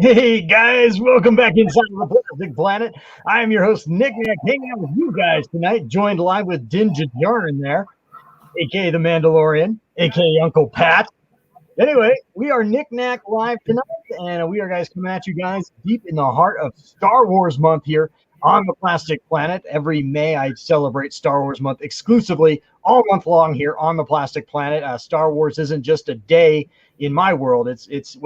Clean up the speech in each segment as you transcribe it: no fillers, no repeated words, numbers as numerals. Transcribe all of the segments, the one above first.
Hey guys, welcome back inside the Plastic Planet. I am your host, Nick Nack, hanging out with you guys tonight, joined live with Din Djarin there, aka the Mandalorian, aka Uncle Pat. Anyway, we are Nick Nack live tonight, and we are guys coming at you guys deep in the heart of Star Wars month here on the Plastic Planet. Every May, I celebrate Star Wars month exclusively all month long here on the Plastic Planet. Star Wars isn't just a day in my world. It's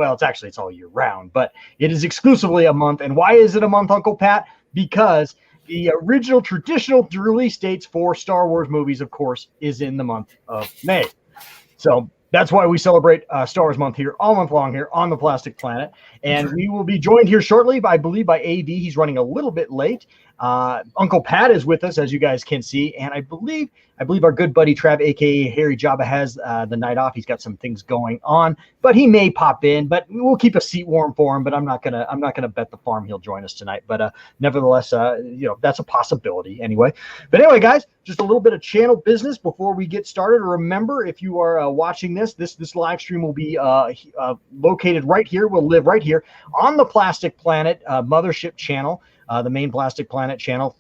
all year round, but it is exclusively a month. And why is it a month, Uncle Pat? Because the original traditional release dates for Star Wars movies, of course, is in the month of May. So that's why we celebrate Star Wars month here all month long here on the Plastic Planet. And we will be joined here shortly, I believe, by AV. He's running a little bit late. Uncle Pat is with us, as you guys can see. And I believe our good buddy Trav, a.k.a. Harry Jabba, has the night off. He's got some things going on, but he may pop in. But we'll keep a seat warm for him. But I'm not gonna bet the farm he'll join us tonight. But nevertheless, that's a possibility anyway. But anyway, guys, just a little bit of channel business before we get started. Remember, if you are watching this live stream will be located right here. Will live right here on the Plastic Planet mothership channel. The main Plastic Planet channel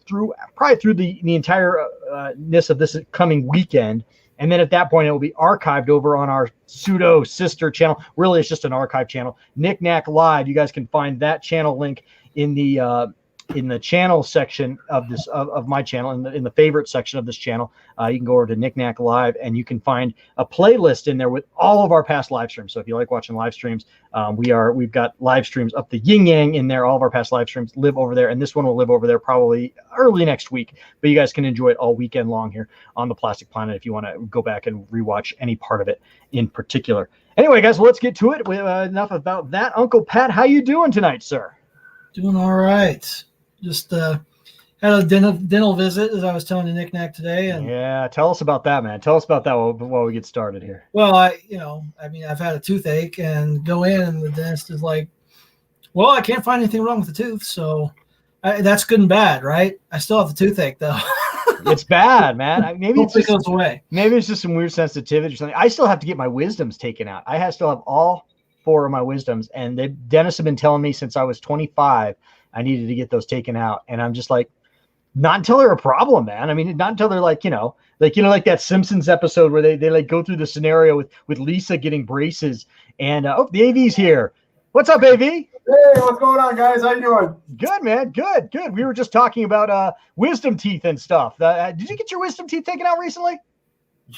probably through the entire-ness of this coming weekend. And then at that point, it will be archived over on our pseudo sister channel. Really, it's just an archive channel. Nick Nack Live. You guys can find that channel link in the channel section of this of my channel, in the favorite section of this channel. You can go over to Nick Nack Live, and you can find a playlist in there with all of our past live streams. So if you like watching live streams, we've got live streams up the yin yang in there. All of our past live streams live over there, and this one will live over there probably early next week. But you guys can enjoy it all weekend long here on the Plastic Planet if you want to go back and rewatch any part of it in particular. Anyway, guys, let's get to it. Enough about that. Uncle Pat, how you doing tonight, sir? Doing all right. Just had a dental visit, as I was telling you, Nick Nack today. And yeah, tell us about that, man. Tell us about that while we get started here. Well, I've had a toothache, and go in, and the dentist is like, "Well, I can't find anything wrong with the tooth." So that's good and bad, right? I still have the toothache, though. It's bad, man. Maybe it goes away. Maybe it's just some weird sensitivity or something. I still have to get my wisdoms taken out. I still have all 4 of my wisdoms, and the dentists have been telling me since I was 25 I needed to get those taken out. And I'm just like, not until they're a problem, man. I mean, not until they're like that Simpsons episode where they like go through the scenario with Lisa getting braces and the AV's here. What's up, AV? Hey, what's going on, guys? How you doing? Good, man. Good. We were just talking about wisdom teeth and stuff. Did you get your wisdom teeth taken out recently?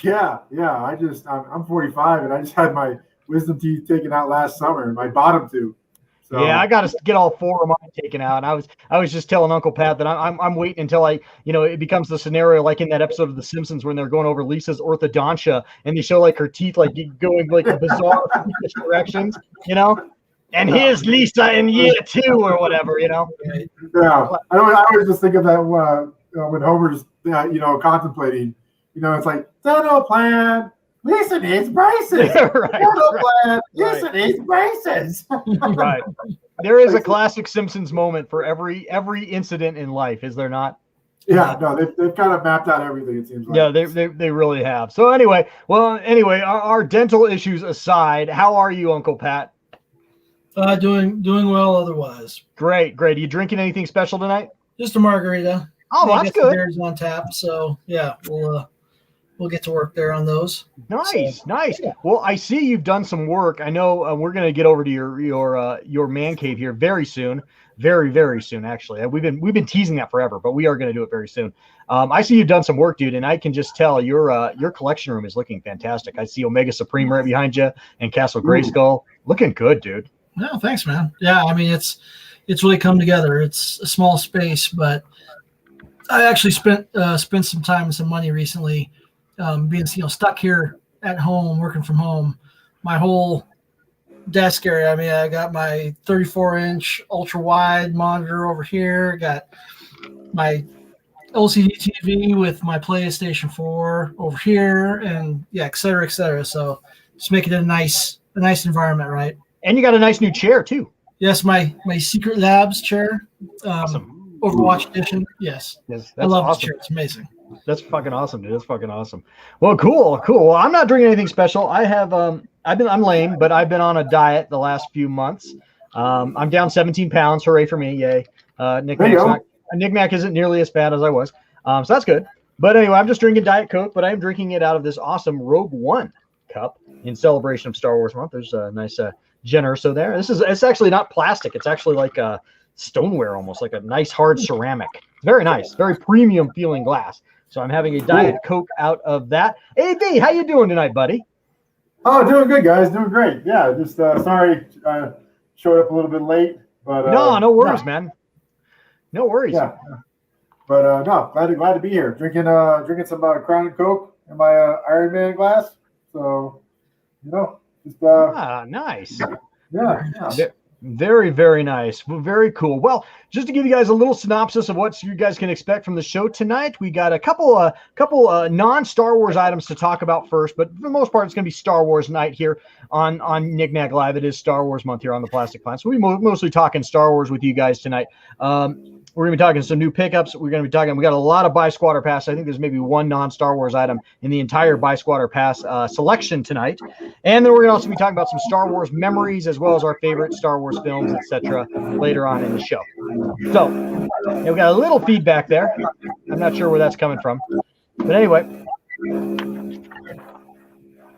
Yeah. I'm 45 and I just had my wisdom teeth taken out last summer, my bottom two. So. Yeah, I got to get all 4 of mine taken out. And I was just telling Uncle Pat that I'm waiting until it becomes the scenario like in that episode of The Simpsons when they're going over Lisa's orthodontia and they show like her teeth like going like bizarre directions, and here's Lisa in year 2 or whatever, Yeah, I always just think of that when Homer's contemplating, it's like dental plan. Lisa needs braces. Right. Lisa needs braces. Right. There is a classic Simpsons moment for every incident in life, is there not? Yeah, no, they've kind of mapped out everything, it seems like. Yeah, they really have. So anyway, our dental issues aside, how are you, Uncle Pat? Doing well otherwise. Great. Are you drinking anything special tonight? Just a margarita. Oh, well, that's good. Beers on tap, so yeah, we'll get to work there on those. Nice. Yeah. Well, I see you've done some work. I know we're going to get over to your man cave here very soon, very, very soon. Actually, we've been teasing that forever, but we are going to do it very soon. I see you've done some work, dude, and I can just tell your collection room is looking fantastic. I see Omega Supreme right behind you and Castle Grayskull looking good, dude. No, thanks, man. Yeah, I mean it's really come together. It's a small space, but I actually spent some time and some money recently. Being stuck here at home, working from home, my whole desk area. I mean, I got my 34-inch ultra wide monitor over here. Got my LCD TV with my PlayStation 4 over here, and yeah, et cetera, et cetera. So just make it a nice environment, right? And you got a nice new chair too. Yes, my Secret Labs chair. Awesome. Overwatch edition. Yes, I love this chair. It's amazing. That's fucking awesome, dude. That's fucking awesome. Well, cool. Well, I'm not drinking anything special. I have I'm lame, but I've been on a diet the last few months. I'm down 17 pounds. Hooray for me. Yay. Knick-Knack isn't nearly as fat as I was. So that's good. But anyway, I'm just drinking Diet Coke, but I'm drinking it out of this awesome Rogue One cup in celebration of Star Wars month. There's a nice Generoso there. It's actually not plastic. It's actually like a stoneware, almost like a nice hard ceramic. Very nice, very premium feeling glass. So I'm having a Diet Coke out of that. Hey, D, how you doing tonight, buddy? Oh, doing good, guys. Doing great. Yeah, just sorry showed up a little bit late. But no worries, man. No worries. Yeah. But no, glad to be here. Drinking some Crown and Coke in my Iron Man glass. So, just nice. Yeah. Very, very nice. Very cool. Well, just to give you guys a little synopsis of what you guys can expect from the show tonight, we got a couple non-Star Wars items to talk about first, but for the most part, it's going to be Star Wars night here on Knick-Knack Live. It is Star Wars month here on the Plastic Planet, so we're mostly talking Star Wars with you guys tonight. We're going to be talking some new pickups. We got a lot of Buy Squatter Pass. I think there's maybe one non-Star Wars item in the entire Buy Squatter Pass selection tonight. And then we're going to also be talking about some Star Wars memories as well as our favorite Star Wars films, etc. later on in the show. So we got a little feedback there. I'm not sure where that's coming from. But anyway.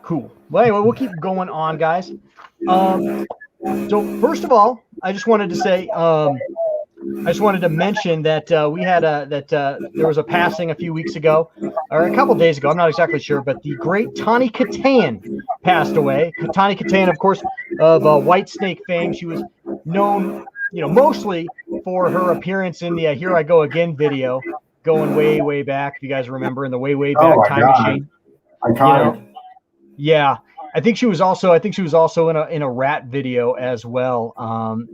Cool. Well, anyway, we'll keep going on, guys. So first of all, I just wanted to say I just wanted to mention that we had there was a passing a few weeks ago, or a couple days ago. I'm not exactly sure, but the great Tawny Kitaen passed away. Tawny Kitaen, of course, of White Snake fame. She was known, mostly for her appearance in the "Here I Go Again" video, going way back. If you guys remember, in the way back time machine. Iconic. Yeah. I think she was also in a rap video as well,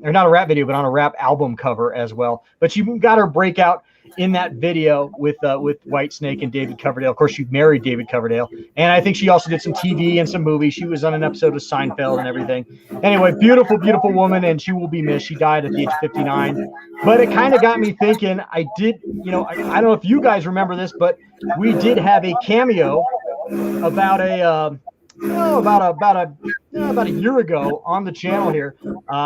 or not a rap video, but on a rap album cover as well. But she got her breakout in that video with White Snake and David Coverdale. Of course, she married David Coverdale, and I think she also did some TV and some movies. She was on an episode of Seinfeld and everything. Anyway, beautiful woman, and she will be missed. She died at the age of 59. But it kind of got me thinking. I don't know if you guys remember this, but we did have a cameo about a year ago on the channel here.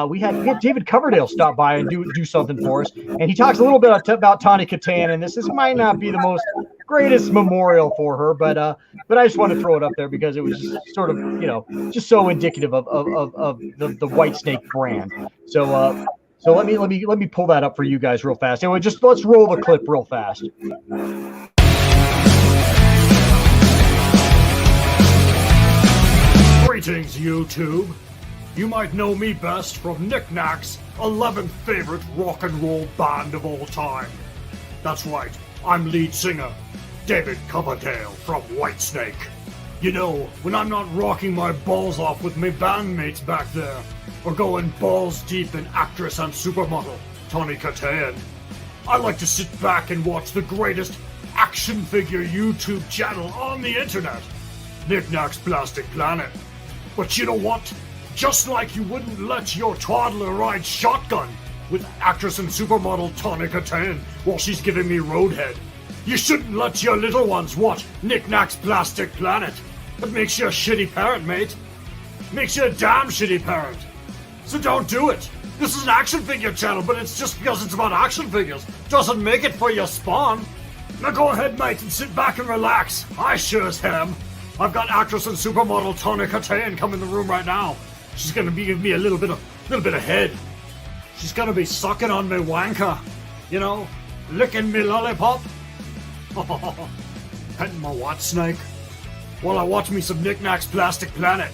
We had David Coverdale stop by and do something for us, and he talks a little bit about Tawny Kitaen, and this might not be the most greatest memorial for her, but I just want to throw it up there because it was just sort of just so indicative of the White Snake brand. So let me pull that up for you guys real fast. Anyway, just let's roll the clip real fast. Greetings, YouTube. You might know me best from Knick-Knack's 11th favorite rock and roll band of all time. That's right, I'm lead singer David Coverdale from Whitesnake. When I'm not rocking my balls off with my bandmates back there, or going balls deep in actress and supermodel Tawny Kitaen, I like to sit back and watch the greatest action figure YouTube channel on the internet, Knick-Knack's Plastic Planet. But you know what? Just like you wouldn't let your toddler ride shotgun with actress and supermodel Tawny Kitaen while she's giving me roadhead, you shouldn't let your little ones watch Knick-Knack's Plastic Planet. That makes you a shitty parent, mate. Makes you a damn shitty parent. So don't do it. This is an action figure channel, but it's just because it's about action figures doesn't make it for your spawn. Now go ahead, mate, and sit back and relax. I sure as am. I've got actress and supermodel Tawny Kitaen coming in the room right now. She's gonna be giving me a little bit of head. She's gonna be sucking on me wanker, licking me lollipop, petting my White Snake, while I watch me some Knick-Knack's Plastic Planet.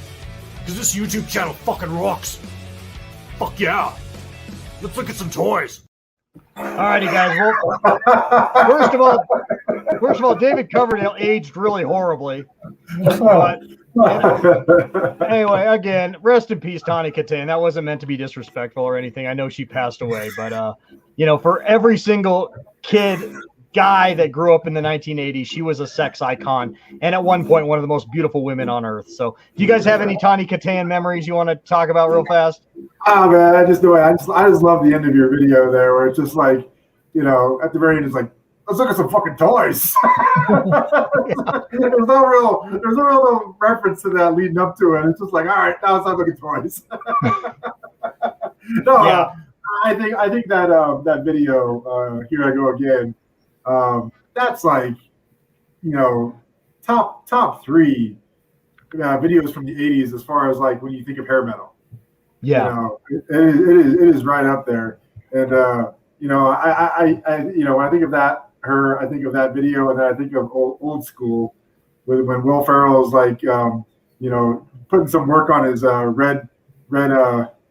Cause this YouTube channel fucking rocks. Fuck yeah. Let's look at some toys. Alrighty, guys. Well, first of all, David Coverdale aged really horribly. But anyway, again, rest in peace, Tawny Kitaen. That wasn't meant to be disrespectful or anything. I know she passed away, but for every single guy that grew up in the 1980s, she was a sex icon, and at one point, one of the most beautiful women on earth. So, do you guys have any Tawny Kitaen memories you want to talk about real fast? Oh man, I just love the end of your video there, where it's just like, at the very end, it's like, let's look at some fucking toys. There's no real reference to that leading up to it. It's just like, all right, now it's time to look at toys. No, Yeah. I think that that video, Here I Go Again, that's like, top three videos from the 80s as far as like when you think of hair metal. Yeah. It is right up there. And when I think of that I think of that video, and then I think of old school when Will Ferrell's like putting some work on his red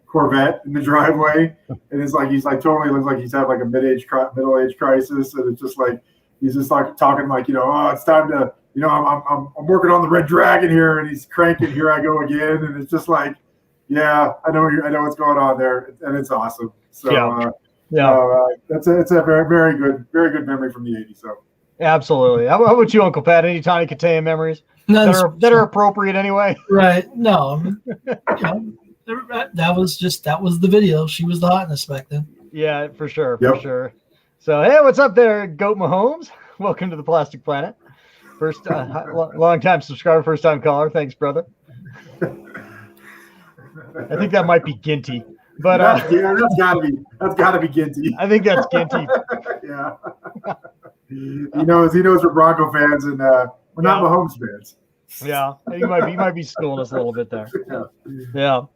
Corvette in the driveway, and it's like he's like totally looks like he's had like a middle age crisis, and it's just like he's just like talking like oh, it's time to I'm working on the Red Dragon here, and he's cranking Here I Go Again, and it's just like I know what's going on there, and it's awesome. So it's a very good memory from the 80s. So absolutely. How about you, Uncle Pat? Any Tawny Kataya memories that are appropriate anyway? Right. No. That was the video. She was the hotness back then. Yeah, for sure. Yep. For sure. So, hey, what's up there, Goat Mahomes? Welcome to the Plastic Planet. First, long time subscriber, first time caller. Thanks, brother. I think that might be Ginty, but that's gotta be Ginty. I think that's Ginty. Yeah. He knows we're Bronco fans, and we're not Mahomes fans. Yeah, he might be schooling us a little bit there. Yeah.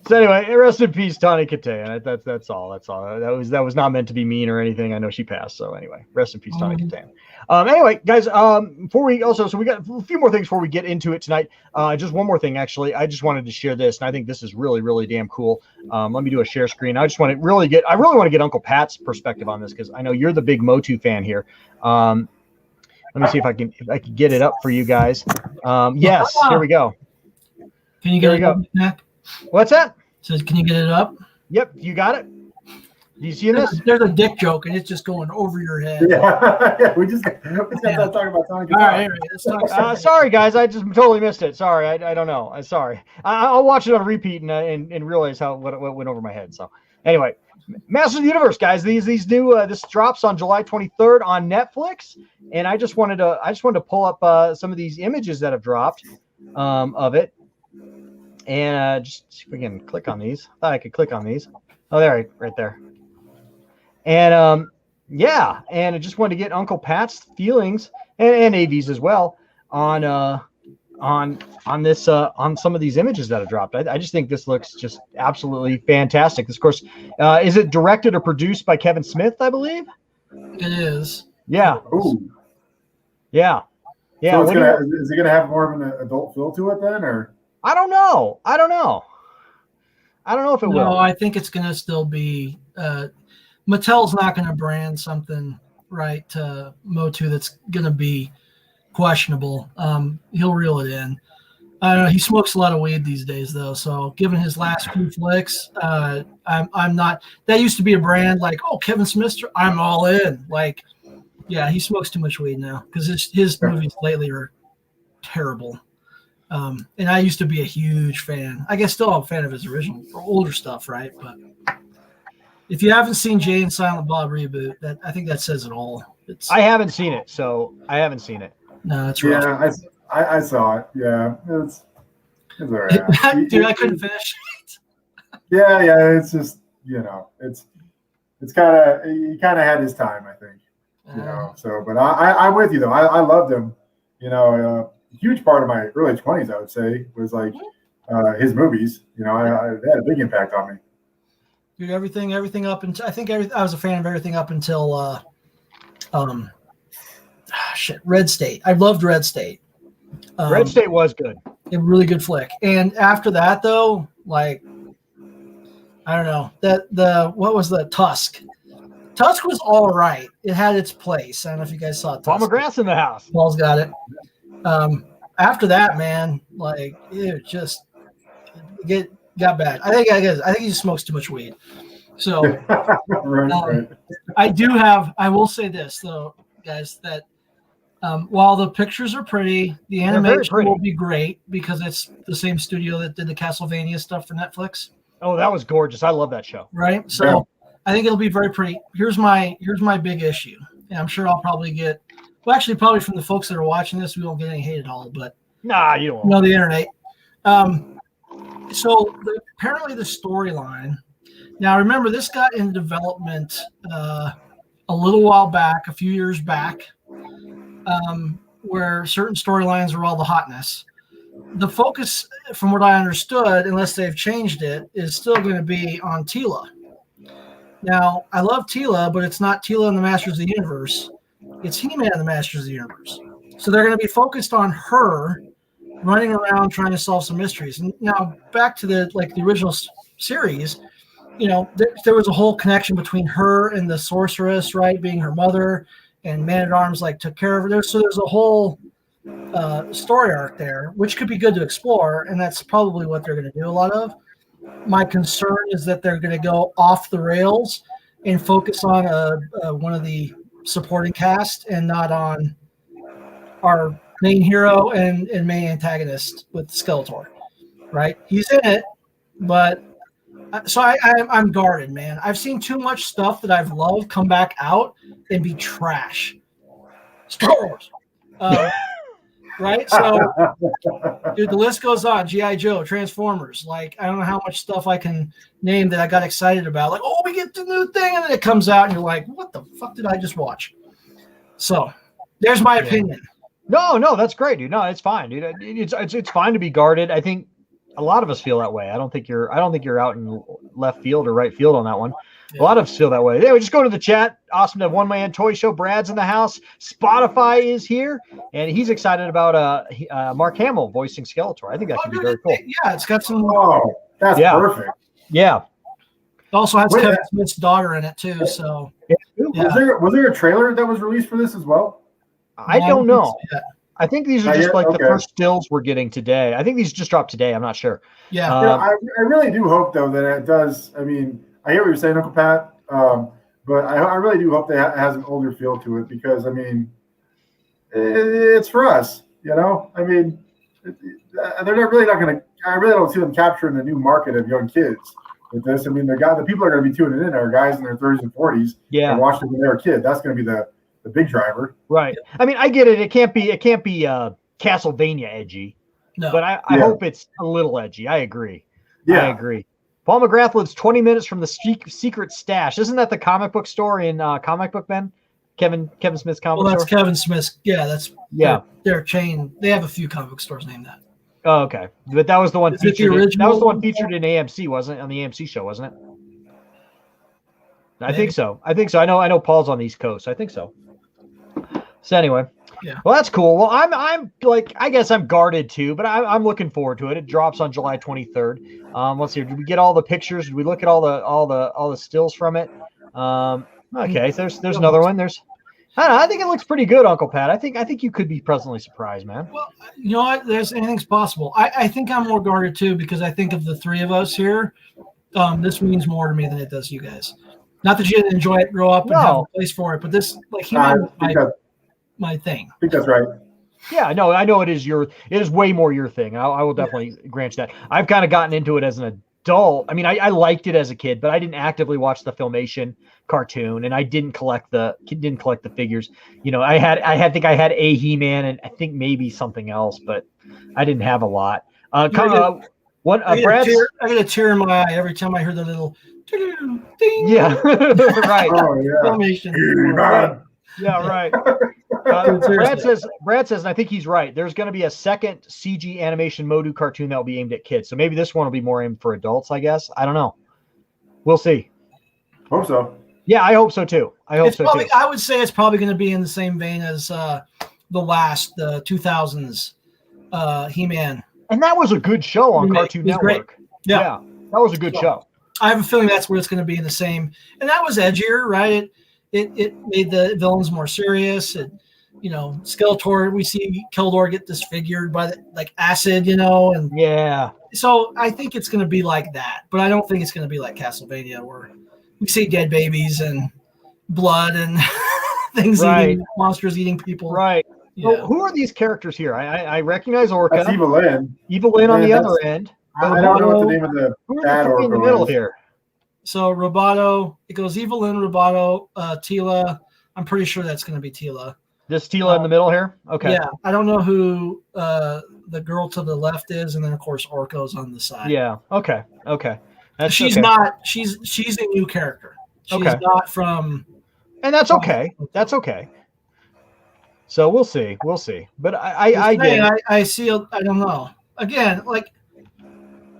So anyway, rest in peace, Tawny Kataya. That's all. That was not meant to be mean or anything. I know she passed. So anyway, rest in peace, Tawny Kataya. Anyway, guys, before we we got a few more things before we get into it tonight. Just one more thing, actually. I just wanted to share this, and I think this is really, really damn cool. Let me do a share screen. I really want to get Uncle Pat's perspective on this, because I know you're the big Motu fan here. Let me see if I can get it up for you guys. Yes, here we go. Can you get it up, Mac? What's that? Says, can you get it up? Yep, you got it. Do you see this? There's a dick joke, and it's just going over your head. Yeah, we just got to talk about Tawny Kataya. All right, let's talk. Sorry, guys, I just totally missed it. Sorry, I don't know. I'm sorry. I'll watch it on repeat and realize what went over my head. So anyway, Masters of the Universe, guys. These new this drops on July 23rd on Netflix, and I just wanted to pull up some of these images that have dropped of it. And just see if we can click on these. I thought I could click on these. Oh, there, right there. And and I just wanted to get Uncle Pat's feelings and AV's as well on this on some of these images that have dropped. I just think this looks just absolutely fantastic. This, of course, is it directed or produced by Kevin Smith? I believe it is. Yeah. Ooh. Yeah. So is it gonna have more of an adult feel to it then, or? I don't know if it will. No, I think it's going to still be Mattel's not going to brand something right to Motu that's going to be questionable. He'll reel it in. I don't know. He smokes a lot of weed these days, though. So, given his last few flicks, I'm not. That used to be a brand like, oh, Kevin Smith, I'm all in. Like, yeah, he smokes too much weed now because his movies lately are terrible. And I used to be a huge fan. I guess still I'm a fan of his original or older stuff, right? But if you haven't seen Jay and Silent Bob reboot, I think that says it all. I haven't seen it, so I haven't seen it. No, it's rough. Yeah, I saw it. Yeah, it's all right. Dude, I couldn't finish it. Yeah, it's just it's kind of he kind of had his time, I think. So, but I'm with you though. I loved him. A huge part of my early 20s, I would say, was like his movies. They had a big impact on me. Dude, everything up until I was a fan of everything up until Red State. I loved Red State. Red State was good. A really good flick. And after that, though, like I don't know what was the Tusk? Tusk was all right. It had its place. I don't know if you guys saw Tusk. Paul McGrath's in the house. Paul's got it. After that, man, like it just got bad. I think he just smokes too much weed. So right. I will say this though, guys, that while the pictures are pretty, the animation will be great because it's the same studio that did the Castlevania stuff for Netflix. Oh, that was gorgeous. I love that show. Right. So I think it'll be very pretty. Here's my big issue. And I'm sure I'll probably get probably from the folks that are watching this, we won't get any hate at all, but nah, you won't. The internet. So apparently the storyline Now, remember, this got in development a little while back, a few years back, where certain storylines were all the hotness. The focus, from what I understood, unless they've changed it, is still going to be on Tila. Now, I love Tila, but it's not Tila in the Masters of the Universe. It's He-Man in the Masters of the Universe. So they're going to be focused on her running around trying to solve some mysteries. And now, back to the original series, there was a whole connection between her and the sorceress, right, being her mother, and Man-at-Arms took care of her. So there's a whole story arc there, which could be good to explore, and that's probably what they're going to do a lot of. My concern is that they're going to go off the rails and focus on one of the supporting cast and not on our main hero and main antagonist with Skeletor, right? He's in it, but so I'm guarded, man. I've seen too much stuff that I've loved come back out and be trash. Star Wars. Right? So, dude, the list goes on. G.I. Joe, Transformers. I don't know how much stuff I can name that I got excited about. We get the new thing, and then it comes out, and you're like, what the fuck did I just watch? So, there's my opinion. No, that's great, dude. No, it's fine, dude. It's fine to be guarded. I think a lot of us feel that way. I don't think you're out in left field or right field on that one. Yeah. A lot of us feel that way. Anyway, just go to the chat. Awesome to have One Man Toy Show. Brad's in the house. Spotify is here, and he's excited about Mark Hamill voicing Skeletor. I think that could be very cool. Yeah, it's got some. Oh, that's perfect. Yeah. It also has Kevin Smith's daughter in it too. So, was there a trailer that was released for this as well? I don't know. I think these are just the first stills we're getting today. I think these just dropped today. I'm not sure. Yeah. I really do hope, though, that it does. I mean, I hear what you're saying, Uncle Pat, but I really do hope that it has an older feel to it because, I mean, it's for us, I mean, they're really not going to – I really don't see them capturing the new market of young kids with this. I mean, the people that are going to be tuning in are guys in their 30s and 40s and watching it when they were a kid. That's going to be the big driver. Right. I mean, I get it. It can't be Castlevania edgy. No. But I hope it's a little edgy. I agree. Yeah. I agree. Paul McGrath lives 20 minutes from the secret stash. Isn't that the comic book store in Comic Book Ben? Kevin Smith's comic book store? That's Kevin Smith's. Yeah, that's their chain. They have a few comic book stores named that. Oh, okay. But that was the one featured. That was the one featured in AMC, wasn't it? On the AMC show, wasn't it? I think so. I know Paul's on the East Coast. I think so. So anyway, well, that's cool. Well, I'm I guess I'm guarded too, but I'm looking forward to it. It drops on July 23rd. Let's see. Did we get all the pictures? Did we look at all the stills from it? Okay. So there's another one. I don't know. I think it looks pretty good, Uncle Pat. I think you could be pleasantly surprised, man. Well, you know what? Anything's possible. I think I'm more guarded too because I think of the three of us here. This means more to me than it does you guys. Not that you didn't enjoy it, grow up, and have a place for it, but this my thing. I think that's right. Yeah, no, I know it is way more your thing. I will definitely grant you that. I've kind of gotten into it as an adult. I mean, I liked it as a kid, but I didn't actively watch the Filmation cartoon, and I didn't collect the figures. I think I had a He-Man and I think maybe something else, but I didn't have a lot. I get a tear in my eye every time I hear the little ding. Yeah, right. Oh, yeah. Filmation. Yeah, right. Brad says, and I think he's right. There's going to be a second CG animation Modu cartoon that will be aimed at kids. So maybe this one will be more aimed for adults, I guess. I don't know. We'll see. Hope so. Yeah, I hope so too. I would say it's probably going to be in the same vein as the 2000s He-Man. And that was a good show on Cartoon Network. Great. Yeah, that was a good show. I have a feeling that's where it's going to be in the same. And that was edgier, right? It made the villains more serious. Skeletor, we see Keldor get disfigured by acid, and yeah. So I think it's going to be like that, but I don't think it's going to be like Castlevania where we see dead babies and blood and things eating monsters eating people. Right. Yeah. So who are these characters here? I recognize Orca. That's Evil Lyn. Evil Lyn on the other end. I don't know what the name of the bad Orca in the middle here. So Roboto, it goes Evil Lyn, Roboto, Tila. I'm pretty sure that's going to be Tila. This Tila in the middle here? Okay. Yeah. I don't know who the girl to the left is, and then, of course, Orko's on the side. Yeah. Okay. She's okay. not. She's a new character. She's not from. And that's okay. That's okay. So we'll see. But I see. I don't know. Again, like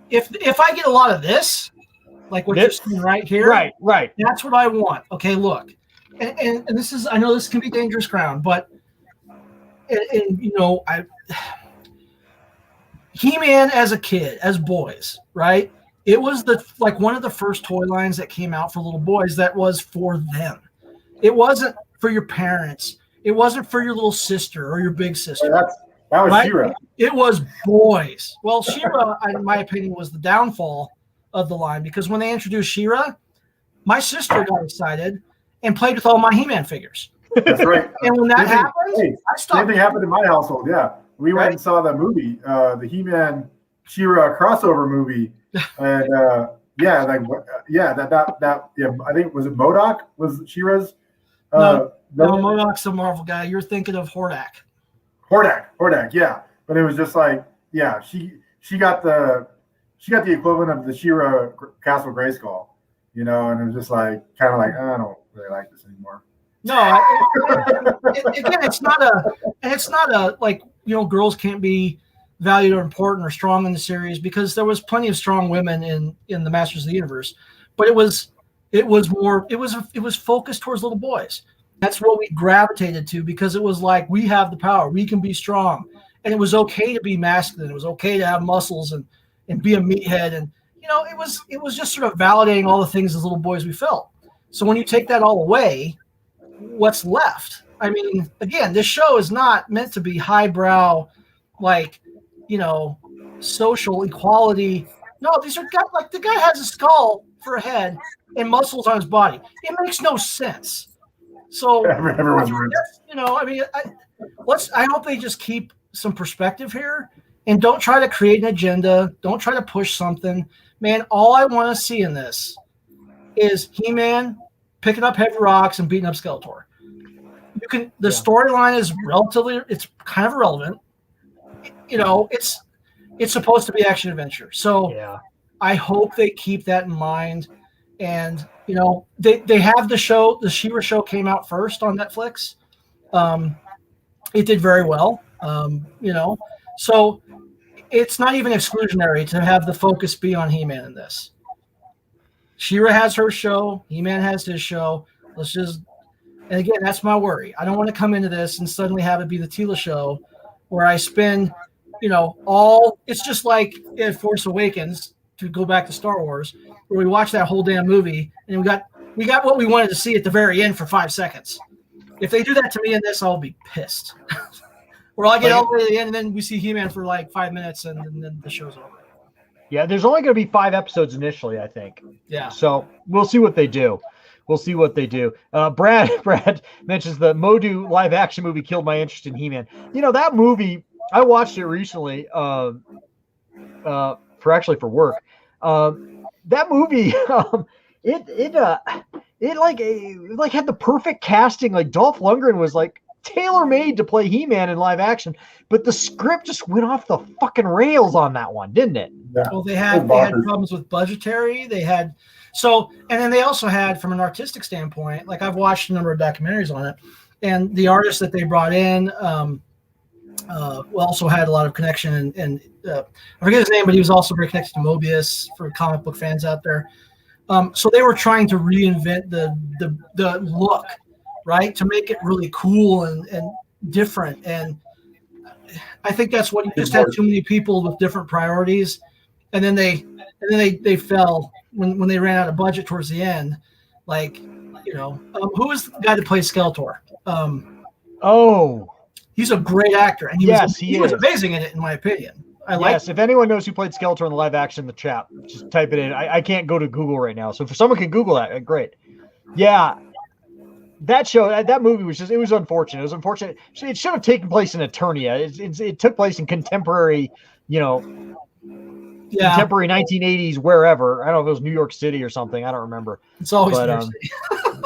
if I get a lot of this, like what you're seeing right here, right. That's what I want. Okay, look, and this is. I know this can be dangerous ground, but and you know, He-Man as a kid, as boys, right? It was one of the first toy lines that came out for little boys that was for them. It wasn't for your parents. It wasn't for your little sister or your big sister. That was right? She-Ra. It was boys. Well, She-Ra, in my opinion, was the downfall of the line because when they introduced She-Ra, my sister got excited and played with all my He-Man figures. That's right. And when that happened, I stopped. Same thing happened in my household. Yeah, we went and saw the movie, the He-Man She-Ra crossover movie, and I think was it MODOK was She-Ra's. No, MODOK's a Marvel guy. You're thinking of Hordak. Hordak, yeah. But it was just like, yeah, she got the equivalent of the She-Ra Castle Grayskull, you know, and it was just like kind of like, I don't really like this anymore. No, again, it's not a like, you know, girls can't be valued or important or strong in the series because there was plenty of strong women in the Masters of the Universe, but it was focused towards little boys. That's what we gravitated to because it was like, we have the power, we can be strong, and it was okay to be masculine. It was okay to have muscles and be a meathead, and you know, it was just sort of validating all the things as little boys we felt. So when you take that all away, what's left? I mean, again, this show is not meant to be highbrow, like, you know, social equality. No, these are like the guy has a skull for a head and muscles on his body. It makes no sense. So, everyone's you know, I mean, I hope they just keep some perspective here and don't try to create an agenda. Don't try to push something. Man, all I want to see in this is He-Man picking up heavy rocks and beating up Skeletor. The storyline is it's kind of irrelevant. You know, it's supposed to be action adventure. So I hope they keep that in mind. And, you know, they have the show, the She-Ra show came out first on Netflix. It did very well, you know. So it's not even exclusionary to have the focus be on He-Man in this. She-Ra has her show. He-Man has his show. And again, that's my worry. I don't want to come into this and suddenly have it be the Tila show where I spend, you know, it's just like in Force Awakens, to go back to Star Wars, where we watched that whole damn movie and we got what we wanted to see at the very end for 5 seconds. If they do that to me in this, I'll be pissed. Where I get all the way to the end and then we see He-Man for like 5 minutes and then the show's over. Yeah, there's only going to be 5 episodes initially, I think. Yeah. So we'll see what they do. Brad mentions the Modu live action movie killed my interest in He-Man. You know, that movie, I watched it recently for work. That movie, it had the perfect casting. Like Dolph Lundgren was like tailor-made to play He-Man in live action, but the script just went off the fucking rails on that one, didn't it? Yeah. Well, they had problems with budgetary. And then they also had, from an artistic standpoint, like I've watched a number of documentaries on it, and the artist that they brought in also had a lot of connection, and I forget his name, but he was also very connected to Mobius for comic book fans out there. So they were trying to reinvent the look, right, to make it really cool and different. And I think that's what you just had too many people with different priorities, and then they fell when they ran out of budget towards the end. Like, you know, who was the guy that plays Skeletor? He's a great actor, and he was amazing in it, in my opinion. If anyone knows who played Skeletor in the live action in the chat, just type it in. I can't go to Google right now, so if someone can Google that, great. Yeah, that movie was it was unfortunate. It was unfortunate. It should have taken place in Eternia. It took place in contemporary, you know, contemporary 1980s wherever. I don't know if it was New York City or something. I don't remember. It's always New York City.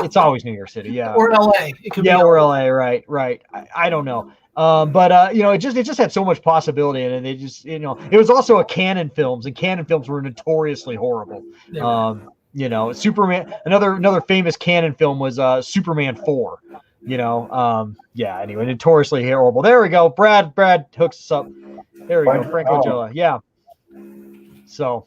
It's always New York City, yeah. Or LA. It could be or LA, right. I don't know. But you know, it just had so much possibility in it. They just, you know, it was also a Canon Films, and Canon Films were notoriously horrible. You know, Superman. Another famous Canon film was Superman 4. You know, yeah. Anyway, notoriously horrible. There we go. Brad hooks us up. There we go. Franco Jola. Yeah. So,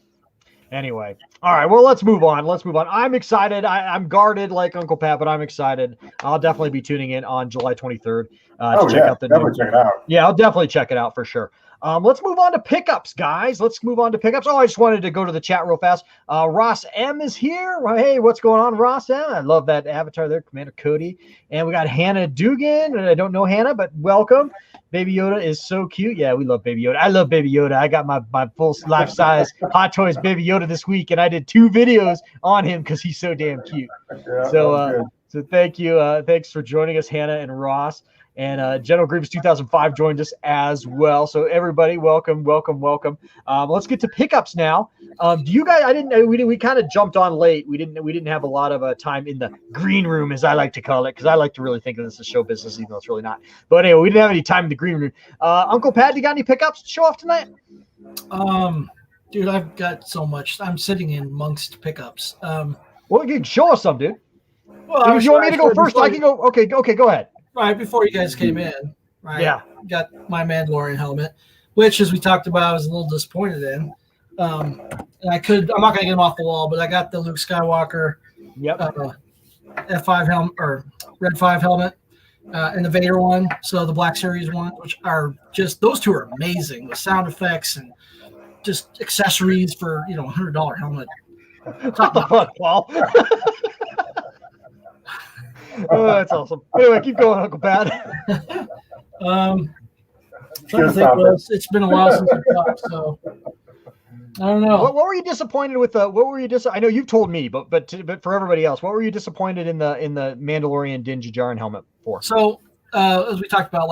anyway, all right. Well, let's move on. I'm excited. I'm guarded like Uncle Pat, but I'm excited. I'll definitely be tuning in on July 23rd to check out the new. Check it out. Yeah, I'll definitely check it out for sure. Let's move on to pickups, guys. Oh, I just wanted to go to the chat real fast. Ross M is here. Hey, what's going on, Ross M? I love that avatar there, Commander Cody. And we got Hannah Dugan. I don't know Hannah, but welcome. Baby Yoda is so cute. Yeah, we love Baby Yoda. I love Baby Yoda. I got my full life-size Hot Toys Baby Yoda this week, and I did 2 videos on him because he's so damn cute. Yeah, So thank you. Thanks for joining us, Hannah and Ross. And General Grievous 2005 joined us as well. So everybody, welcome. Let's get to pickups now. Do you guys? We kind of jumped on late. We didn't have a lot of time in the green room, as I like to call it, because I like to really think of this as show business, even though it's really not. But anyway, we didn't have any time in the green room. Uncle Pat, you got any pickups to show off tonight? Dude, I've got so much. I'm sitting in amongst pickups. Well, you can show us some, dude. Well, if you want me to go first, I can go. Okay, go ahead. Right before you guys came in, right? Yeah. Got my Mandalorian helmet, which, as we talked about, I was a little disappointed in. And I'm not going to get them off the wall, but I got the Luke Skywalker F5 helmet or Red 5 helmet and the Vader one. So the Black Series one, which are just, those two are amazing with sound effects and just accessories for, $100 helmet. What the fuck, Paul? Oh, that's awesome. Anyway, keep going, Uncle Pat. It's been a while since we talked, so I don't know. What were you disappointed with? I know you've told me, but for everybody else, what were you disappointed in the Mandalorian Din Djarin helmet for? So as we talked about,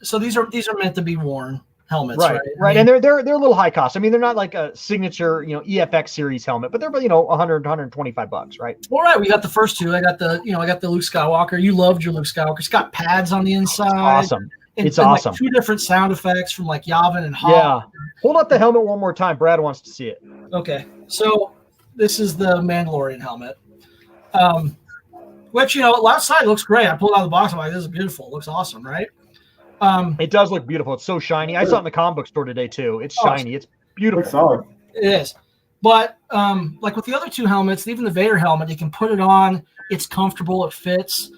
these are meant to be worn helmets, right? Right, and they're a little high cost. I mean, they're not like a signature, EFX series helmet, but they're $125, right? All right, we got the first two. I got the Luke Skywalker. You loved your Luke Skywalker. It's got pads on the inside. It's awesome. It's awesome. 2 different sound effects from Yavin and Hoth. Yeah. Hold up the helmet one more time. Brad wants to see it. Okay, so this is the Mandalorian helmet, which outside looks great. I pulled it out of the box. I'm like, this is beautiful. It looks awesome, right? It does look beautiful. It's so shiny. I saw it in the comic book store today too. It's shiny. It's beautiful. Looks solid. It is. But like with the other 2 helmets, even the Vader helmet, you can put it on. It's comfortable. It fits.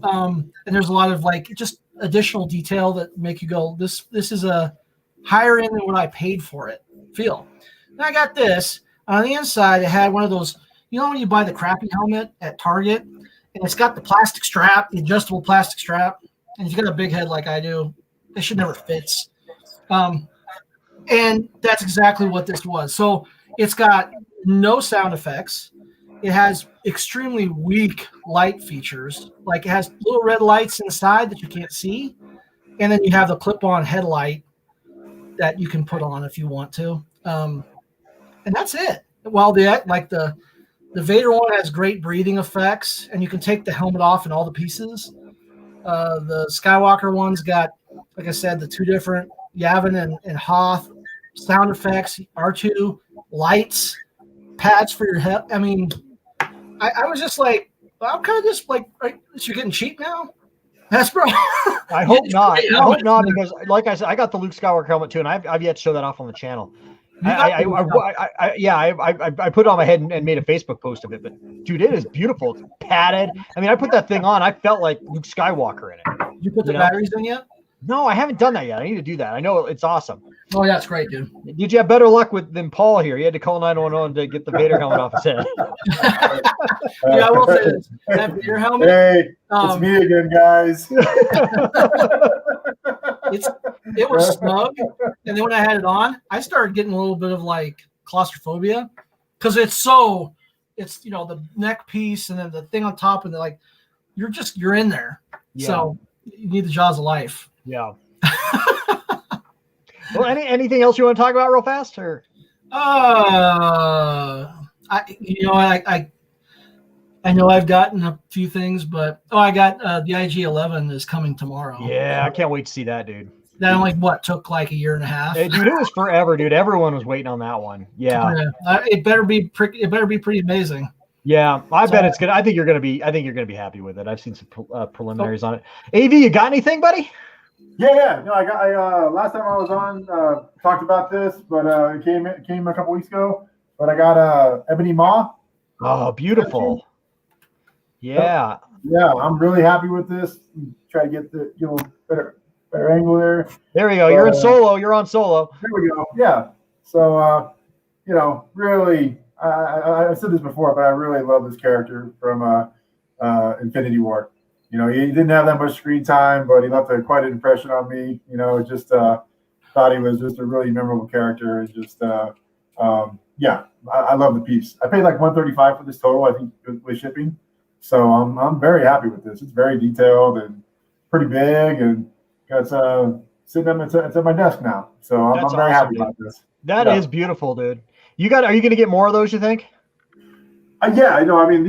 And there's a lot of just additional detail that make you go, this is a higher end than what I paid for it. Feel. And I got this on the inside. It had one of those. When you buy the crappy helmet at Target, and it's got the plastic strap, the adjustable plastic strap. And if you got a big head like I do, it should never fits. And that's exactly what this was. So it's got no sound effects. It has extremely weak light features. It has little red lights inside that you can't see. And then you have the clip-on headlight that you can put on if you want to. And that's it. While the Vader one has great breathing effects, and you can take the helmet off in all the pieces. The Skywalker one's got, like I said, the 2 different Yavin and Hoth sound effects, R2, lights, pads for your head. I mean, I was just like, I'm kind of just like, you're getting cheap now? Hasbro? I hope not. I hope not, because like I said, I got the Luke Skywalker helmet too, and I've yet to show that off on the channel. I put it on my head and made a Facebook post of it, but dude, it is beautiful. It's padded. I mean, I put that thing on. I felt like Luke Skywalker in it. Did you put the batteries in yet? No, I haven't done that yet. I need to do that. I know it's awesome. Oh yeah, it's great, dude. Did you have better luck than Paul here? He had to call 911 to get the Vader helmet off his head. Yeah, I will say this. That Vader helmet. Hey, it's me again, guys. It was snug, and then when I had it on, I started getting a little bit of claustrophobia because it's the neck piece and then the thing on top, and you're in there. Yeah. So you need the jaws of life. Yeah. Well, anything else you want to talk about real fast, or? I know I've gotten a few things, but I got the IG-11 is coming tomorrow. Yeah, I can't wait to see that, dude. That only took like a year and a half. Hey, dude, it was forever, dude. Everyone was waiting on that one. Yeah. It better be pretty amazing. Yeah, I bet it's good. I think you're gonna be happy with it. I've seen some preliminaries on it. AV, you got anything, buddy? Yeah. No, I last time I was on talked about this, but it came a couple weeks ago. But I got Ebony Maw. Oh, beautiful. Yeah. Yeah, I'm really happy with this. Try to get the better angle there. There we go. You're in solo. You're on solo. There we go. Yeah. So really, I've said this before, but I really love this character from Infinity War. He didn't have that much screen time, but he left quite an impression on me. Just thought he was just a really memorable character, and just I love the piece. I paid like $135 for this total, I think, with shipping. So I'm very happy with this. It's very detailed and pretty big, and it's sitting it's at my desk now. So I'm very happy about this. That is beautiful, dude. Are you going to get more of those, you think? Yeah, I know. I mean,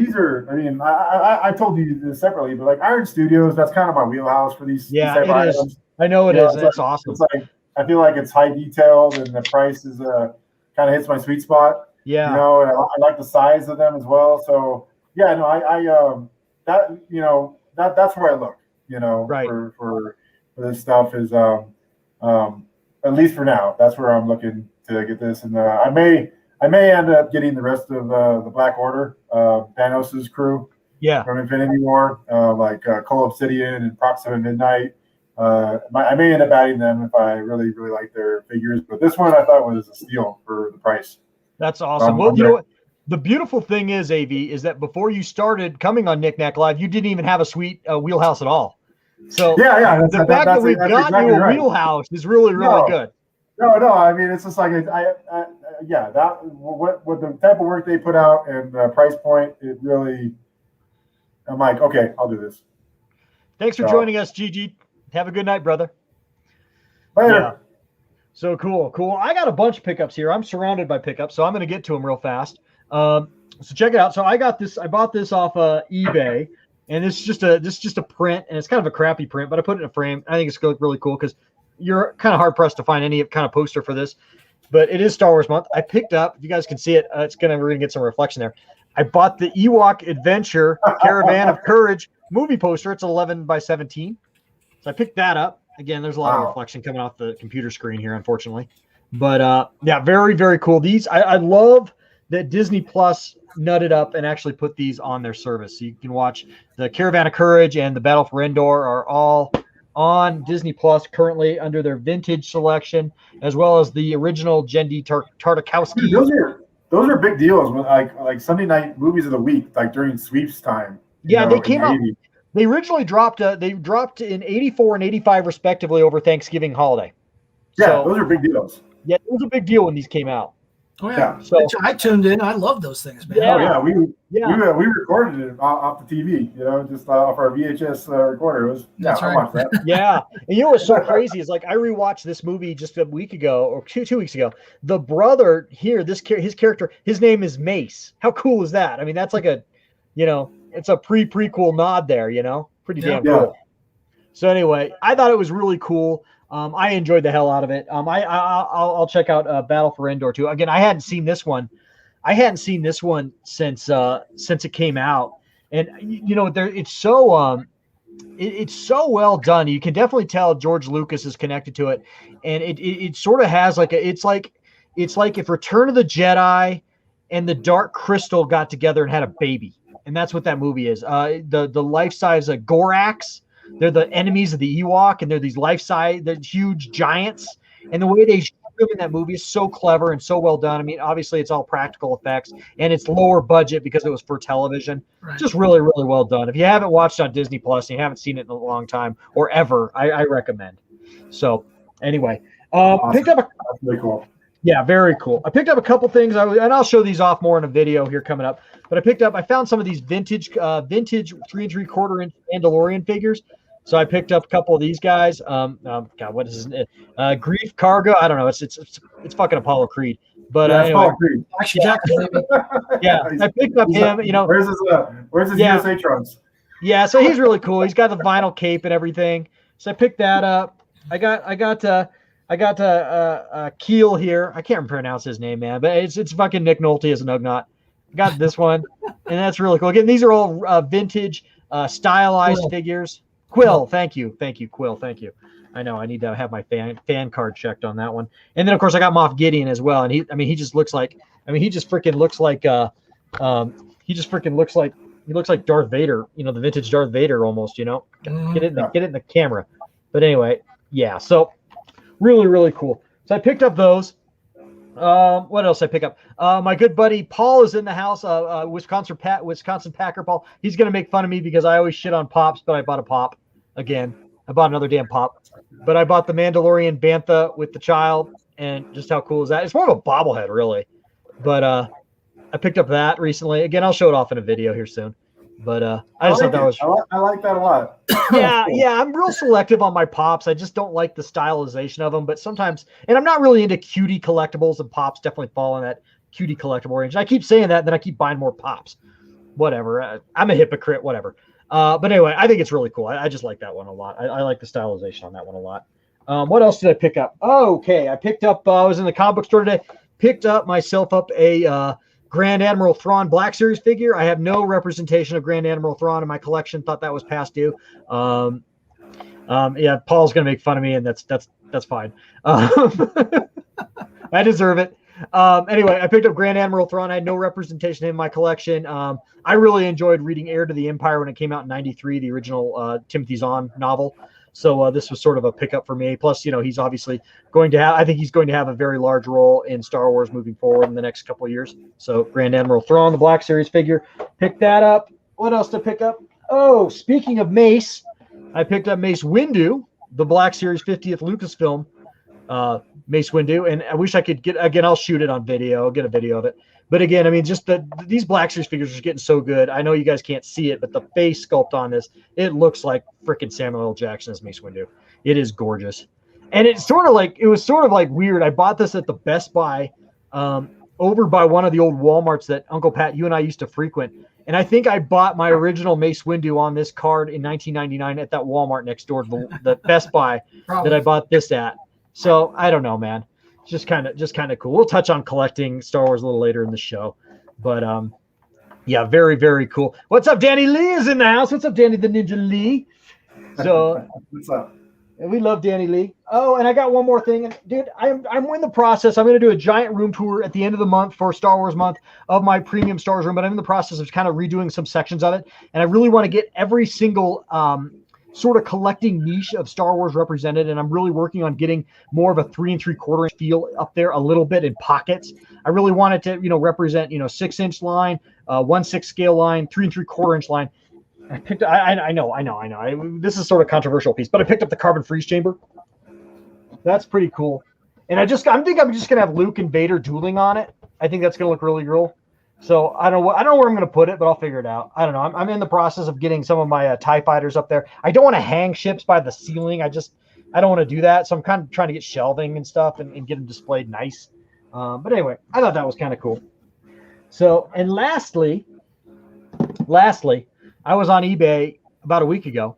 I told you this separately, but like Iron Studios, that's kind of my wheelhouse for these. Yeah, type it of is. items. I know it is. It's awesome. It's like I feel like it's high detailed, and the price is kind of hits my sweet spot. Yeah. And I like the size of them as well. So yeah, no, that's where I look. Right. For this stuff is at least for now, that's where I'm looking to get this, and I may end up getting the rest of the Black Order, Thanos' crew, from Infinity War, like Cole Obsidian and Proxima Midnight. I may end up adding them if I really, really like their figures. But this one I thought was a steal for the price. That's awesome. Well, you know what? The beautiful thing is, AV, is that before you started coming on Knick Knack Live, you didn't even have a sweet wheelhouse at all. So the fact that we've got you a wheelhouse is really, really good. No. I mean, it's just like what the type of work they put out and the price point, it really. I'm like, okay, I'll do this. Thanks for joining us, Gigi. Have a good night, brother. Later. Yeah. So cool. I got a bunch of pickups here. I'm surrounded by pickups, so I'm going to get to them real fast. So check it out. So I bought this off eBay, and it's just a print, and it's kind of a crappy print, but I put it in a frame. I think it's really cool because you're kind of hard pressed to find any kind of poster for this, but it is Star Wars month. I picked up, if you guys can see it, we're gonna get some reflection there. I bought the Ewok Adventure Caravan of Courage movie poster. It's 11 by 17. So I picked that up. Again, there's a lot of reflection coming off the computer screen here, unfortunately. But very, very cool. These I love that Disney Plus nutted up and actually put these on their service. So you can watch the Caravan of Courage and the Battle for Endor are all on Disney Plus currently under their vintage selection, as well as the original Jendi Tartakovsky. Those are big deals. Like Sunday night movies of the week, like during sweeps time. Yeah, they came out. They originally dropped. They dropped in 84 and 85 respectively over Thanksgiving holiday. Yeah, those are big deals. Yeah, it was a big deal when these came out. Oh yeah. So I tuned in. I love those things, man. Yeah. We recorded it off the TV. Just off our VHS recorder. It was That's right. I watched that. Yeah, and what's so crazy is like I rewatched this movie just a week ago or two weeks ago. The brother here, his character, his name is Mace. How cool is that? I mean, that's like it's a prequel nod there. Pretty damn cool. So anyway, I thought it was really cool. I enjoyed the hell out of it. I'll check out Battle for Endor too. Again, I hadn't seen this one. Since it came out, and it's so well done. You can definitely tell George Lucas is connected to it, and it sort of has it's like if Return of the Jedi and the Dark Crystal got together and had a baby, and that's what that movie is. The life-size Gorax. They're the enemies of the Ewok, and they're these life-size, they're huge giants. And the way they shoot them in that movie is so clever and so well done. I mean, obviously, it's all practical effects, and it's lower budget because it was for television. Right. Just really, really well done. If you haven't watched on Disney Plus and you haven't seen it in a long time or ever, I recommend. So, anyway, awesome. Picked up That's really cool. Yeah, very cool. I picked up a couple things, and I'll show these off more in a video here coming up. But I found some of these vintage 3 3/4 inch Andalorian figures. So I picked up a couple of these guys. God, what is his name? Grief Cargo. I don't know. It's fucking Apollo Creed. But Yeah, anyway, Action Jackson, baby. yeah, I picked up him. Where's his USA trunks? Yeah, so he's really cool. He's got the vinyl cape and everything. So I picked that up. I got Keel here. I can't pronounce his name, man, but it's fucking Nick Nolte as a Nugnaught. I got this one, and that's really cool. Again, these are all vintage, stylized figures. Quill, thank you, Quill, thank you. I know I need to have my fan card checked on that one. And then of course I got Moff Gideon as well, and he just freaking looks like he looks like Darth Vader, the vintage Darth Vader almost, Get it in the camera. But anyway, yeah, so really, really cool. So I picked up those. What else I pick up? My good buddy Paul is in the house. Wisconsin Packer Paul. He's gonna make fun of me because I always shit on pops, but I bought a pop again. I bought another damn pop, but I bought the Mandalorian Bantha with the child, and just how cool is that? It's more of a bobblehead, really. But I picked up that recently. Again, I'll show it off in a video here soon. But I just thought that was. I like that a lot. Yeah. I'm real selective on my pops. I just don't like the stylization of them. But sometimes, and I'm not really into cutie collectibles, and pops definitely fall in that cutie collectible range. I keep saying that, and then I keep buying more pops. Whatever. I'm a hypocrite. Whatever. But anyway, I think it's really cool. I just like that one a lot. I like the stylization on that one a lot. What else did I pick up? Oh, okay. I picked up. I was in the comic book store today. Picked up myself up a Grand Admiral Thrawn Black Series figure. I have no representation of Grand Admiral Thrawn in my collection. Thought that was past due. Yeah, Paul's gonna make fun of me, and that's fine. I deserve it. Anyway, I picked up Grand Admiral Thrawn. I had no representation in my collection. I really enjoyed reading Heir to the Empire when it came out in '93, the original Timothy Zahn novel. So this was sort of a pickup for me. Plus, he's obviously going to have, I think he's going to have a very large role in Star Wars moving forward in the next couple of years. So Grand Admiral Thrawn, the Black Series figure, picked that up. What else to pick up? Oh, speaking of Mace, I picked up Mace Windu, the Black Series 50th Lucasfilm Mace Windu. And I wish I could again, I'll shoot it on video. I'll get a video of it. But again, just these Black Series figures are getting so good. I know you guys can't see it, but the face sculpt on this, it looks like freaking Samuel L. Jackson as Mace Windu. It is gorgeous. And it was sort of like weird. I bought this at the Best Buy over by one of the old Walmarts that Uncle Pat, you and I used to frequent. And I think I bought my original Mace Windu on this card in 1999 at that Walmart next door to the Best Buy that I bought this at. So I don't know, man. Just kind of cool. We'll touch on collecting Star Wars a little later in the show, but yeah, very, very cool. What's up? Danny Lee is in the house. What's up, Danny the Ninja Lee? So what's up? We love Danny Lee. Oh, and I got one more thing, and dude, I'm in the process. I'm going to do a giant room tour at the end of the month for Star Wars month of my premium Star Wars room, but I'm in the process of kind of redoing some sections of it, and I really want to get every single sort of collecting niche of Star Wars represented, and I'm really working on getting more of a 3 3/4 inch feel up there a little bit in pockets. I really want it to, represent, 6-inch line, 1/6 scale line, 3 3/4 inch line. I know. This is sort of controversial piece, but I picked up the carbon freeze chamber. That's pretty cool. And I think I'm just gonna have Luke and Vader dueling on it. I think that's gonna look really cool. So I don't know where I'm going to put it, but I'll figure it out. I don't know. I'm in the process of getting some of my TIE fighters up there. I don't want to hang ships by the ceiling. I don't want to do that. So I'm kind of trying to get shelving and stuff and get them displayed nice. But anyway, I thought that was kind of cool. So, and lastly, I was on eBay about a week ago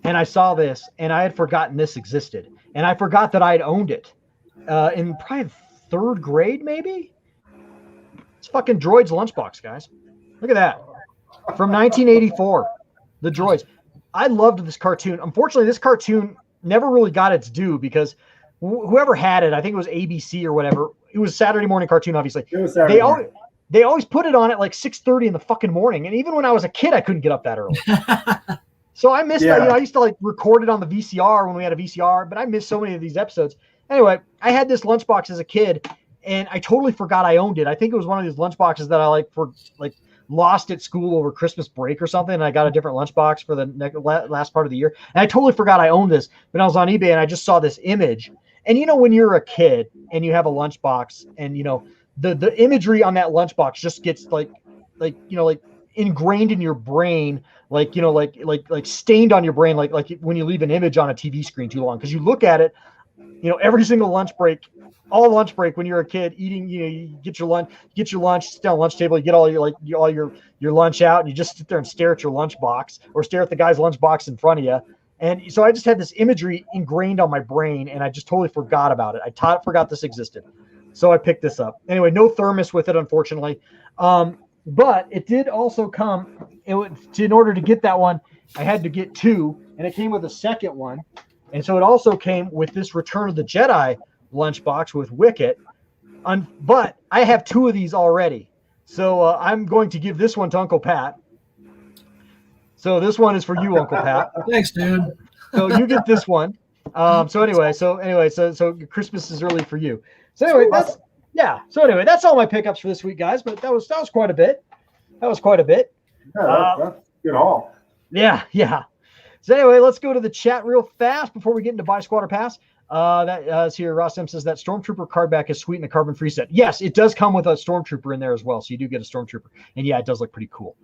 and I saw this and I had forgotten this existed. And I forgot that I had owned it in probably 3rd grade, maybe. It's fucking Droids Lunchbox, guys. Look at that. From 1984. The Droids. I loved this cartoon. Unfortunately, this cartoon never really got its due because whoever had it, I think it was ABC or whatever. It was a Saturday morning cartoon, obviously. It was Saturday morning. They always put it on at like 6:30 in the fucking morning. And even when I was a kid, I couldn't get up that early. So I missed that. I used to record it on the VCR when we had a VCR, but I missed so many of these episodes. Anyway, I had this lunchbox as a kid. And I totally forgot I owned it. I think it was one of these lunchboxes that I lost at school over Christmas break or something. And I got a different lunchbox for the last part of the year. And I totally forgot I owned this. But I was on eBay and I just saw this image. And when you're a kid and you have a lunchbox and the imagery on that lunchbox just gets like ingrained in your brain, like stained on your brain, like when you leave an image on a TV screen too long, because you look at it, every single lunch break. all lunch break when you're a kid eating, you get your lunch, sit down at lunch table, you get all your lunch out, and you just sit there and stare at your lunchbox or stare at the guy's lunchbox in front of you. And so I just had this imagery ingrained on my brain, and I just totally forgot about it. I forgot this existed. So I picked this up. Anyway, no thermos with it, unfortunately. But it did also come, in order to get that one, I had to get two, and it came with a second one. And so it also came with this Return of the Jedi lunchbox with Wicket. But I have two of these already. So I'm going to give this one to Uncle Pat. So this one is for you, Uncle Pat. Thanks, dude. So you get this one. So anyway, Christmas is early for you. So anyway, that's all my pickups for this week, guys. But that was quite a bit. Yeah, that's good all. Yeah. So anyway, let's go to the chat real fast before we get into Buy Squatter Pass. That's here. Ross M says that Stormtrooper card back is sweet in the carbon-free set. Yes, it does come with a Stormtrooper in there as well, so you do get a Stormtrooper. And yeah, it does look pretty cool.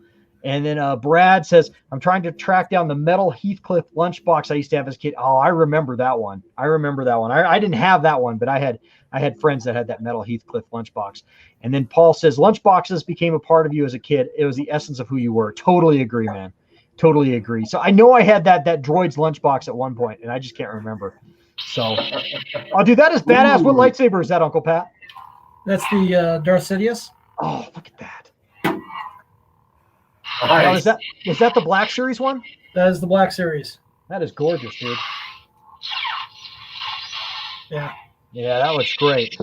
And then Brad says, I'm trying to track down the metal Heathcliff lunchbox I used to have as a kid. Oh, I remember that one. I didn't have that one, but I had friends that had that metal Heathcliff lunchbox. And then Paul says, lunchboxes became a part of you as a kid. It was the essence of who you were. Totally agree, man. Totally agree. So I know I had that Droids Lunchbox at one point, and I just can't remember. So, dude, that is badass. What lightsaber is that, Uncle Pat? That's the Darth Sidious. Oh, look at that. Nice. Now, is that the Black Series one? That is the Black Series. That is gorgeous, dude. Yeah. Yeah, that looks great.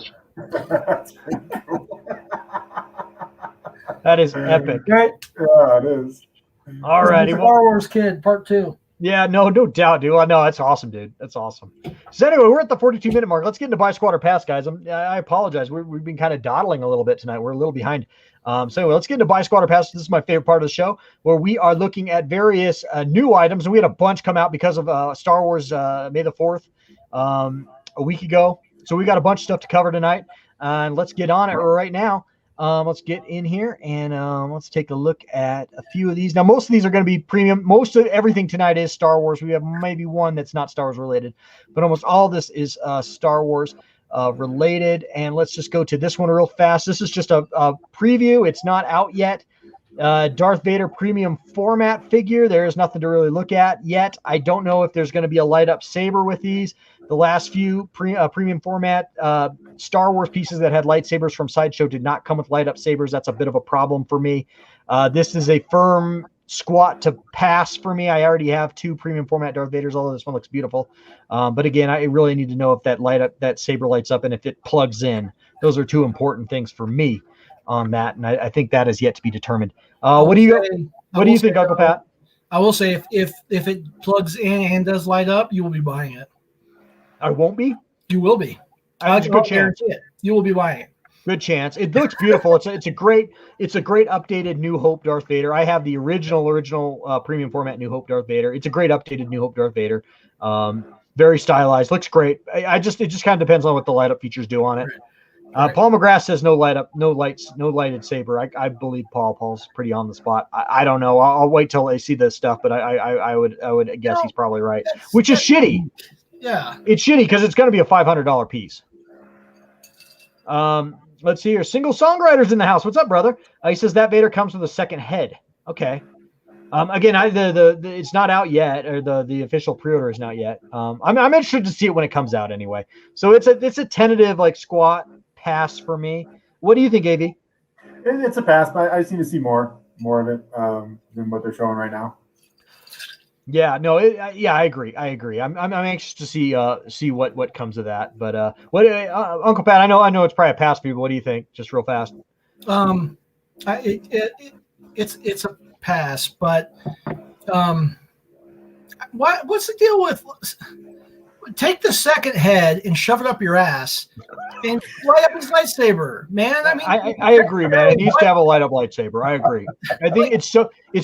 That is epic. Right. Yeah, it is. All righty. Star Wars Kid Part 2. Yeah, no doubt, dude. No, that's awesome, dude. That's awesome. So anyway, we're at the 42-minute mark. Let's get into Buy Squatter Pass, guys. I apologize. We've been kind of dawdling a little bit tonight. We're a little behind. So anyway, let's get into Buy Squatter Pass. This is my favorite part of the show, where we are looking at various new items. And we had a bunch come out because of Star Wars May the 4th a week ago. So we got a bunch of stuff to cover tonight. And let's get on it right now. Let's get in here and let's take a look at a few of these. Now, most of these are going to be premium. Most of everything tonight is Star Wars. We have maybe one that's not Star Wars related, but almost all of this is Star Wars related. And let's just go to this one real fast. This is just a preview. It's not out yet. Darth Vader premium format figure. There is nothing to really look at yet. I don't know if there's going to be a light up saber with these. The last few premium format Star Wars pieces that had lightsabers from Sideshow did not come with light up sabers. That's a bit of a problem for me. This is a firm squat to pass for me. I already have two premium format Darth Vaders, although this one looks beautiful. But again, I really need to know if that saber lights up and if it plugs in. Those are two important things for me on that, and I think that is yet to be determined. What do you think, Uncle Pat? I will say if it plugs in and does light up, you will be buying it. I won't be. You will be. That's a good chance. You will be buying it. Good chance. It looks beautiful. It's a great updated New Hope Darth Vader. I have the original premium format New Hope Darth Vader. It's a great updated New Hope Darth Vader. Very stylized. Looks great. It just kind of depends on what the light up features do on it. Right. Paul McGrath says no lighted saber. I believe Paul's pretty on the spot. I don't know. I'll wait till I see this stuff, but I would guess he's probably right, which is shitty. Yeah, it's shitty because it's going to be a $500 piece. Let's see here. Single Songwriter's in the house. What's up, brother? He says that Vader comes with a second head. Okay. Again, it's not out yet, or the official pre-order is not yet. I'm interested to see it when it comes out anyway. So it's a tentative squat pass for me. What do you think, AV? It's a pass, but I just need to see more of it than what they're showing right now. Yeah, no, I agree. I'm anxious to see what comes of that. But Uncle Pat, I know it's probably a pass for you, but what do you think? Just real fast. It's a pass, but what's the deal with take the second head and shove it up your ass and light up his lightsaber, man? I mean, I agree, man. It needs to have a light up lightsaber. I agree. I think it's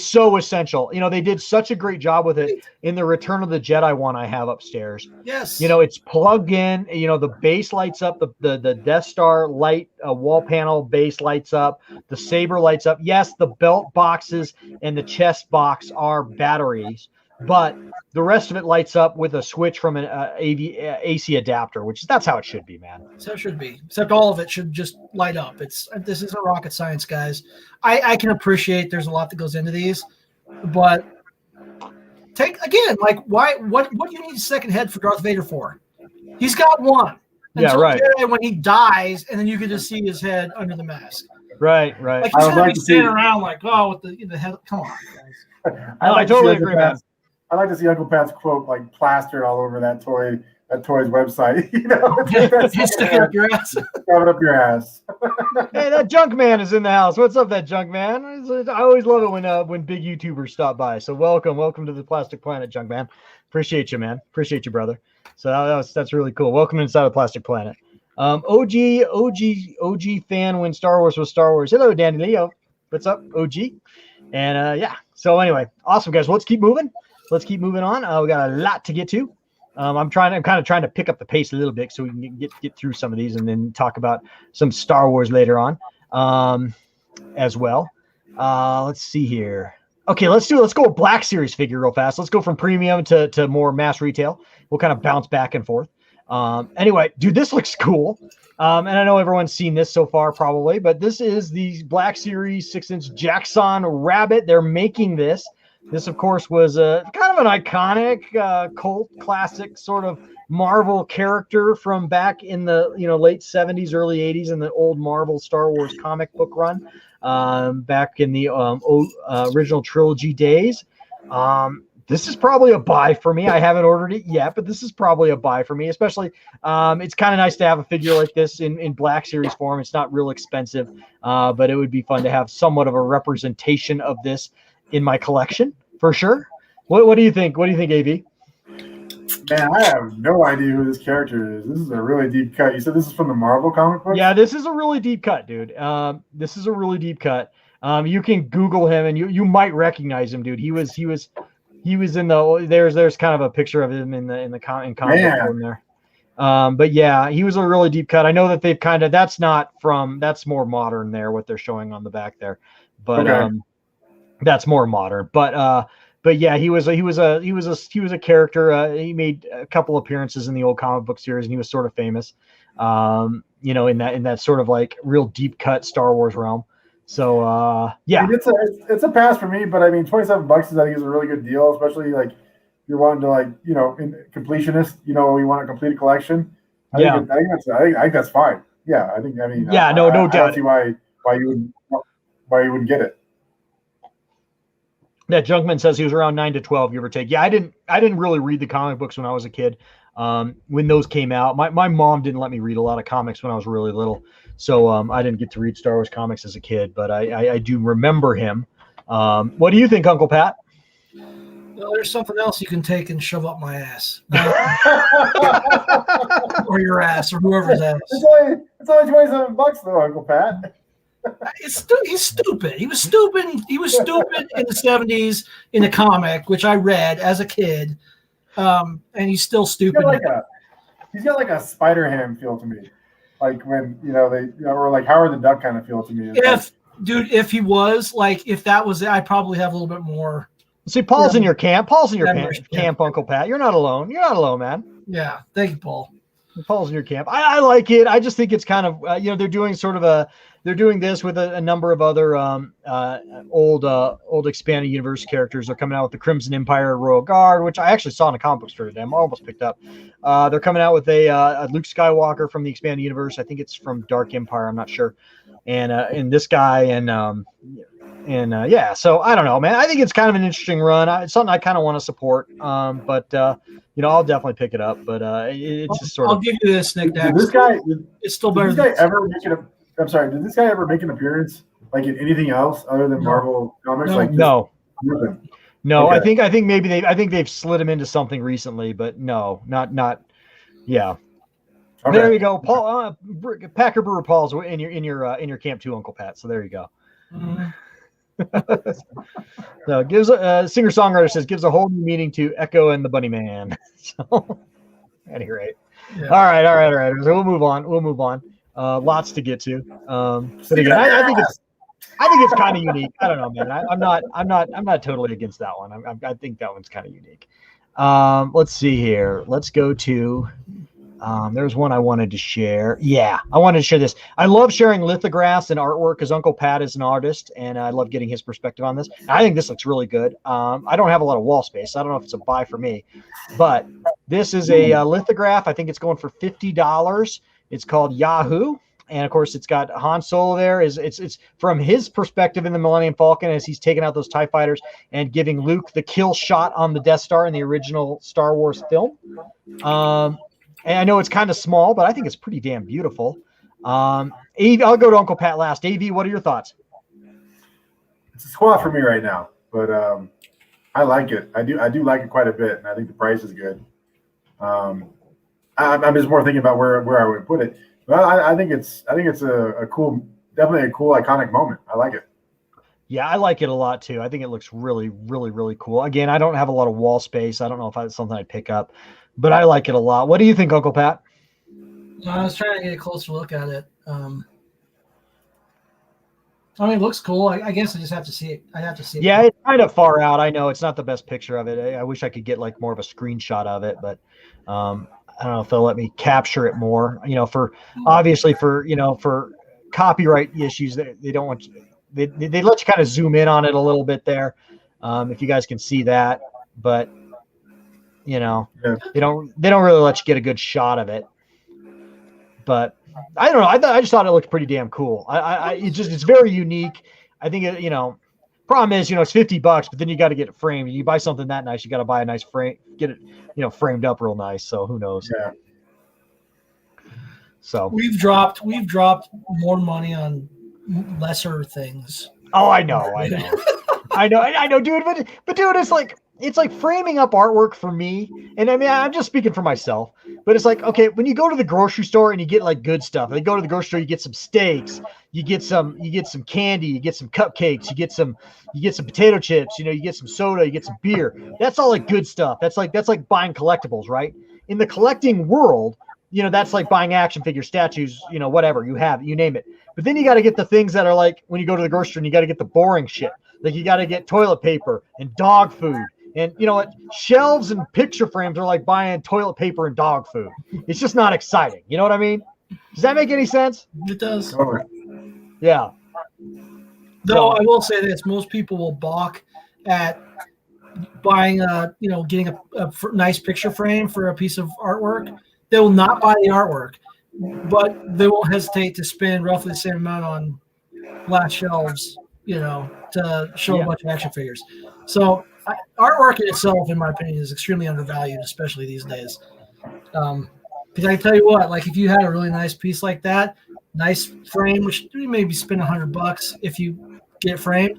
so essential. They did such a great job with it in the Return of the Jedi one I have upstairs. Yes. It's plugged in. The base lights up. The Death Star light wall panel base lights up. The saber lights up. Yes, the belt boxes and the chest box are batteries. but the rest of it lights up with a switch from an AC adapter, that's how it should be, man. So it should be. Except all of it should just light up. This isn't rocket science, guys. I can appreciate there's a lot that goes into these, but what do you need a second head for Darth Vader for? He's got one. Yeah, right. When he dies, and then you can just see his head under the mask. Right. Like he's gonna be standing around like, oh, with the head. Come on, guys. I totally agree, man. I like to see Uncle Pat's quote like plastered all over that toy's website. Stick it up your ass. Shove it up your ass. Hey, that junk man is in the house. What's up, that junk man? I always love it when big YouTubers stop by. So welcome to the Plastic Planet, junk man. Appreciate you, man. Appreciate you, brother. So that's really cool. Welcome inside of Plastic Planet. OG fan when Star Wars was Star Wars. Hello, Danny Leo. What's up, OG? And so anyway, awesome, guys. Let's keep moving. Let's keep moving on. We got a lot to get to. I'm kind of trying to pick up the pace a little bit so we can get through some of these and then talk about some Star Wars later on as well. Let's see here. Okay, let's go Black Series figure real fast. Let's go from premium to more mass retail. We'll kind of bounce back and forth. Anyway, dude, this looks cool. And I know everyone's seen this so far probably, but this is the Black Series 6-inch Jaxxon Rabbit. They're making this. This, of course, was a kind of an iconic cult classic sort of Marvel character from back in the late 70s, early 80s in the old Marvel Star Wars comic book run back in the original trilogy days. This is probably a buy for me. I haven't ordered it yet, but this is probably a buy for me, especially it's kind of nice to have a figure like this in Black Series form. It's not real expensive, but it would be fun to have somewhat of a representation of this in my collection for sure. What do you think? What do you think, AV? Man, I have no idea who this character is. This is a really deep cut. You said this is from the Marvel comic book? Yeah, this is a really deep cut, dude. This is a really deep cut. You can Google him and you might recognize him, dude. He was in the there's kind of a picture of him in comic book form there. But yeah, he was a really deep cut. I know that they've that's more modern there, what they're showing on the back there. But okay. That's more modern. But yeah, he was a character. He made a couple appearances in the old comic book series, and he was sort of famous. In that sort of like real deep cut Star Wars realm. So yeah, I mean, it's a pass for me. But I mean, $27 I think is a really good deal, especially like you're wanting to in completionist. You want to complete a collection. I think that's fine. Yeah, I mean, no doubt. I don't see why you wouldn't get it. That Junkman says he was around 9 to 12, give or take. Yeah, I didn't really read the comic books when I was a kid. When those came out, my mom didn't let me read a lot of comics when I was really little, so I didn't get to read Star Wars comics as a kid. But I do remember him. What do you think, Uncle Pat? Well, there's something else you can take and shove up my ass, or your ass, or whoever's ass. It's only $27 though, Uncle Pat. He's stupid. He was stupid. He was stupid in the 70s in a comic, which I read as a kid. And he's still stupid. He's got like a Spider-Ham feel to me. Like when, or like Howard the Duck kind of feel to me. If he was, if that was it, I'd probably have a little bit more. See, Paul's in your camp. Paul's in your camp, Uncle Pat. You're not alone. You're not alone, man. Yeah. Thank you, Paul. Paul's in your camp. I like it. I just think it's kind of, they're doing this with a number of other old expanded universe characters. They're coming out with the Crimson Empire Royal Guard, which I actually saw in a comic book store today. I'm almost picked up. They're coming out with a Luke Skywalker from the expanded universe. I think it's from Dark Empire. I'm not sure. And this guy yeah. So I don't know, man. I think it's kind of an interesting run. It's something I kind of want to support. But I'll definitely pick it up. But it's just sort of. I'll give you this, Nick. Did this guy? It's still better. Did this guy ever make it? I'm sorry. Did this guy ever make an appearance in anything else other than Marvel comics? No. Okay. I think maybe they've slid him into something recently, but no, not. Yeah. Okay. There you go, Paul. Packer Brewer Paul's in your camp too, Uncle Pat. So there you go. Mm-hmm. So gives a singer-songwriter says gives a whole new meaning to Echo and the Bunny Man. So at any rate, yeah. All right. So we'll move on. Lots to get to. But again, I think it's I think it's kind of unique. I don't know, man. I'm not totally against that one. I think that one's kind of unique. Let's see here. Let's go to. There's one I wanted to share. Yeah, I wanted to share this. I love sharing lithographs and artwork because Uncle Pat is an artist, and I love getting his perspective on this. I think this looks really good. I don't have a lot of wall space. So I don't know if it's a buy for me, but this is a lithograph. I think it's going for $50. It's called Yahoo. And of course, it's got Han Solo there. It's from his perspective in the Millennium Falcon as he's taking out those TIE fighters and giving Luke the kill shot on the Death Star in the original Star Wars film. And I know it's kind of small, but I think it's pretty damn beautiful. I'll go to Uncle Pat last. AV, what are your thoughts? It's a squat for me right now, but I like it. I do like it quite a bit, and I think the price is good. I'm just more thinking about where I would put it. Well, I think it's a cool, definitely a cool, iconic moment. I like it. Yeah, I like it a lot too. I think it looks really, really, really cool. Again, I don't have a lot of wall space. I don't know if it's something I'd pick up, but I like it a lot. What do you think, Uncle Pat? I was trying to get a closer look at it. I mean, it looks cool. I guess I just have to see it. I have to see it. Yeah, it's kind of far out. I know it's not the best picture of it. I wish I could get like more of a screenshot of it, but I don't know if they'll let me capture it more. For obviously for copyright issues, they don't want you, they let you kind of zoom in on it a little bit there, if you guys can see that, but they don't really let you get a good shot of it. But I don't know. I just thought it looked pretty damn cool. It's very unique. I think problem is, it's $50, but then you got to get it framed. You buy something that nice, you got to buy a nice frame, get it, framed up real nice. So who knows? Yeah. So we've dropped more money on lesser things. Oh, I know, dude. But dude, it's like framing up artwork for me. And I mean, I'm just speaking for myself, but it's like, okay, when you go to the grocery store and you get like good stuff, you go to the grocery store, you get some steaks, you get some candy, you get some cupcakes, you get some potato chips, you get some soda, you get some beer. That's all like good stuff. That's like buying collectibles, right? In the collecting world, that's like buying action figure statues, whatever you have, you name it. But then you got to get the things that are like when you go to the grocery store and you got to get the boring shit. Like you got to get toilet paper and dog food. And you know what? Shelves and picture frames are like buying toilet paper and dog food. It's just not exciting. You know what I mean? Does that make any sense? It does. Yeah. Though I will say this, most people will balk at buying getting a nice picture frame for a piece of artwork. They will not buy the artwork, but they won't hesitate to spend roughly the same amount on glass shelves, to show a bunch of action figures. So artwork in itself, in my opinion, is extremely undervalued, especially these days. Because I tell you what, like if you had a really nice piece like that, nice frame, which you maybe spend $100 if you get it framed,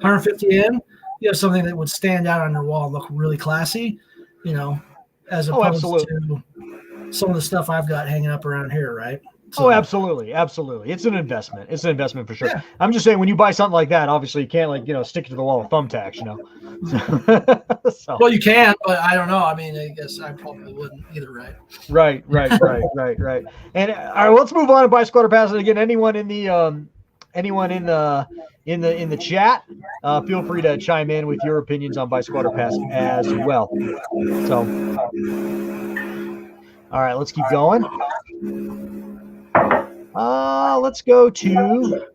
150 in, you have something that would stand out on your wall and look really classy, as opposed to some of the stuff I've got hanging up around here, right? So, absolutely. It's an investment. It's an investment for sure. Yeah. I'm just saying when you buy something like that, obviously you can't stick it to the wall with thumbtacks, So. Well, you can, but I don't know. I mean, I guess I probably wouldn't either, right? Right. And all right, let's move on to Buy Squatter Pass. And again, anyone in the chat, feel free to chime in with your opinions on Buy Squatter Pass as well. So, all right, let's keep going. Let's go to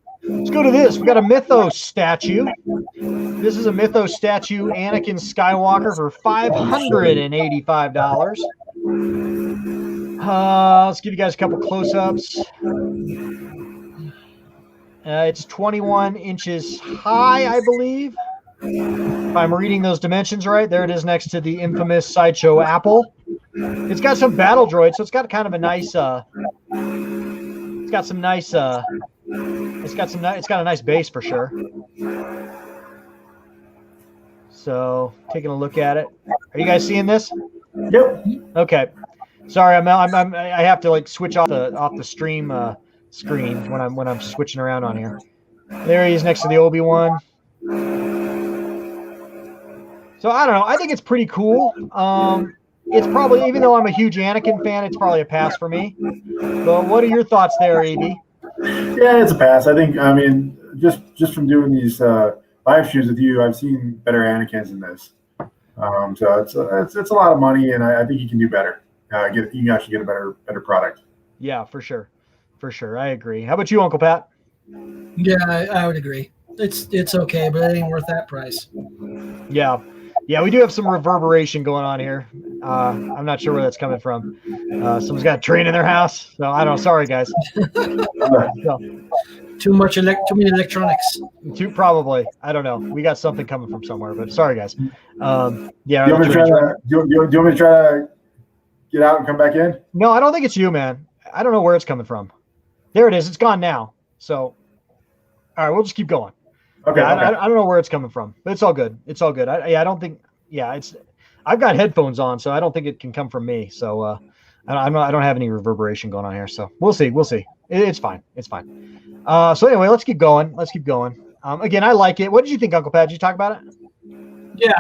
this. We got a Mythos statue. This is a Mythos statue, Anakin Skywalker, for $585. Let's give you guys a couple close-ups. It's 21 inches high, I believe. If I'm reading those dimensions right, there it is next to the infamous Sideshow Apple. It's got some battle droids, so it's got kind of a nice. It's got a nice base for sure. So taking a look at it. Are you guys seeing this? Yep. Okay. Sorry, I have to like switch off the stream screen when I'm switching around on here. There he is next to the Obi-Wan. So I don't know. I think it's pretty cool. It's probably, even though I'm a huge Anakin fan, it's probably a pass for me. But what are your thoughts there, AB? Yeah, it's a pass. I mean, just from doing these live streams with you, I've seen better Anakins than this. So it's a lot of money, and I think you can do better. You can actually get a better product. Yeah, for sure. I agree. How about you, Uncle Pat? Yeah, I would agree. It's okay, but it ain't worth that price. Yeah, we do have some reverberation going on here. I'm not sure where that's coming from. Someone's got a train in their house, so I don't know. Sorry, guys. Too many electronics. Probably. I don't know. We got something coming from somewhere, but sorry, guys. Do you want me to try to get out and come back in? No, I don't think it's you, man. I don't know where it's coming from. There it is. It's gone now. So, all right, we'll just keep going. Okay. Yeah, okay. I don't know where it's coming from, but it's all good. I don't think. Yeah, I've got headphones on, so I don't think it can come from me. So I don't have any reverberation going on here. So we'll see. It's fine. So anyway, let's keep going. Again, I like it. What did you think, Uncle Pat? Did you talk about it? Yeah,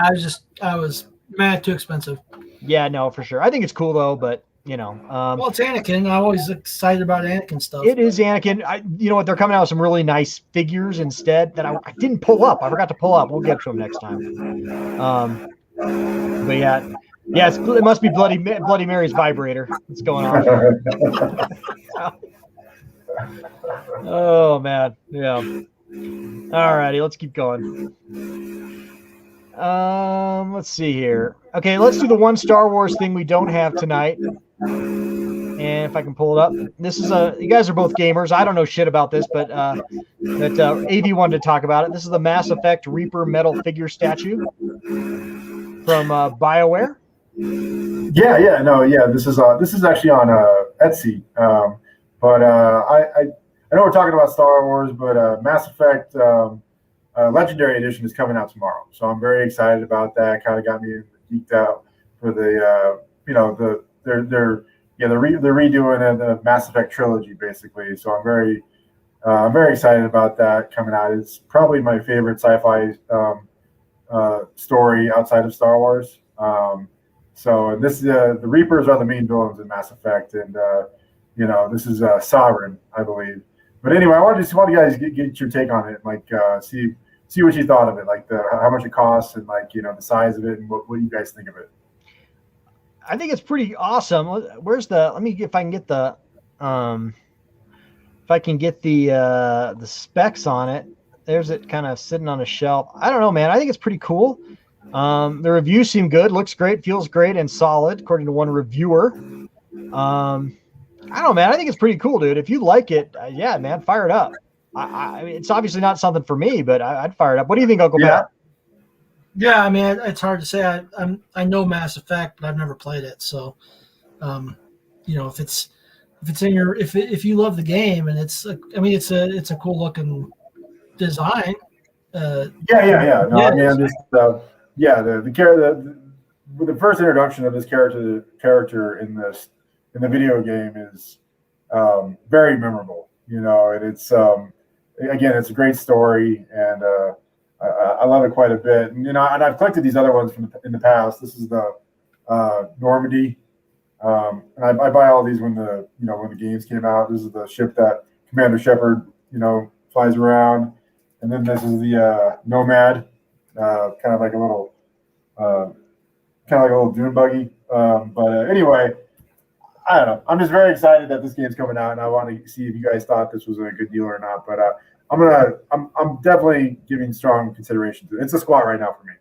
I was mad too expensive. Yeah, no, for sure. I think it's cool though, but well, it's Anakin. I'm always excited about Anakin stuff. It is Anakin. You know what? They're coming out with some really nice figures instead that I didn't pull up. I forgot to pull up. We'll get to them next time. But yeah, it must be Bloody Mary's vibrator. What's going on? Oh man, yeah. All righty, let's keep going. Let's see here. Okay, let's do the one Star Wars thing we don't have tonight. And if I can pull it up, this is you guys are both gamers. I don't know shit about this, but AV wanted to talk about it. This is the Mass Effect Reaper metal figure statue from BioWare. This is actually on Etsy. But I know we're talking about Star Wars, but Mass Effect Legendary Edition is coming out tomorrow, so I'm very excited about that. Kind of got me geeked out for the they're redoing the Mass Effect trilogy basically. So I'm very excited about that coming out. It's probably my favorite sci-fi story outside of Star Wars. So this the Reapers are the main villains in Mass Effect, and this is Sovereign, I believe. But anyway, I want you guys get your take on it, like see what you thought of it, like how much it costs, and the size of it, and what you guys think of it. I think it's pretty awesome. Where's let me if I can get the the specs on it. There's it kind of sitting on a shelf. I don't know, man. I think it's pretty cool. The reviews seem good, looks great, feels great, and solid, according to one reviewer. I don't know, man. I think it's pretty cool, dude. If you like it, yeah, man, fire it up. I mean, it's obviously not something for me, but I'd fire it up. What do you think, Uncle Pat? Yeah, I mean, it's hard to say. I know Mass Effect, but I've never played it. So, if you love the game and it's a cool looking design. No, I mean, the first introduction of this character in the video game is very memorable, and it's again, it's a great story, and I love it quite a bit. And I've collected these other ones in the past. This is the Normandy, and I buy all these when the games came out. This is the ship that Commander Shepard flies around, and then this is the Nomad, kind of like a little dune buggy. Anyway, I don't know. I'm just very excited that this game's coming out, and I want to see if you guys thought this was a good deal or not. But I'm definitely giving strong consideration to it. It's a squat right now for me.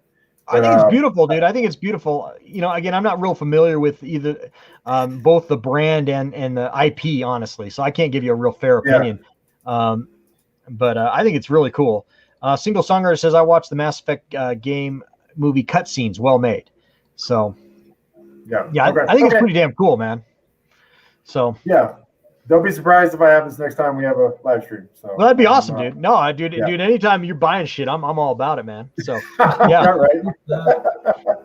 I think it's beautiful, dude. I think it's beautiful. Again, I'm not real familiar with either both the brand and the IP, honestly, so I can't give you a real fair opinion. Yeah. But I think it's really cool. Single Songwriter says, I watched the Mass Effect game movie cutscenes, well made. So, yeah, okay. I think it's pretty damn cool, man. So, yeah, don't be surprised if I have this next time we have a live stream. So, well, that'd be awesome, dude. No, dude, anytime you're buying shit, I'm all about it, man. So, yeah, right.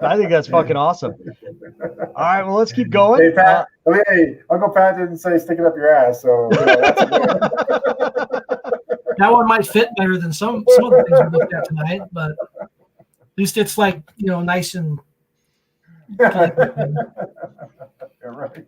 I think that's fucking awesome. All right, well, let's keep going. Hey, Pat. Hey, Uncle Pat didn't say stick it up your ass, so that one might fit better than some of the things we looked at tonight, but at least it's nice and. Yeah, right.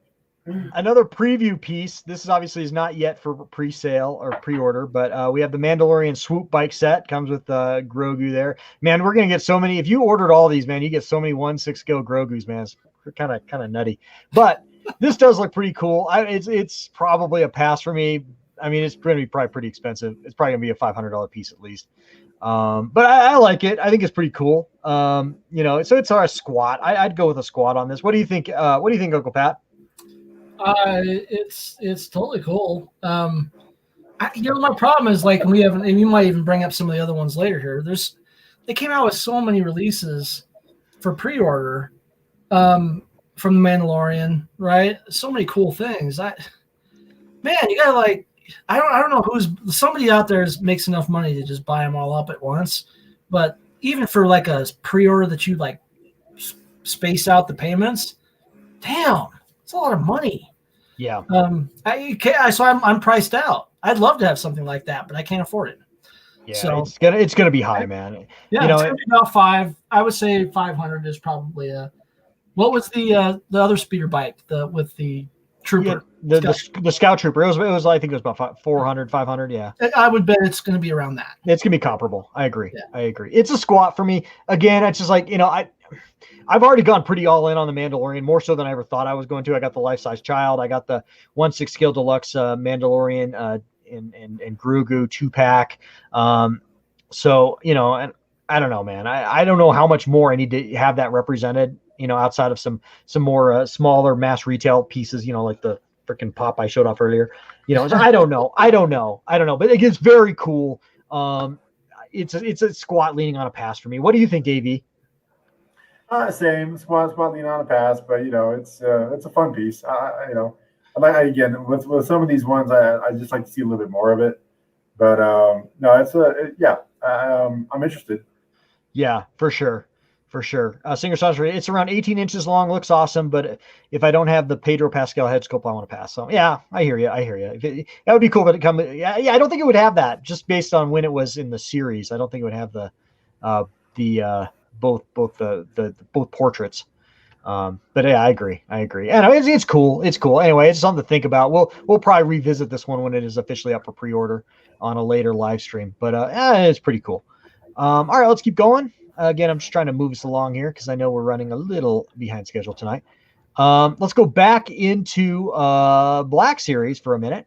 another preview piece. This is obviously is not yet for pre-sale or pre-order, but we have the Mandalorian swoop bike set. Comes with Grogu there. Man, we're gonna get so many. If you ordered all these, man, you get so many 1/6 scale Grogus, man. It's kind of nutty. But this does look pretty cool. It's probably a pass for me. I mean, it's going to be probably pretty expensive. It's probably going to be a $500 piece at least. But I like it. I think it's pretty cool. So it's our squat. I'd go with a squat on this. What do you think? What do you think, Uncle Pat? It's totally cool. My problem is like and we might even bring up some of the other ones later here. They came out with so many releases for pre-order from the Mandalorian, right? So many cool things. You gotta I don't know somebody out there makes enough money to just buy them all up at once, but even for like a pre-order that you like space out the payments, damn, it's a lot of money. Yeah. So I'm priced out. I'd love to have something like that, but I can't afford it. Yeah, so it's gonna be high, man. Yeah, it's gonna be about $500. I would say 500 is probably what was the other speeder bike with the trooper? Yeah, the Scout Trooper. It was I think it was about 400, 500. Yeah, I would bet it's going to be around that. It's going to be comparable. I agree. Yeah. I agree. It's a squat for me. Again, it's just like I've already gone pretty all in on the Mandalorian, more so than I ever thought I was going to. I got the life-size child. I got the 1/6 scale deluxe Mandalorian and Grogu 2-pack. So and I don't know, man. I don't know how much more I need to have that represented. Outside of some more smaller mass retail pieces, like the freaking pop I showed off earlier. So I don't know. But it gets very cool. It's a squat leaning on a pass for me. What do you think, AV? Same squat leaning on a pass, but it's a fun piece. Again with some of these ones, I just like to see a little bit more of it. But no, I'm interested. Yeah, for sure. For sure. Singer-songwriter, it's around 18 inches long, looks awesome, but if I don't have the Pedro Pascal head sculpt, I want to pass. So, yeah, I hear you. That would be cool, but I don't think it would have that, just based on when it was in the series. I don't think it would have both portraits. But yeah, I agree. And it's cool. It's cool. Anyway, it's something to think about. We'll probably revisit this one when it is officially up for pre-order on a later live stream, but it's pretty cool. All right, let's keep going. Again, I'm just trying to move us along here because I know we're running a little behind schedule tonight. Let's go back into Black Series for a minute.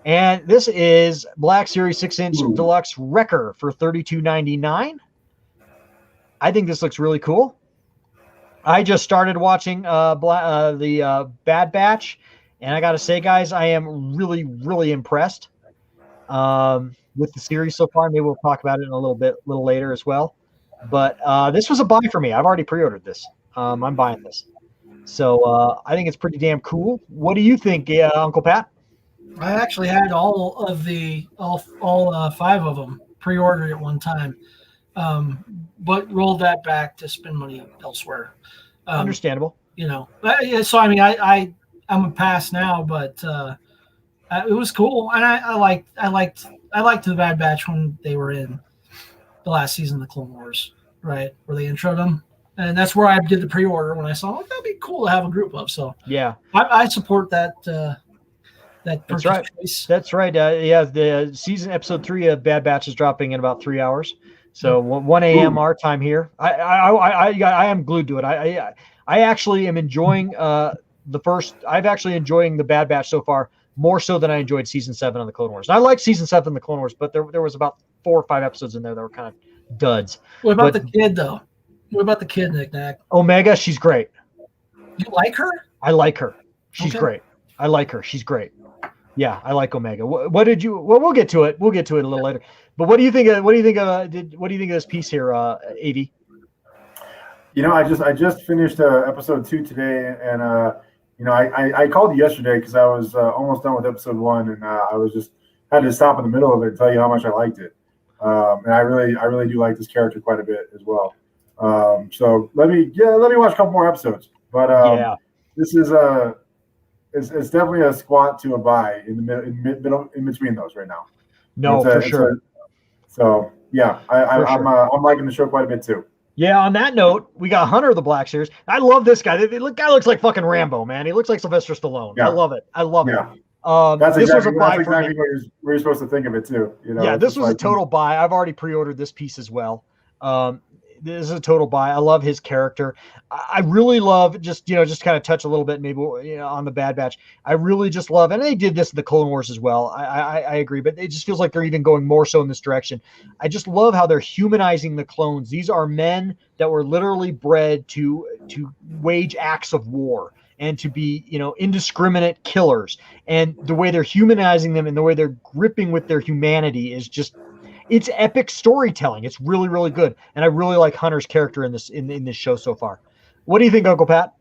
And this is Black Series 6-inch Deluxe Wrecker for $32.99. I think this looks really cool. I just started watching the Bad Batch, and I got to say, guys, I am really, really impressed with the series so far. Maybe we'll talk about it in a little later as well. But this was a buy for me. I've already pre-ordered this. I'm buying this. So I think it's pretty damn cool. What do you think, Uncle Pat? I actually had all 5 of them pre-ordered at one time, but rolled that back to spend money elsewhere. Understandable. So I mean, I'm a pass now, but it was cool, and I liked the Bad Batch when they were in the last season of the Clone Wars, right, where they introed them, and that's where I did the pre-order when I saw that'd be cool to have a group of. So yeah, I support that. That's right. Choice. That's right. The season episode 3 of Bad Batch is dropping in about 3 hours, so 1 a.m. our time here. I am glued to it. I actually am enjoying I've actually enjoying the Bad Batch so far more so than I enjoyed season 7 of the Clone Wars. And I liked season 7 of the Clone Wars, but there was about 4 or 5 episodes in there that were kind of duds. What about the kid, though? What about the kid, Nick-Nack? Omega, she's great. You like her? I like her. She's great. I like her. She's great. Yeah, I like Omega. What did you? Well, we'll get to it. We'll get to it a little later. But what do you think? What do you think of this piece here, AD? I just finished episode 2 today, and I called you yesterday because I was almost done with episode 1, and I was just had to stop in the middle of it and tell you how much I liked it. And I really do like this character quite a bit as well. So let me watch a couple more episodes. But this is it's definitely a squat to a buy in between those right now. No, for sure. So yeah, I'm liking the show quite a bit too. Yeah, on that note, we got Hunter the Black Series. I love this guy. Guy looks like fucking Rambo, man. He looks like Sylvester Stallone. Yeah. I love it. I love it. That's this exactly, was a buy that's for me. exactly what you're supposed to think of it too. You know, Yeah, this was a total buy. I've already pre-ordered this piece as well. This is a total buy. I love his character. I really love just kind of touch a little bit maybe on the Bad Batch. I really just love, and they did this in the Clone Wars as well. I agree, but it just feels like they're even going more so in this direction. I just love how they're humanizing the clones. These are men that were literally bred to wage acts of war and to be, indiscriminate killers. And the way they're humanizing them and the way they're gripping with their humanity is just, it's epic storytelling. It's really, really good. And I really like Hunter's character in this show so far. What do you think, Uncle Pat?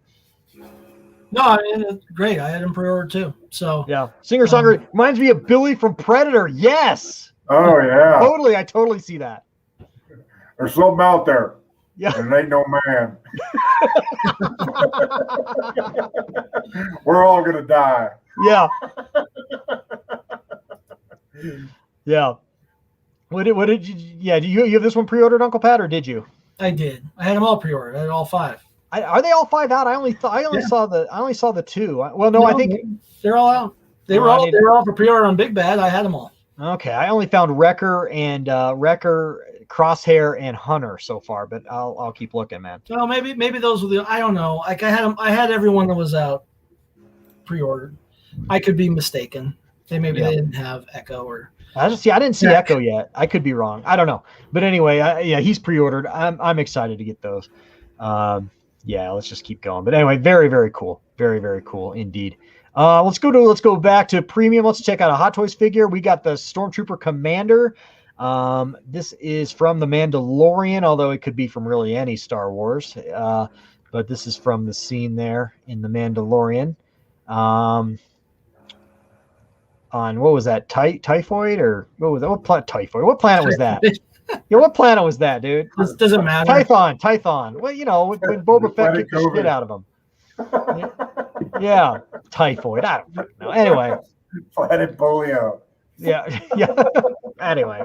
No, I mean, it's great. I had him pre-ordered too. So yeah, singer-songwriter reminds me of Billy from Predator. Yes. Oh yeah. Totally, I totally see that. There's something out there. Yeah. And it ain't no man. We're all gonna die. Yeah. Yeah. What did you? Yeah, do you have this one pre-ordered, Uncle Pat, or did you? I did. I had them all pre-ordered. I had all 5. Are they all 5 out? I only saw the 2. I think they're all out. They were all for pre-order on Big Bad. I had them all. Okay, I only found Wrecker, Crosshair, and Hunter so far, but I'll keep looking, man. No, maybe those were the. I don't know. Like I had everyone that was out pre-ordered. I could be mistaken. They didn't have Echo or. I didn't see Echo yet. I could be wrong. I don't know. But anyway, he's pre-ordered. I'm excited to get those. Let's just keep going. But anyway, very, very cool. Very, very cool indeed. Let's go back to premium. Let's check out a Hot Toys figure. We got the Stormtrooper Commander. This is from the Mandalorian, although it could be from really any Star Wars. But this is from the scene there in the Mandalorian. On what was that? Typhoid or what was that? What planet? Typhoid. What planet was that? Yeah, what planet was that, dude? This doesn't matter. Tython. Well, when Boba Fett kicked the shit out of him. Yeah, typhoid. I don't know. Anyway. Planet polio. Yeah. Anyway.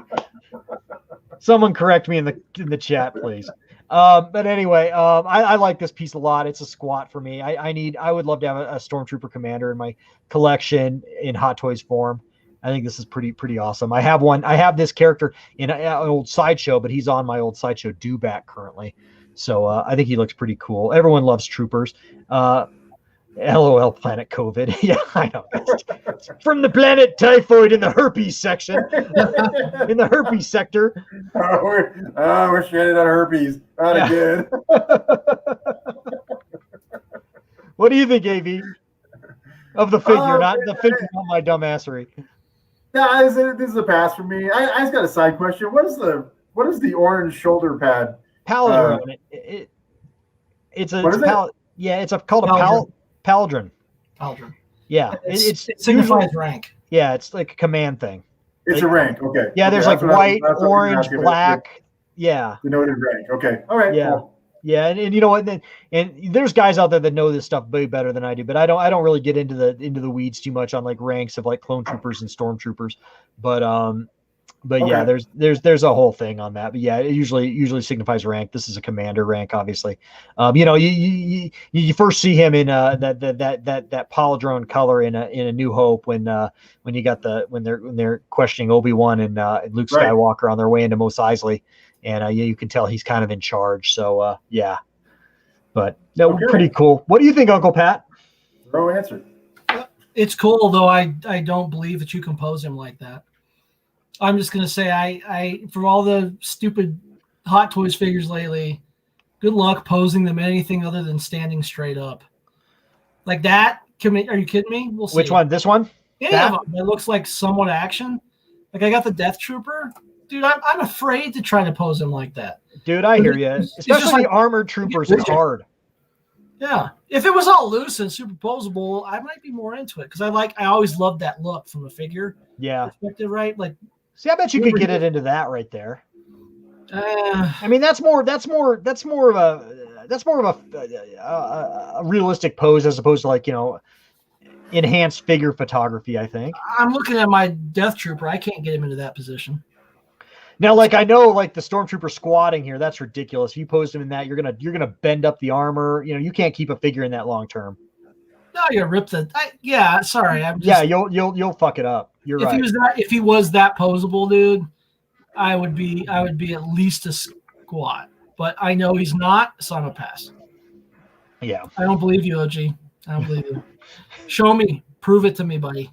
Someone correct me in the chat, please. But anyway, I like this piece a lot. It's a squat for me. I would love to have a Stormtrooper Commander in my collection in Hot Toys form. I think this is pretty awesome. I have this character in an old Sideshow, but he's on my old Sideshow dewback currently. So I think he looks pretty cool. Everyone loves troopers. LOL Planet COVID. Yeah, I know. It's from the planet Typhoid in the herpes section. In the herpes sector. We're stranded on herpes. Not again. What do you think, AV? Of the figure, not my dumbassery. Yeah, this is a pass for me. I just got a side question. What is the orange shoulder pad? Paladin. It's called a Paladin. Paladin. Yeah, it signifies rank. Yeah, it's like a command thing. It's a rank. Okay. Yeah, there's like white, orange, black. Yeah. Denoted rank. Okay. All right. Yeah. Cool. Yeah, and you know what? And there's guys out there that know this stuff way better than I do, but I don't really get into the weeds too much on like ranks of like clone troopers and stormtroopers. But okay. Yeah, there's a whole thing on that. But yeah, it usually signifies rank. This is a commander rank, obviously. You first see him in that polydrone color in a New Hope when they're questioning Obi-Wan and Luke Skywalker on their way into Mos Eisley. And you can tell he's kind of in charge. So yeah, but no, okay. Pretty cool. What do you think, Uncle Pat? No answer. It's cool, though. I don't believe that you compose him like that. I'm just gonna say I for all the stupid Hot Toys figures lately, good luck posing them anything other than standing straight up like that. Are you kidding me? We'll see. Which one? This one? Yeah, it looks like somewhat action. Like I got the Death Trooper. Dude, I'm afraid to try to pose him like that. Dude, I hear you. Especially armored troopers are hard. Yeah. If it was all loose and superposable, I might be more into it because I always loved that look from a figure. Yeah. Perspective, right? Like, see, I bet you could get it into that right there. I mean, that's more of a realistic pose as opposed to like, enhanced figure photography, I think. I'm looking at my Death Trooper. I can't get him into that position. Now, like I know, like the Stormtrooper squatting here, that's ridiculous. If you pose him in that, you're gonna bend up the armor. You can't keep a figure in that long term. No, you ripped it. Yeah, sorry. You'll fuck it up. You're right. If he was that posable, dude, I would be at least a squat. But I know he's not, so I'm a pass. Yeah. I don't believe you, OG. I don't believe you. Show me. Prove it to me, buddy.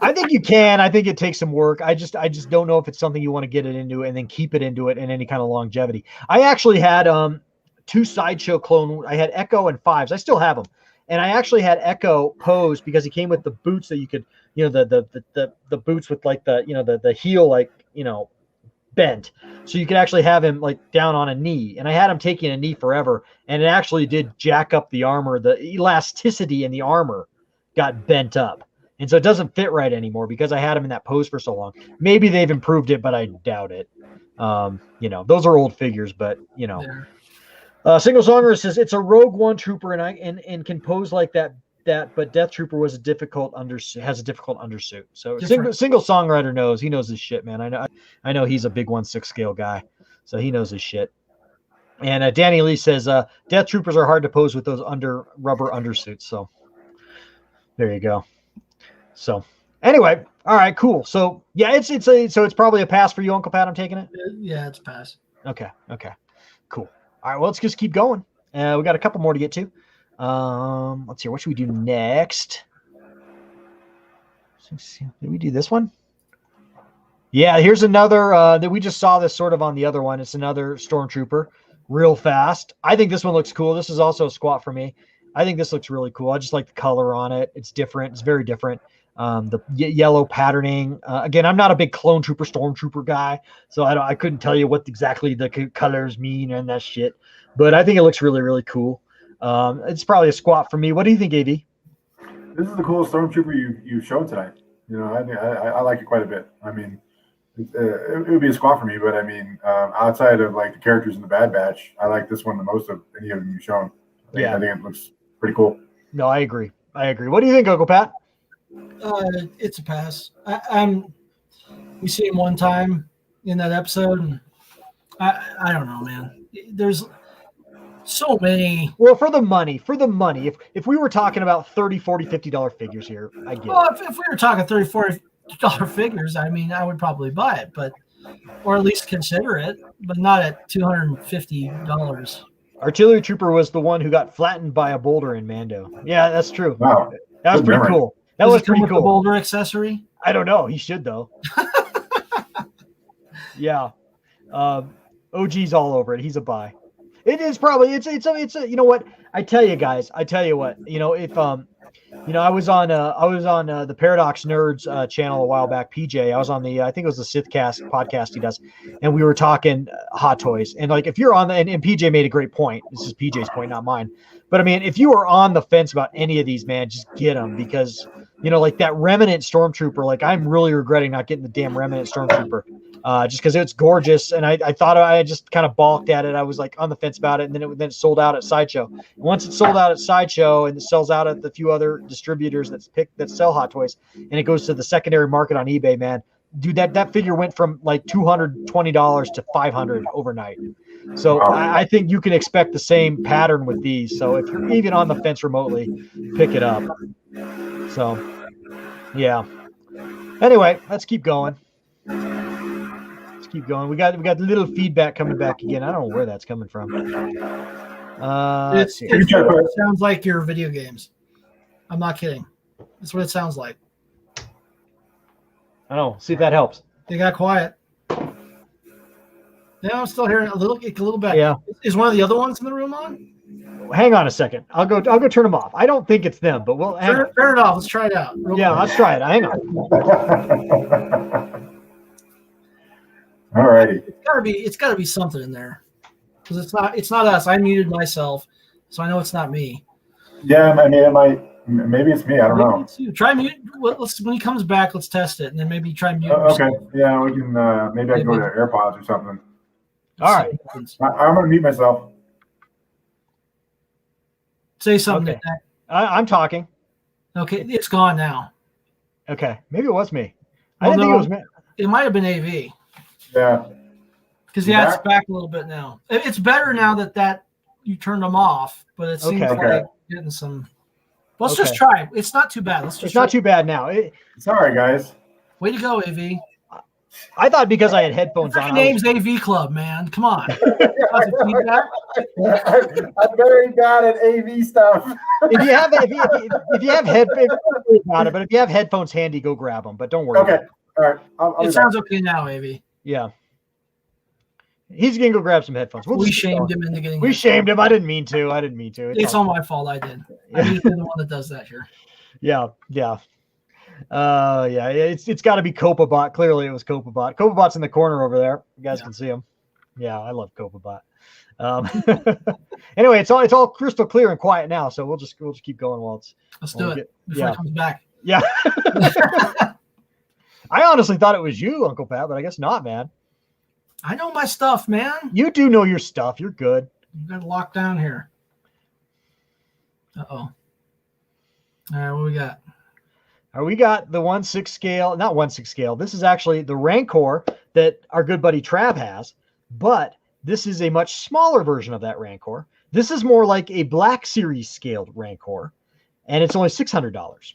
I think you can. I think it takes some work. I just don't know if it's something you want to get it into and then keep it into it in any kind of longevity. I actually had 2 Sideshow clone. I had Echo and Fives. I still have them. And I actually had Echo pose because he came with the boots that you could, the boots with like the heel, like, bent. So you could actually have him like down on a knee. And I had him taking a knee forever. And it actually did jack up the armor. The elasticity in the armor got bent up. And so it doesn't fit right anymore because I had him in that pose for so long. Maybe they've improved it, but I doubt it. Those are old figures, but Yeah. Single Songer says it's a Rogue One trooper and can pose like that, but Death Trooper has a difficult undersuit. So single songwriter knows. He knows his shit, man. I know he's a big 1/6 scale guy, so he knows his shit. And Danny Lee says Death Troopers are hard to pose with those rubber undersuits. So there you go. So anyway, all right, cool. So yeah, it's probably a pass for you, Uncle Pat. I'm taking it. Yeah, it's a pass. Okay, cool. All right, well, let's just keep going. We got a couple more to get to. Let's see. What should we do next? Did we do this one? Yeah, here's another that we just saw this sort of on the other one. It's another Stormtrooper, real fast. I think this one looks cool. This is also a squat for me. I think this looks really cool. I just like the color on it. It's different. It's very different. The yellow patterning. Again, I'm not a big clone trooper, Stormtrooper guy, so I couldn't tell you what exactly the colors mean and that shit. But I think it looks really, really cool. It's probably a squat for me. What do you think, AV? This is the coolest Stormtrooper you showed tonight. I like it quite a bit. I mean, it would be a squat for me, but I mean, outside of like the characters in the Bad Batch, I like this one the most of any of them you've shown. I think it looks pretty cool. No, I agree. What do you think, Uncle Pat? It's a pass. We see him one time in that episode, and I don't know, man. There's so many. Well, for the money. If we were talking about $30, $40, $50 figures here, I get it. If we were talking $30, $40 figures, I mean, I would probably buy it, or at least consider it, but not at $250. Artillery Trooper was the one who got flattened by a boulder in Mando. Yeah, that's true. Wow. That was pretty cool. That was pretty cool. The boulder accessory? I don't know. He should though. Yeah. OG's all over it. He's a buy. It is probably it's a you know what? I tell you what, if I was on the Paradox Nerds channel a while back, PJ. I was on I think it was the Sithcast podcast he does, and we were talking Hot Toys. And like if you're on and PJ made a great point. This is PJ's point, not mine. But I mean, if you are on the fence about any of these, man, just get them because like that Remnant Stormtrooper. Like I'm really regretting not getting the damn Remnant Stormtrooper, just because it's gorgeous. And I thought I just kind of balked at it. I was like on the fence about it, and then it sold out at Sideshow. And once it sold out at Sideshow, and it sells out at the few other distributors that sell Hot Toys, and it goes to the secondary market on eBay, man. Dude, that figure went from like $220 to $500 overnight. So I think you can expect the same pattern with these. So if you're even on the fence remotely, pick it up. So, yeah. Anyway, let's keep going. We got a little feedback coming back again. I don't know where that's coming from. It sounds like your video games. I'm not kidding. That's what it sounds like. I don't know. See if that helps. They got quiet. Yeah, I'm still hearing a little bit. Yeah. Is one of the other ones in the room on? Hang on a second. I'll go turn them off. I don't think it's them, but we'll turn it off. Let's try it out. Let's try it. Hang on. All righty. It's gotta be something in there. Because it's not us. I muted myself, so I know it's not me. Yeah, I mean maybe it's me. I don't know. Try mute. When he comes back, let's test it, and then maybe try mute. Okay. Yeah, we can. Maybe I can go to AirPods or something. All right. I'm gonna mute myself. Say something. Okay. I'm talking. Okay, it's gone now. Okay, maybe it was me. Well, I didn't think it was me. It might have been AV. Yeah. Because it's back a little bit now. It's better now that you turned them off, but it seems like getting some. Let's just try it. It's not too bad. It's not too bad now. It's all right, guys. Way to go, AV. I thought because I had headphones on. Name's AV Club, man. Come on. I'm very bad at AV stuff. If you have headphones, about it. But if you have headphones handy, go grab them. But don't worry. Okay. All right. It sounds okay now, AV. Yeah. He's gonna go grab some headphones. We shamed him into getting. We shamed him. I didn't mean to. It's all my fault. I did. I'm usually the one that does that here. Yeah. It's got to be Copabot. Clearly, it was Copabot. Copabot's in the corner over there. You guys can see him. Yeah, I love Copabot. Anyway, it's all crystal clear and quiet now. So we'll just keep going while it's. Let's do it before it comes back. Yeah. I honestly thought it was you, Uncle Pat, but I guess not, man. I know my stuff, man. You do know your stuff. You're good. You got to lock down here. Uh-oh. All right, what we got? We got the 1/6 scale, not 1/6 scale. This is actually the Rancor that our good buddy Trav has, but this is a much smaller version of that Rancor. This is more like a Black Series scaled Rancor, and it's only $600.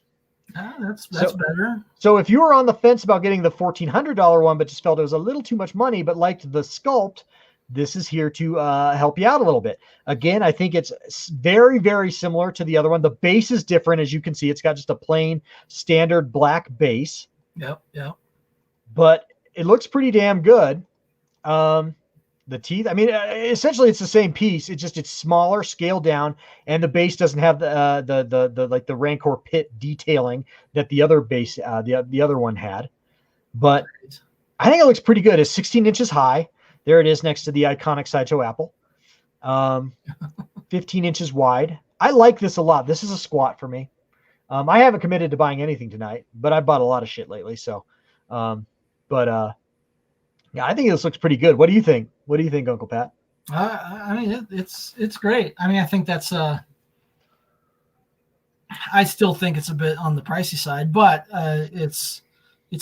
That's better. So if you were on the fence about getting the $1,400 one, but just felt it was a little too much money, but liked the sculpt, this is here to help you out a little bit. Again, I think it's very, very similar to the other one. The base is different. As you can see, it's got just a plain standard black base. Yep. But it looks pretty damn good. The teeth, I mean, essentially it's the same piece. It's smaller, scaled down, and the base doesn't have the Rancor pit detailing that the other base, the other one had. But I think it looks pretty good. It's 16 inches high. There it is next to the iconic Sideshow apple. 15 inches wide. I like this a lot. This is a squat for me. I haven't committed to buying anything tonight, but I bought a lot of shit lately. So, yeah, I think this looks pretty good. What do you think? What do you think, Uncle Pat? I mean, it's great. I mean, I think that's I still think it's a bit on the pricey side, but it's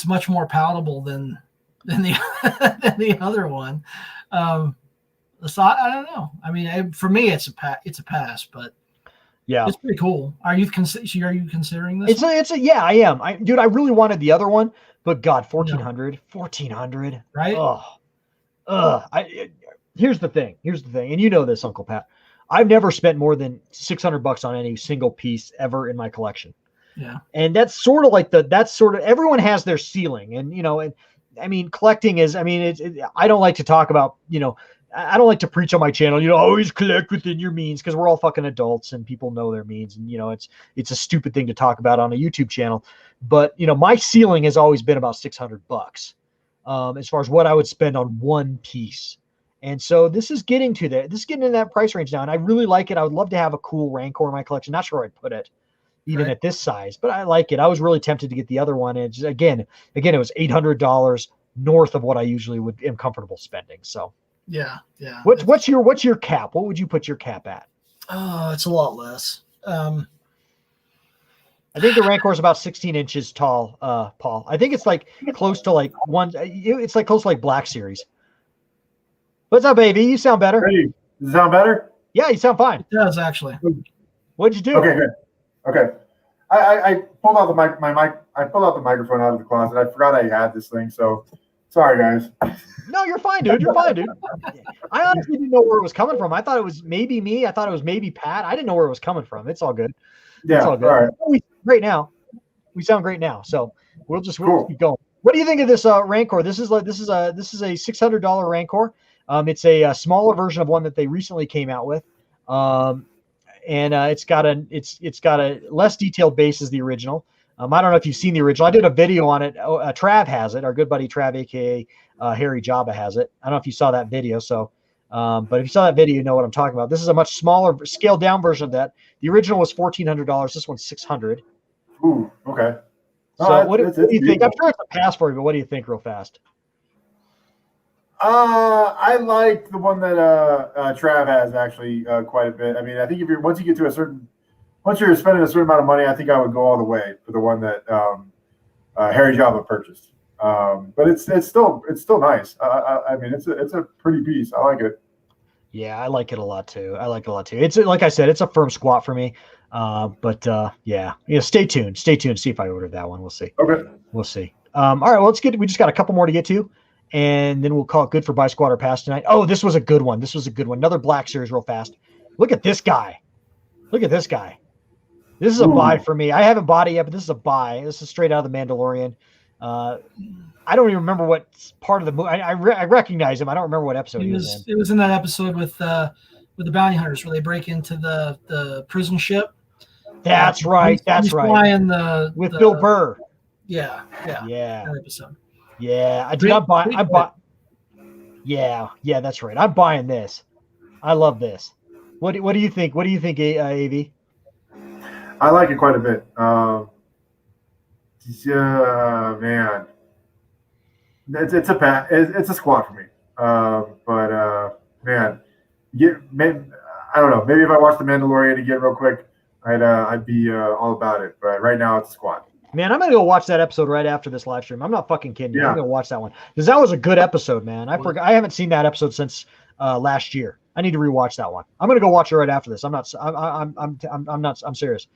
much more palatable than the other one. So I don't know. I mean, for me, it's a pass, but yeah, it's pretty cool. Are you considering this? Yeah, I am. Dude, I really wanted the other one, but God, 1400, right? Here's the thing, and you know this, Uncle Pat. I've never spent more than $600 on any single piece ever in my collection. Yeah, and that's sort of everyone has their ceiling, and I mean, collecting is. I mean, I don't like to talk about I don't like to preach on my channel, always collect within your means, because we're all fucking adults and people know their means. And, it's a stupid thing to talk about on a YouTube channel. But, my ceiling has always been about $600 as far as what I would spend on one piece. And so this is getting to that. This is getting in that price range now. And I really like it. I would love to have a cool Rancor in my collection. Not sure where I'd put it, even at this size, but I like it. I was really tempted to get the other one. And again, it was $800 north of what I usually am comfortable spending. So. Yeah. What's your cap? What would you put your cap at? Oh, it's a lot less. I think the Rancor is about 16 inches tall, Paul. I think it's like close to like one. It's like close to like Black Series. What's up, baby? You sound better. Hey, does it sound better? Yeah, you sound fine. It does, actually. What'd you do? Okay, good. Okay. I pulled out my mic. I pulled out the microphone out of the closet. I forgot I had this thing, so sorry, guys. No, you're fine, dude. I honestly didn't know where it was coming from. I thought it was maybe me. I thought it was maybe Pat. I didn't know where it was coming from. It's all good. Yeah, it's all good. All right. We sound great now. So we'll just cool. keep going. What do you think of this Rancor? This is a $600 Rancor. It's a smaller version of one that they recently came out with, and it's got a less detailed base as the original. I don't know if you've seen the original. I did a video on it. Trav has it. Our good buddy Trav, aka Harry Jabba, has it. I don't know if you saw that video. So, but if you saw that video, you know what I'm talking about. This is a much smaller, scaled down version of that. The original was $1,400. This one's $600. Ooh, okay. So what do you think? I'm sure it's a pass for you, but what do you think, real fast? I like the one that Trav has actually quite a bit. I mean, I think once you're spending a certain amount of money, I think I would go all the way for the one that Harry Jabba purchased. But it's still nice. I mean, it's a pretty piece. I like it. Yeah, I like it a lot too. It's like I said, it's a firm squat for me. But yeah, stay tuned. Stay tuned. See if I ordered that one. We'll see. Okay. We'll see. All right, well, we just got a couple more to get to, and then we'll call it good for Buy Squad or Pass tonight. Oh, this was a good one. Another Black Series real fast. Look at this guy. This is a buy for me. I haven't bought it yet, but this is a buy. This is straight out of the Mandalorian. I don't even remember what part of the movie. I recognize him. I don't remember what episode he was in. It was in that episode with the bounty hunters where they break into the prison ship. That's right. He's flying with Bill Burr. Yeah. That episode. Yeah, I did. I bought. Yeah, that's right. I'm buying this. I love this. What do you think? What do you think, AV? I like it quite a bit. Man, it's a squat for me. But man, I don't know. Maybe if I watch The Mandalorian again real quick, I'd be all about it. But right now, it's a squat. Man, I'm gonna go watch that episode right after this live stream. I'm not fucking kidding you. Yeah. I'm gonna watch that one because that was a good episode, man. I haven't seen that episode since last year. I need to rewatch that one. I'm gonna go watch it right after this. I'm serious.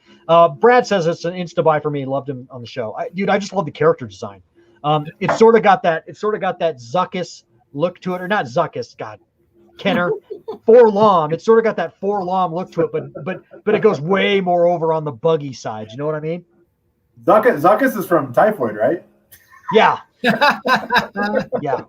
Brad says it's an insta buy for me. Loved him on the show. Dude, I just love the character design. It's sort of got that Zuckuss look to it, or not Zuckuss. God, Kenner, Forlom. It's sort of got that Forlom look to it, but it goes way more over on the buggy side. You know what I mean? Zuckuss is from Typhoid, right? Yeah. Yeah.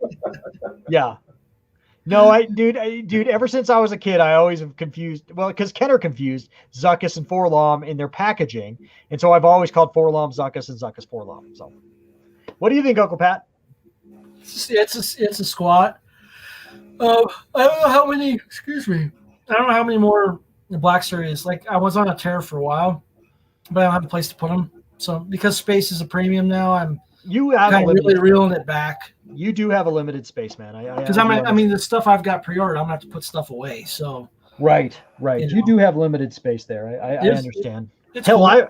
No, dude, ever since I was a kid, I always have confused, because Kenner confused Zuckuss and Forlom in their packaging. And so I've always called Forlom Zuckuss and Zuckuss Forlom. So what do you think, Uncle Pat? It's a squat. I don't know how many, I don't know how many more Black Series. Like, I was on a tear for a while, but I don't have a place to put them. So because space is a premium now, I'm kind of really reeling it back. You do have a limited space, man. Because I mean, the stuff I've got pre-ordered, I'm gonna have to put stuff away. So right. You do have limited space there. I understand. Cool.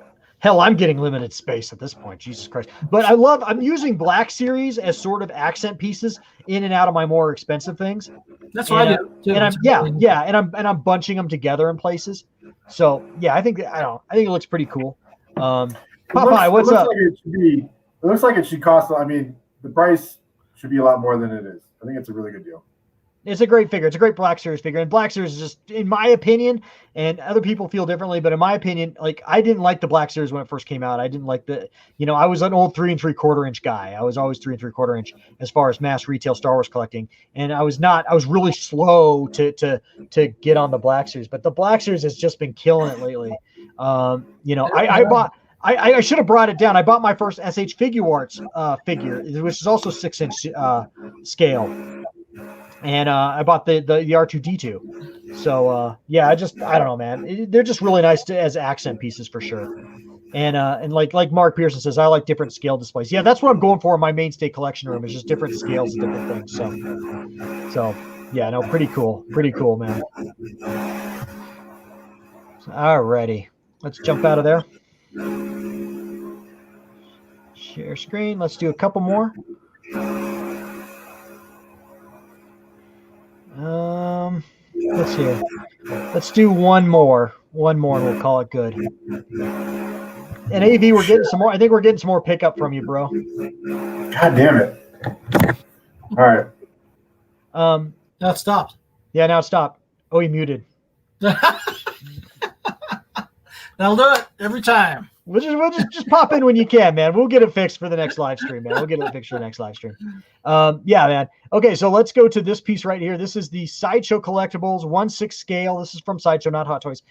I'm getting limited space at this point. Jesus Christ! But I'm using Black Series as sort of accent pieces in and out of my more expensive things. That's what I do. Too. And I'm bunching them together in places. So yeah, I think it looks pretty cool. Popeye, what's up? It looks like it should cost. I mean, the price should be a lot more than it is. I think it's a really good deal. It's a great figure. It's a great Black Series figure. And Black Series is just, in my opinion, and other people feel differently, but in my opinion, like, I didn't like the Black Series when it first came out. I didn't like I was an old 3 3/4 inch guy. I was always 3 3/4 inch as far as mass retail Star Wars collecting. And I was really slow to get on the Black Series, but the Black Series has just been killing it lately. I should have brought it down. I bought my first SH Figuarts figure, which is also 6-inch scale. And I bought the R2-D2. So, I don't know, man. They're just really nice as accent pieces for sure. And like Mark Pearson says, I like different scale displays. Yeah, that's what I'm going for in my mainstay collection room, is just different scales and different things. So yeah, no, pretty cool. Pretty cool, man. Alrighty. Let's jump out of there. Share screen. Let's do a couple more. Let's see. Let's do one more. And we'll call it good. And AV, we're getting some more. I think we're getting some more pickup from you, bro. God damn it. All right. Now it stopped. Yeah, now it stopped. Oh, he muted. That'll do it every time. We'll just pop in when you can, man. We'll get it fixed for the next live stream, man. We'll get it fixed for the next live stream. Yeah, man. Okay, so let's go to this piece right here. This is the Sideshow Collectibles 1/6 scale. This is from Sideshow, not Hot Toys.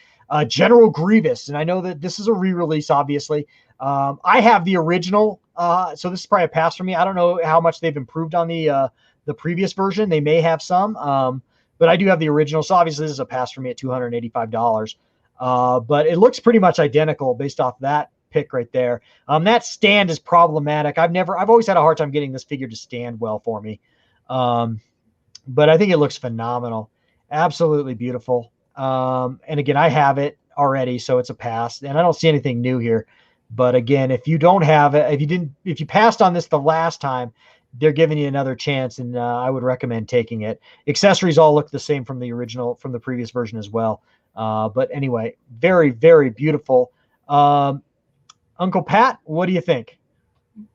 General Grievous, and I know that this is a re-release, obviously. I have the original, so this is probably a pass for me. I don't know how much they've improved on the previous version. They may have some, but I do have the original, so obviously this is a pass for me at $285. But it looks pretty much identical based off that pick right there. That stand is problematic. I've always had a hard time getting this figure to stand well for me. But I think it looks phenomenal. Absolutely beautiful. And again, I have it already, so it's a pass, and I don't see anything new here. But again, if you don't have it, if you passed on this the last time, they're giving you another chance, and I would recommend taking it. Accessories all look the same from the previous version as well. But anyway, very, very beautiful. Uncle Pat, what do you think?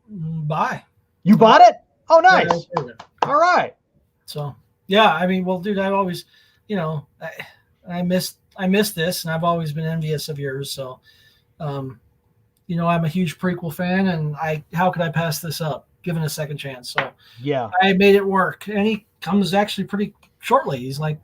Buy. You bought it? Oh, nice. Yeah, all right. So yeah, I mean, well, dude, I've always, I missed this, and I've always been envious of yours. So, I'm a huge prequel fan, and how could I pass this up? Given a second chance. So yeah, I made it work, and he comes actually pretty shortly. He's like,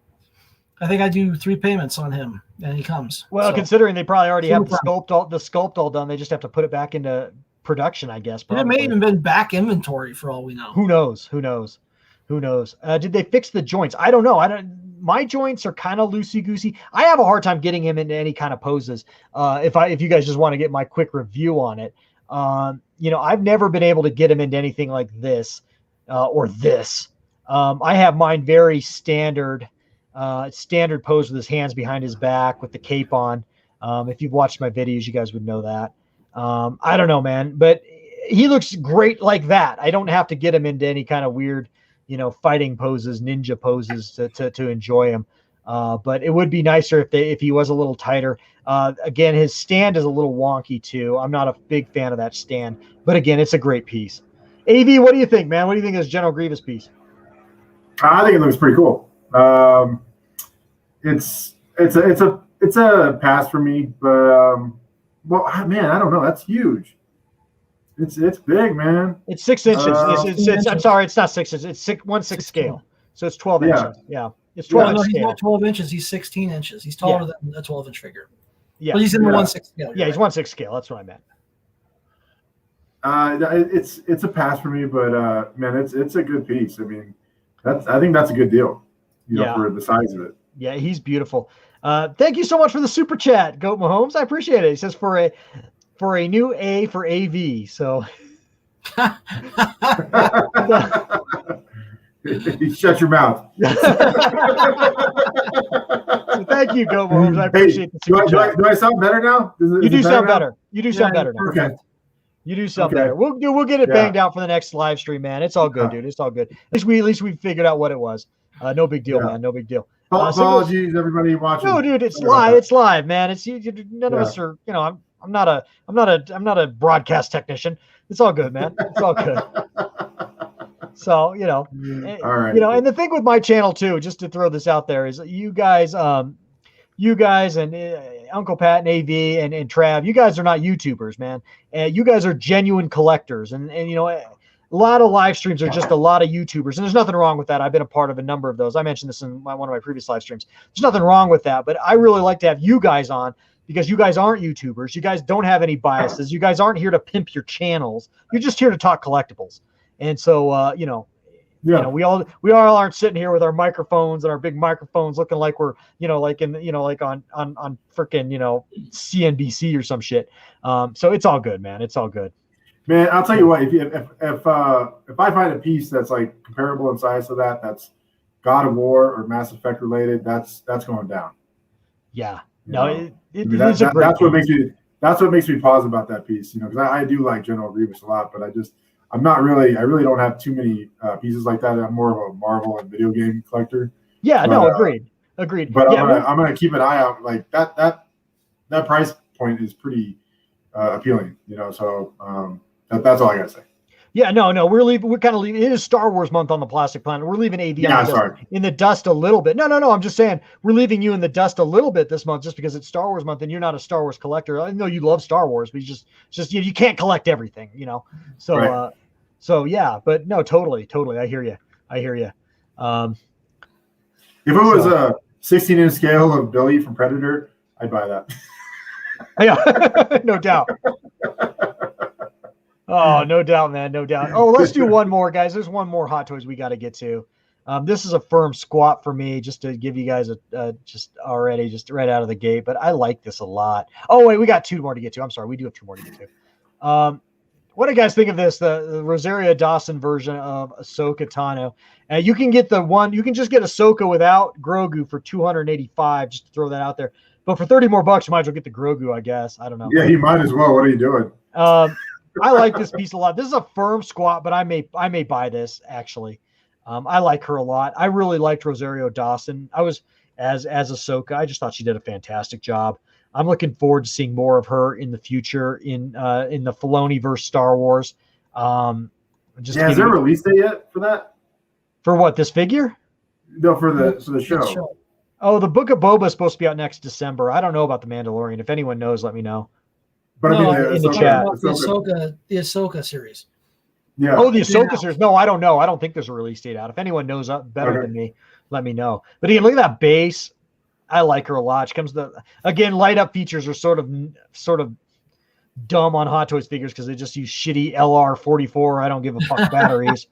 I think I do 3 payments on him, and he comes. Well, so, considering they probably already have the sculpt all done, they just have to put it back into production, I guess. It may even been back inventory for all we know. Who knows? Did they fix the joints? I don't know. My joints are kind of loosey goosey. I have a hard time getting him into any kind of poses. If you guys just want to get my quick review on it, I've never been able to get him into anything like this or this. I have mine very standard pose with his hands behind his back with the cape on. If you've watched my videos, you guys would know that. I don't know, man, but he looks great like that. I don't have to get him into any kind of weird, fighting poses, ninja poses to enjoy him. But it would be nicer if he was a little tighter. Again, his stand is a little wonky too. I'm not a big fan of that stand, but again, it's a great piece. AV, what do you think, man? What do you think of this General Grievous piece? I think it looks pretty cool. It's a pass for me, but well, man, I don't know. That's huge. It's big, man. It's 6 inches. I'm sorry, it's not 6 inches. It's 1/6 scale, so it's 12 inches. Yeah, it's 12 inches. He's not 12 inches. He's 16 inches. He's taller than a 12-inch figure. Yeah, but he's in the 1/6 scale. Yeah, he's 1/6 scale. That's what I meant. It's a pass for me, but man, it's a good piece. I mean, I think that's a good deal, for the size of it. Yeah, he's beautiful. Thank you so much for the super chat, Goat Mahomes. I appreciate it. He says for a new A for AV. So shut your mouth. So thank you, Goat Mahomes. I appreciate the super chat. Do I sound better now? You do sound better. You do sound better now. Okay. You do sound better. We'll get it banged out for the next live stream, man. It's all good, dude. It's all good. At least we figured out what it was. No big deal, man. No big deal. Apologies, everybody watching. No, dude, it's live. It's live, man. It's none of us are. I'm not a broadcast technician. It's all good, man. It's all good. So all right. And the thing with my channel too, just to throw this out there, is you guys and Uncle Pat and AV and Trav, you guys are not YouTubers, man. You guys are genuine collectors, and a lot of live streams are just a lot of YouTubers, and there's nothing wrong with that. I've been a part of a number of those. I mentioned this in one of my previous live streams. There's nothing wrong with that, but I really like to have you guys on because you guys aren't YouTubers. You guys don't have any biases. You guys aren't here to pimp your channels. You're just here to talk collectibles. And so, we all aren't sitting here with our microphones and our big microphones looking like we're, like on freaking, CNBC or some shit. So it's all good, man. It's all good. Man, I'll tell you what. If I find a piece that's like comparable in size to that's God of War or Mass Effect related, that's going down. Yeah, that's what makes me pause about that piece. Because I do like General Grievous a lot, but I really don't have too many pieces like that. I'm more of a Marvel and video game collector. Yeah, agreed. But I'm gonna keep an eye out. Like that price point is pretty appealing. So. That's all I gotta say. Yeah, no, we're kind of leaving. It is Star Wars month on the Plastic Planet. We're leaving AV in the dust a little bit. No. I'm just saying we're leaving you in the dust a little bit this month, just because it's Star Wars month and you're not a Star Wars collector. I know you love Star Wars, but you can't collect everything, So, right. But no, totally. I hear you. If it was a 16-inch scale of Billy from Predator, I'd buy that. Yeah, no doubt. Oh, no doubt, man. No doubt. Oh, let's do one more, guys. There's one more Hot Toys we got to get to. This is a firm squat for me, just to give you guys just right out of the gate. But I like this a lot. Oh, wait, we got 2 more to get to. I'm sorry. We do have 2 more to get to. What do you guys think of this? The Rosario Dawson version of Ahsoka Tano. You can get you can just get Ahsoka without Grogu for $285, just to throw that out there. But for $30 more, you might as well get the Grogu, I guess. I don't know. Yeah, you might as well. What are you doing? I like this piece a lot. This is a firm squat, but I may buy this actually. I like her a lot. I really liked Rosario Dawson. I was as Ahsoka. I just thought she did a fantastic job. I'm looking forward to seeing more of her in the future in the Filoni verse Star Wars. Is there a release date yet for that? For what, this figure? No, for the show. Oh, the Book of Boba is supposed to be out next December. I don't know about the Mandalorian. If anyone knows, let me know. But no, I mean, in the chat. The Ahsoka series. Yeah. Oh, the Ahsoka series. No, I don't know. I don't think there's a release date out. If anyone knows better than me, let me know. But again, look at that base. I like her a lot. She comes again, light up features are sort of dumb on Hot Toys figures because they just use shitty LR44. I don't give a fuck batteries.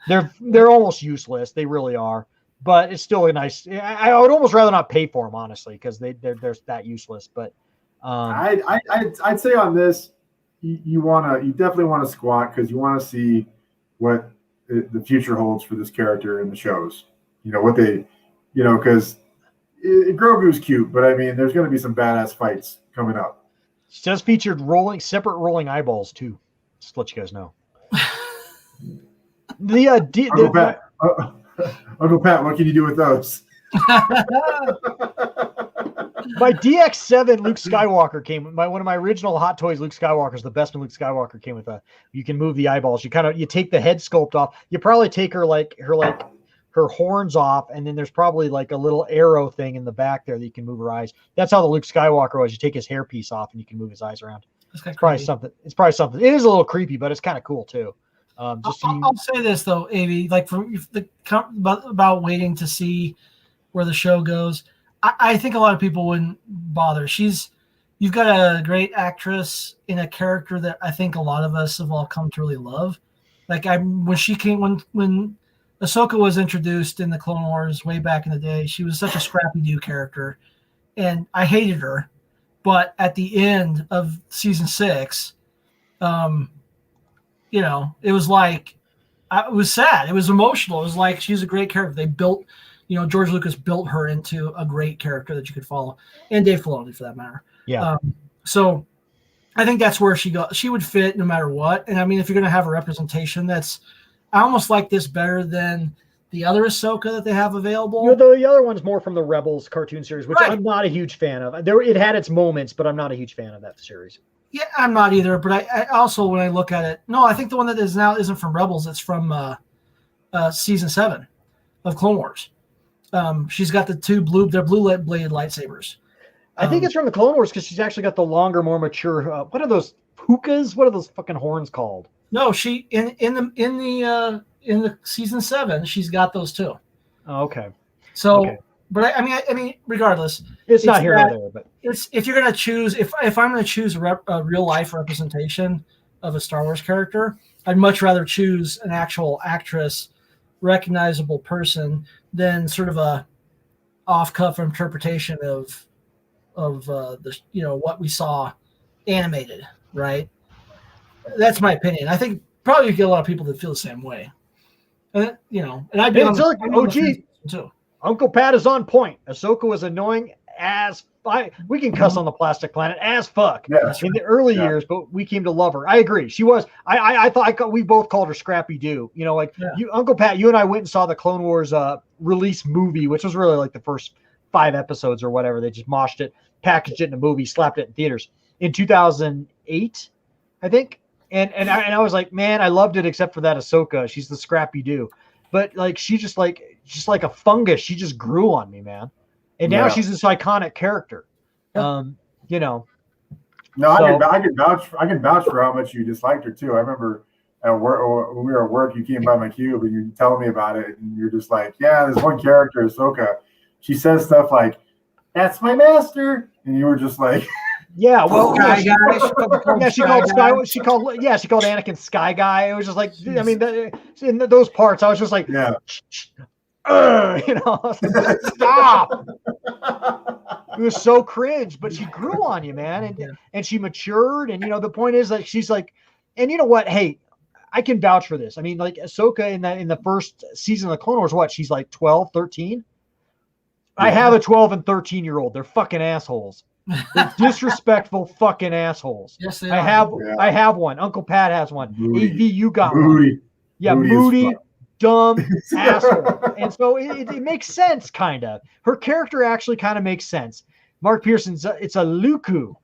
They're almost useless. They really are. But it's still a nice. I would almost rather not pay for them, honestly, because they're that useless. But I'd say on this, you definitely want to squat because you want to see what the future holds for this character in the shows. What they, because Grogu's cute, but I mean, there's going to be some badass fights coming up. She just featured separate rolling eyeballs too. Just to let you guys know. Uncle Pat, what can you do with those? My DX7 Luke Skywalker came. One of my original Hot Toys Luke Skywalkers, the best one Luke Skywalker came with you can move the eyeballs. You take the head sculpt off. You probably take her horns off, and then there's probably like a little arrow thing in the back there that you can move her eyes. That's how the Luke Skywalker was. You take his hairpiece off and you can move his eyes around. It's probably something. It is a little creepy, but it's kind of cool too. I'll say this though, Avi, like about waiting to see where the show goes. I think a lot of people wouldn't bother. You've got a great actress in a character that I think a lot of us have all come to really love. Like when Ahsoka was introduced in the Clone Wars way back in the day, she was such a scrappy-do character, and I hated her. But at the end of season 6, it was like, it was sad. It was emotional. It was like, she's a great character. They built, George Lucas built her into a great character that you could follow, and Dave Filoni for that matter. Yeah. So I think that's where she would fit no matter what. And I mean, if you're going to have a representation, I almost like this better than the other Ahsoka that they have available. The other one's more from the Rebels cartoon series, which I'm not a huge fan of. It had its moments, but I'm not a huge fan of that series. Yeah, I'm not either. But I also, when I look at it, no, I think the one that is now isn't from Rebels. It's from season 7 of Clone Wars. She's got the blue blade lightsabers. I think it's from the Clone Wars because she's actually got the longer, more mature. What are those pukas? What are those fucking horns called? No, she in the season 7, she's got those too. Oh, okay. So, okay. But I mean, regardless, it's not here or there. But if you're gonna choose, if I'm gonna choose a real life representation of a Star Wars character, I'd much rather choose an actual actress, recognizable person, than sort of a off-cuff interpretation of the what we saw animated, right? That's my opinion. I think probably you get a lot of people that feel the same way. And I'd be OG too. Uncle Pat is on point. Ahsoka was annoying as we can cuss on the Plastic Planet as fuck in the early years, but we came to love her. I agree. She was. I thought we both called her Scrappy Doo. Uncle Pat, you and I went and saw the Clone Wars release movie, which was really like the first 5 episodes or whatever. They just moshed it, packaged it in a movie, slapped it in theaters in 2008, I think. And I was like, man, I loved it except for that Ahsoka. She's the Scrappy Doo. But like she just like a fungus. She just grew on me, man. And now she's this iconic character. No, I can vouch for how much you disliked her too. I remember at work, or when we were at work, you came by my cube and you're telling me about it, and you're just like, yeah, there's one character, Ahsoka. She says stuff like, "That's my master," and you were just like, yeah, well, she called Anakin Sky Guy. It was just like, I mean, in those parts, I was just like, stop. It was so cringe, but she grew on you, man, and she matured. And the point is that she's like, and you know what? Hey, I can vouch for this. I mean, like Ahsoka in the first season of the Clone Wars, she's like 12, 13. I have a 12 and 13-year-old. They're fucking assholes. They're disrespectful fucking assholes. Yes, they I are. have one. Uncle Pat has one. Moody. AV, you got Moody. one. Yeah, Moody as fuck. dumb asshole. And so it makes sense, kind of. Her character actually kind of makes sense. Mark Pearson's it's a Luku.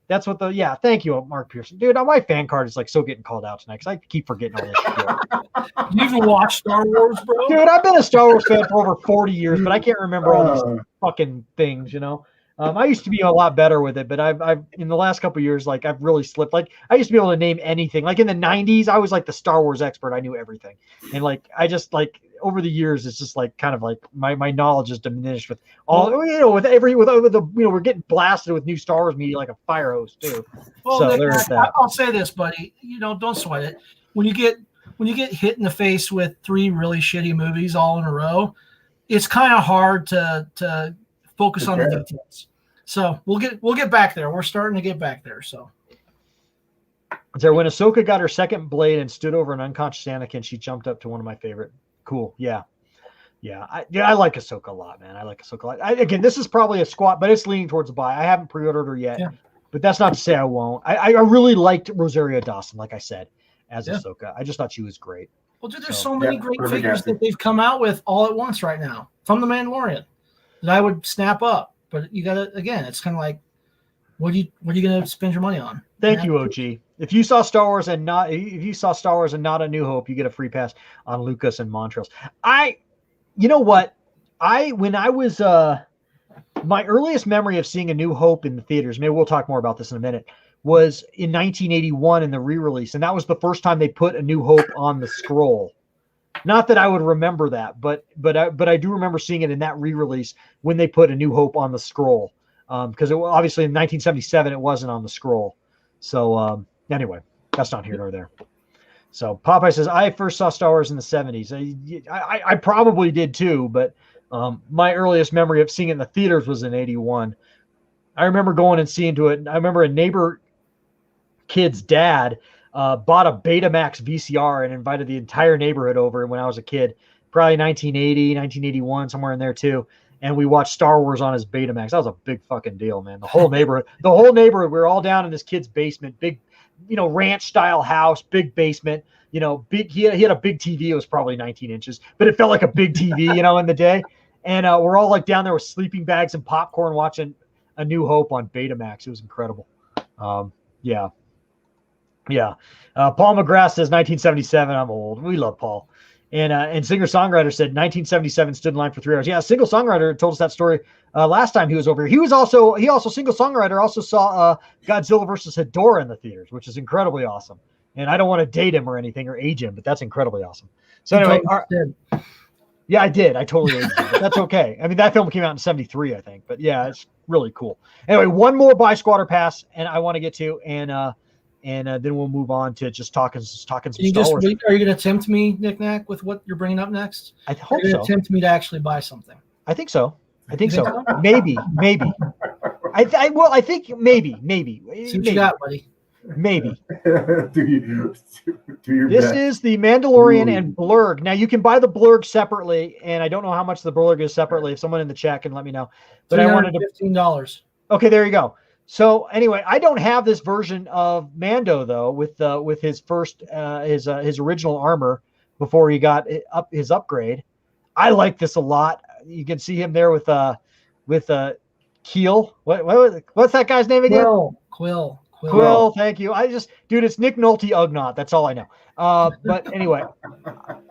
That's what thank you, Mark Pearson. Dude, my fan card is like so getting called out tonight because I keep forgetting all this shit. You even watch Star Wars, bro? Dude, I've been a Star Wars fan for over 40 years, but I can't remember all these fucking things, you know? I used to be a lot better with it, but I've in the last couple of years, like I've really slipped. Like I used to be able to name anything. Like in the 90s, I was like the Star Wars expert. I knew everything. And like, I just like over the years, it's just like kind of like my knowledge is diminished with all, with the, we're getting blasted with new Star Wars media like a fire hose too. Well, so Nick, there's that. I'll say this, buddy. Don't sweat it. When you get hit in the face with 3 really shitty movies all in a row, it's kind of hard to focus on the details. So we'll get back there. We're starting to get back there. So when Ahsoka got her second blade and stood over an unconscious Anakin, she jumped up to one of my favorite. Cool. Yeah. I like Ahsoka a lot, man. I like Ahsoka a lot. Again, this is probably a squat, but it's leaning towards a buy. I haven't pre-ordered her yet, but that's not to say I won't. I really liked Rosario Dawson, like I said, as Ahsoka. I just thought she was great. Well, dude, there's so many great figures that they've come out with all at once right now from the Mandalorian that I would snap up. But you gotta, again, it's kind of like, what are you gonna spend your money on? Thank you, OG. If you saw Star Wars and not A New Hope, you get a free pass on Lucas and Montrose. You know what? When I was my earliest memory of seeing A New Hope in the theaters, maybe we'll talk more about this in a minute, was in 1981 in the re-release, and that was the first time they put A New Hope on the scroll. Not that I would remember that, but I do remember seeing it in that re-release when they put A New Hope on the scroll. Because obviously in 1977 it wasn't on the scroll. So anyway, that's not here nor there. So Popeye says, I first saw Star Wars in the 70s. I probably did too, but my earliest memory of seeing it in the theaters was in 81. I remember going and seeing to it. I remember a neighbor kid's dad bought a Betamax VCR and invited the entire neighborhood over when I was a kid, probably 1980, 1981, somewhere in there too. And we watched Star Wars on his Betamax. That was a big fucking deal, man. The whole neighborhood, we were all down in this kid's basement, big, ranch style house, big basement, big, he had a big TV. It was probably 19 inches, but it felt like a big TV, in the day. And we're all like down there with sleeping bags and popcorn watching A New Hope on Betamax. It was incredible. Yeah. Paul McGrath says 1977. I'm old. We love Paul. And singer-songwriter said 1977 stood in line for 3 hours. Yeah, singer-songwriter told us that story last time he was over here. He also singer-songwriter also saw Godzilla versus Hedorah in the theaters, which is incredibly awesome. And I don't want to date him or anything or age him, but that's incredibly awesome. So anyway, yeah, I did. I totally aged him, but that's okay. I mean, that film came out in 73, I think. But yeah, it's really cool. Anyway, one more buy squatter pass, and I want to get to, and then we'll move on to just talking some Star Wars. Are you going to tempt me, Nick Nack, with what you're bringing up next? I hope so. Tempt me to actually buy something. I think so. Maybe. I think maybe. See what you got, buddy. Maybe. do your This best. is the Mandalorian and Blurg. Now you can buy the Blurg separately, and I don't know how much the Blurg is separately. If someone in the chat can let me know. But I wanted to $15. Okay, there you go. So anyway, I don't have this version of Mando though, with his first his original armor before he got his upgrade. I like this a lot. You can see him there with Keel. What's that guy's name again? Quill. Thank you. It's Nick Nolte Ugnaught. That's all I know. But anyway,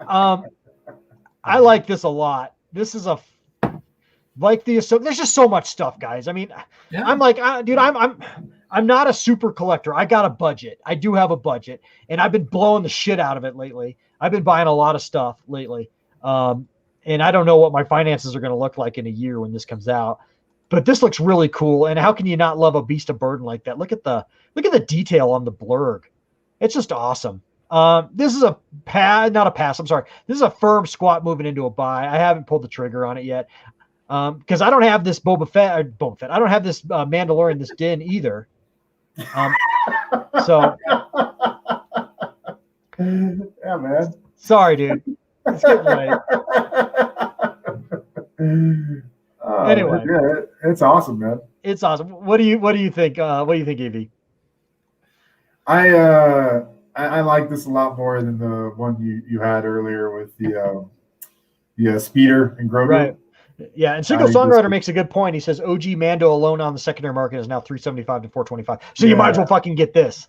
I like this a lot. This is there's just so much stuff, guys. I mean, yeah. I'm like, dude, I'm not a super collector. I got a budget. I do have a budget, and I've been blowing the shit out of it lately. I've been buying a lot of stuff lately. And I don't know what my finances are going to look like in a year when this comes out, but this looks really cool. And how can you not love a beast of burden like that? Look at the detail on the Blurg. It's just awesome. This is not a pass. I'm sorry. This is a firm squat moving into a buy. I haven't pulled the trigger on it yet. Because I don't have this Boba Fett. I don't have this Mandalorian, this Din either. So yeah, man. Sorry, dude. It's getting late. Anyway, yeah, it's awesome, man. It's awesome. What do you think? What do you think, Evie? I like this a lot more than the one you had earlier with the speeder and Grogu. Right. Yeah, and Single Songwriter makes a good point. He says OG Mando alone on the secondary market is now $375 to $425. So you might as well fucking get this.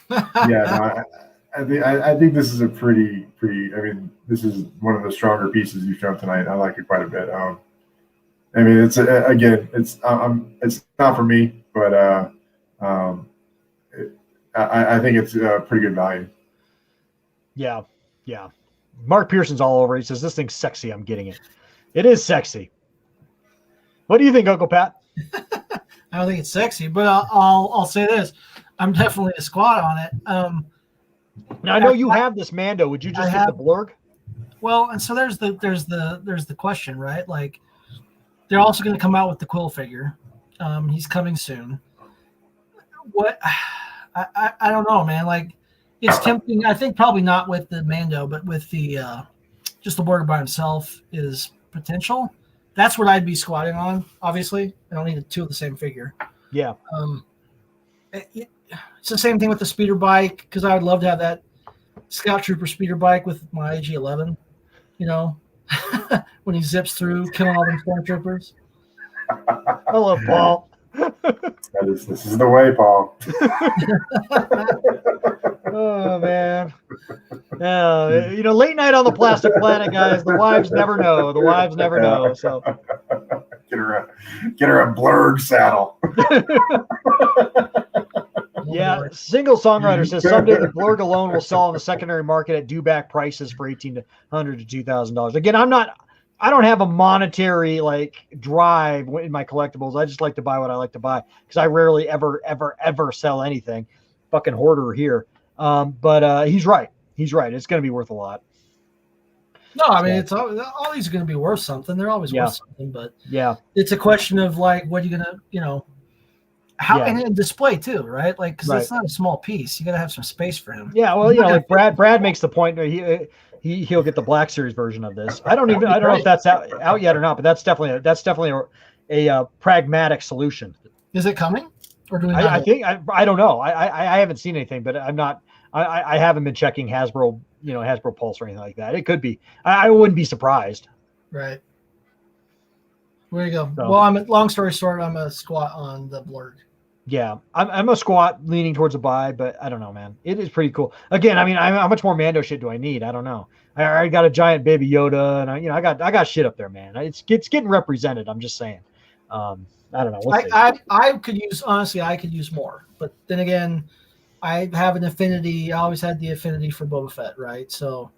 Yeah, no, I think this is a pretty. I mean, this is one of the stronger pieces you've shown tonight. I like it quite a bit. I mean, it's not for me, but I think it's a pretty good value. Yeah. Mark Pearson's all over. He says this thing's sexy. I'm getting it. It is sexy. What do you think, Uncle Pat? I don't think it's sexy, but I'll say this: I'm definitely a squat on it. Now I know you have this Mando. Would you just get the Blurg? Well, and so there's the question, right? Like, they're also going to come out with the Quill figure. He's coming soon. What? I don't know, man. Like, it's tempting. I think probably not with the Mando, but with the just the Blurg by himself is potential. That's what I'd be squatting on. Obviously, I don't need two of the same figure. Yeah. It's the same thing with the speeder bike, because I would love to have that Scout Trooper speeder bike with my AG-11. You know, when he zips through, killing all them stormtroopers. Hello, Paul. This is the way, Paul. Oh man. Late night on the Plastic Planet, guys. The wives never know. So get her a Blurg saddle. Yeah, Single Songwriter says someday the Blurg alone will sell on the secondary market at due-back prices for $1,800 to $2,000. Again, I don't have a monetary drive in my collectibles. I just like to buy what I like to buy because I rarely ever sell anything. Fucking hoarder here. But he's right. It's going to be worth a lot. No, I mean, it's all these are going to be worth something. They're always worth something, but it's a question of what are you going to, how and display too, right? Like, because it's not a small piece. You got to have some space for him. Yeah, well, Brad makes the point. He'll get the Black Series version of this. I don't know if that's out yet or not, but that's definitely a pragmatic solution. Is it coming? Or do we? I don't know. I haven't seen anything, but I'm not. I haven't been checking Hasbro, Hasbro Pulse or anything like that. It could be. I wouldn't be surprised. Right. Where you go? So, well, long story short, I'm a squat on the Blurg. Yeah, I'm a squat leaning towards a buy, but I don't know, man. It is pretty cool. Again, I mean, how much more Mando shit do I need? I don't know. I already got a giant baby Yoda, and I got shit up there, man. It's getting represented. I'm just saying. I don't know. I could use more, but then again, I have an affinity. I always had the affinity for Boba Fett, right? So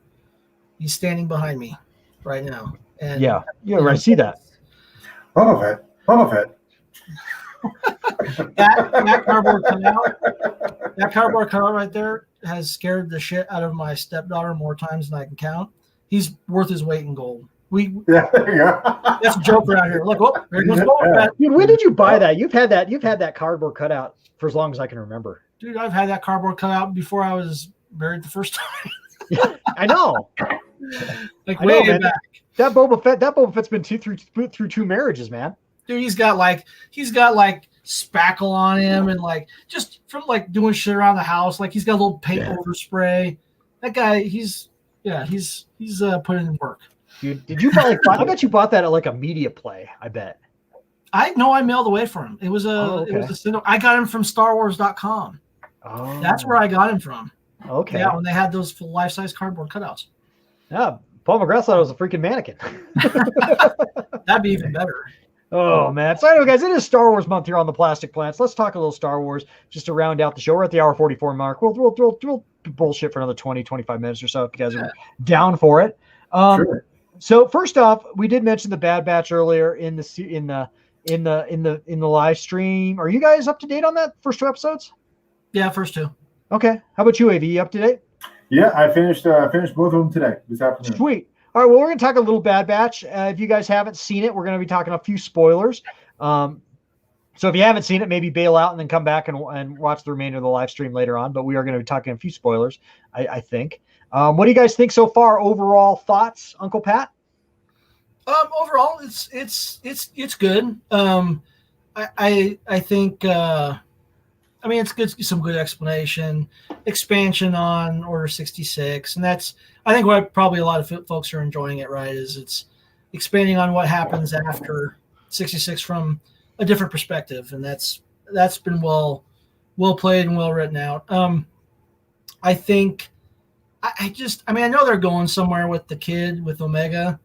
he's standing behind me right now, and I see that. Boba Fett. that cardboard cutout right there has scared the shit out of my stepdaughter more times than I can count. He's worth his weight in gold. That's a joke around here. Look, there goes Boba Fett. Dude, when did you buy that? You've had that cardboard cutout for as long as I can remember. Dude, I've had that cardboard cutout before I was married the first time. I know. Way back. That Boba Fett's been through two marriages, man. Dude, he's got spackle on him and just from doing shit around the house. He's got a little paint overspray. That guy, he's putting in work. Dude, did you buy? I bet you bought that at a media play. I bet. I mailed away from him. It was I got him from StarWars.com. Oh, that's where I got him from. Okay. Yeah, when they had those full life-size cardboard cutouts. Yeah, Paul McGrath thought it was a freaking mannequin. That'd be even better. Oh, man. So anyway, guys, it is Star Wars month here on the Plastic Plants. Let's talk a little Star Wars just to round out the show. We're at the hour 44 mark. We'll bullshit for another 20, 25 minutes or so if you guys are down for it. Sure. So first off, we did mention the Bad Batch earlier in the live stream. Are you guys up to date on that first two episodes? Yeah, first two. Okay. How about you, AV? You up to date? Yeah, I finished both of them today, this afternoon. Sweet. All right, well, we're going to talk a little Bad Batch. If you guys haven't seen it, we're going to be talking a few spoilers. So if you haven't seen it, maybe bail out and then come back and watch the remainder of the live stream later on. But we are going to be talking a few spoilers, I think. What do you guys think so far? Overall thoughts, Uncle Pat? Overall, it's good. I think I mean it's good, some good explanation, expansion on Order 66, and that's I think what probably a lot of folks are enjoying it, right? Is it's expanding on what happens after 66 from a different perspective, and that's been well played and well written out. I think I mean I know they're going somewhere with the kid with Omega.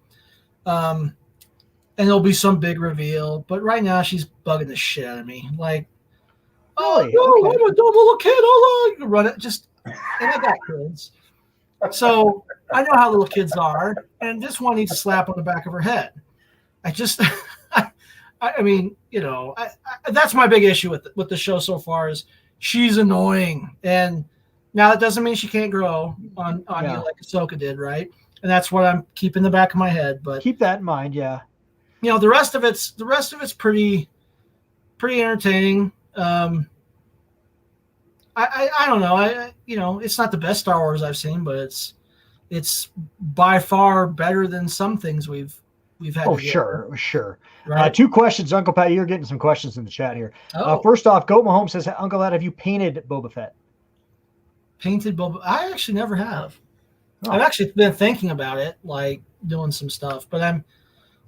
And there'll be some big reveal, but right now she's bugging the shit out of me. Like, Really? oh no, Okay. I'm a dumb little kid. Oh, you can run it. Just, and I got kids, so I know how little kids are, and this one needs a slap on the back of her head. I just, I mean, you know, that's my big issue with the show so far is she's annoying, and now it doesn't mean she can't grow on you like Ahsoka did, right? And that's what I'm keeping in the back of my head. But Keep that in mind, yeah. You know, the rest of it's pretty entertaining. I don't know. You know, it's not the best Star Wars I've seen, but it's by far better than some things we've had. Oh, sure. Right? 2 questions, Uncle Pat. You're getting some questions in the chat here. First off, Goat Mahomes says, Uncle Pat, have you painted Boba Fett? Painted Boba? I actually never have. Oh. I've actually been thinking about it, like doing some stuff, but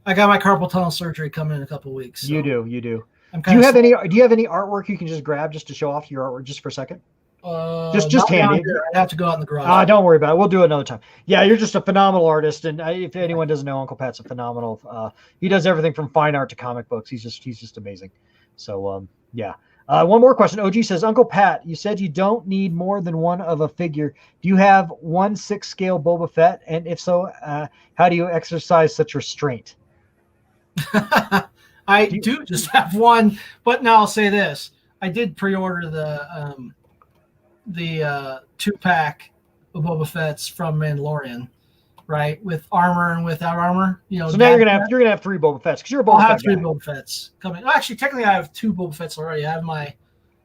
I got my carpal tunnel surgery coming in a couple of weeks. So You do. Do Do you have any artwork you can just grab just to show off your artwork just for a second? Just handy. I'd have to go out in the garage. Don't worry about it. We'll do it another time. Yeah, you're just a phenomenal artist, and if anyone doesn't know, Uncle Pat's a phenomenal. He does everything from fine art to comic books. He's just amazing. So yeah. One more question. OG says, Uncle Pat, you said you don't need more than one of a figure. Do you have 1/6 scale Boba Fett? And if so, how do you exercise such restraint? I do just have one, but now I'll say this: I did pre-order the 2-pack of Boba Fett's from Mandalorian, right, with armor and without armor. You know, so now you're gonna have 3 Boba Fett's because you're a Boba Fett. I'll have 3 guy. Boba Fett's coming. Actually, technically, I have 2 Boba Fett's already. I have my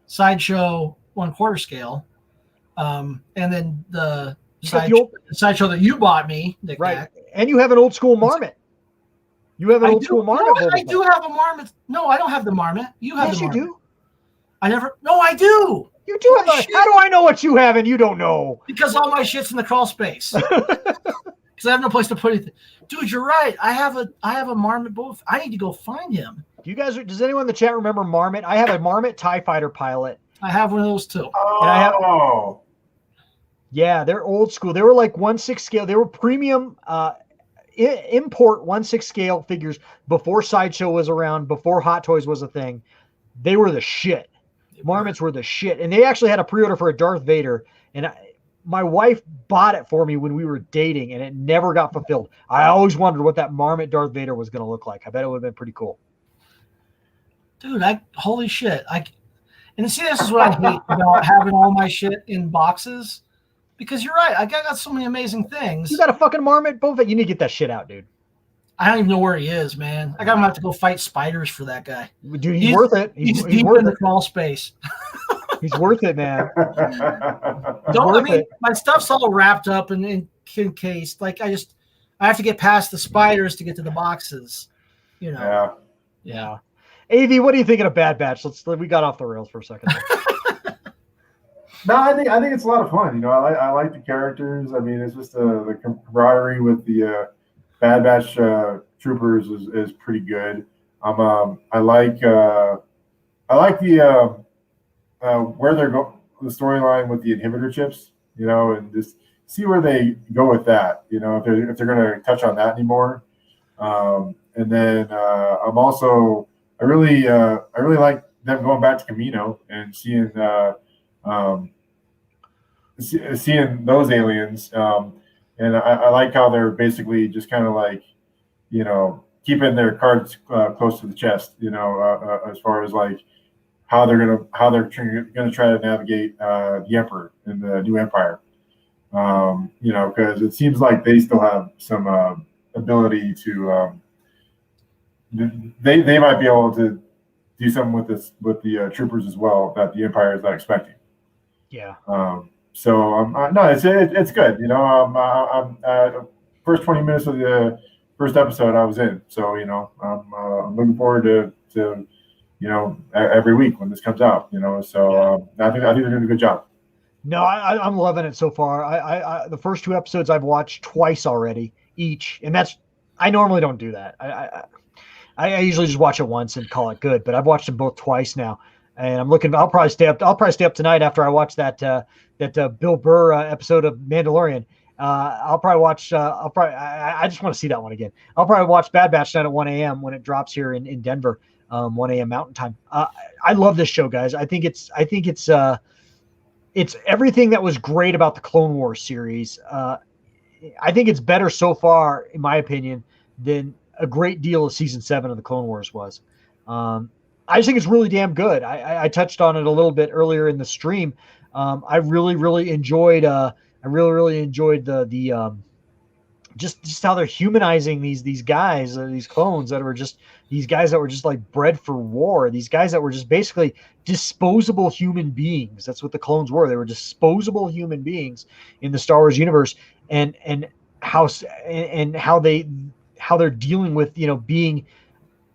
Sideshow 1/4 scale, and then the Sideshow that you bought me, Nick right? Mac. And you have an old school Marmot. You have an old school Marmot. No, I do have a Marmot. No, I don't have the Marmot. You have yes, the Marmot. you do. I never. No, I do. You do have. How do I know what you have and you don't know? Because all my shit's in the crawl space. Because I have no place to put it. Dude, you're right. I have a Marmot both. I need to go find him. Does anyone in the chat remember Marmot? I have a Marmot TIE Fighter pilot. I have one of those too. And I have. Yeah, they're old school. They were like 1/6 scale. They were premium import 1/6 scale figures before Sideshow was around, before Hot Toys was a thing. They were the shit. Marmots were the shit. And they actually had a pre-order for a Darth Vader. And my wife bought it for me when we were dating, and it never got fulfilled. I always wondered what that Marmot Darth Vader was going to look like. I bet it would have been pretty cool. Dude, holy shit. And see, this is what I hate about having all my shit in boxes. Because you're right. I got so many amazing things. You got a fucking Marmot Boba Fett. You need to get that shit out, dude. I don't even know where he is, man. I got to have to go fight spiders for that guy. Dude, he's worth it. He's deep in the crawl space. He's worth it, man. My stuff's all wrapped up and encased. Like I have to get past the spiders to get to the boxes. You know. Yeah. AV, what are you thinking of Bad Batch? We got off the rails for a second. No, I think it's a lot of fun. You know, I like the characters. I mean, it's just the camaraderie with the Bad Batch troopers is pretty good. I like the where they're going, the storyline with the inhibitor chips. You know, and just see where they go with that. You know, if they're going to touch on that anymore. And then I really like them going back to Camino and seeing those aliens. And I like how they're basically just kind of like, you know, keeping their cards close to the chest, you know, as far as like how they're gonna try to navigate the Emperor and the new Empire. You know, because it seems like they still have some ability to. They might be able to do something with the troopers as well that the Empire is not expecting. Yeah. So no, it's good. You know, first 20 minutes of the first episode I was in. So you know, I'm looking forward to every week when this comes out. So I think they're doing a good job. No, I'm loving it so far. I the first 2 episodes I've watched twice already each, and I normally don't do that. I usually just watch it once and call it good, but I've watched them both twice now, and I'm looking. I'll probably stay up tonight after I watch that Bill Burr episode of Mandalorian. I'll probably watch. I just want to see that one again. I'll probably watch Bad Batch tonight at 1 a.m. when it drops here in Denver, 1 a.m. Mountain Time. I love this show, guys. I think it's everything that was great about the Clone Wars series. I think it's better so far, in my opinion, than a great deal of season 7 of the Clone Wars was. I just think it's really damn good. I touched on it a little bit earlier in the stream. I really enjoyed. I really enjoyed the just how they're humanizing these guys, these clones that were just these guys that were just like bred for war. These guys that were just basically disposable human beings. That's what the clones were. They were disposable human beings in the Star Wars universe, and how they're dealing with being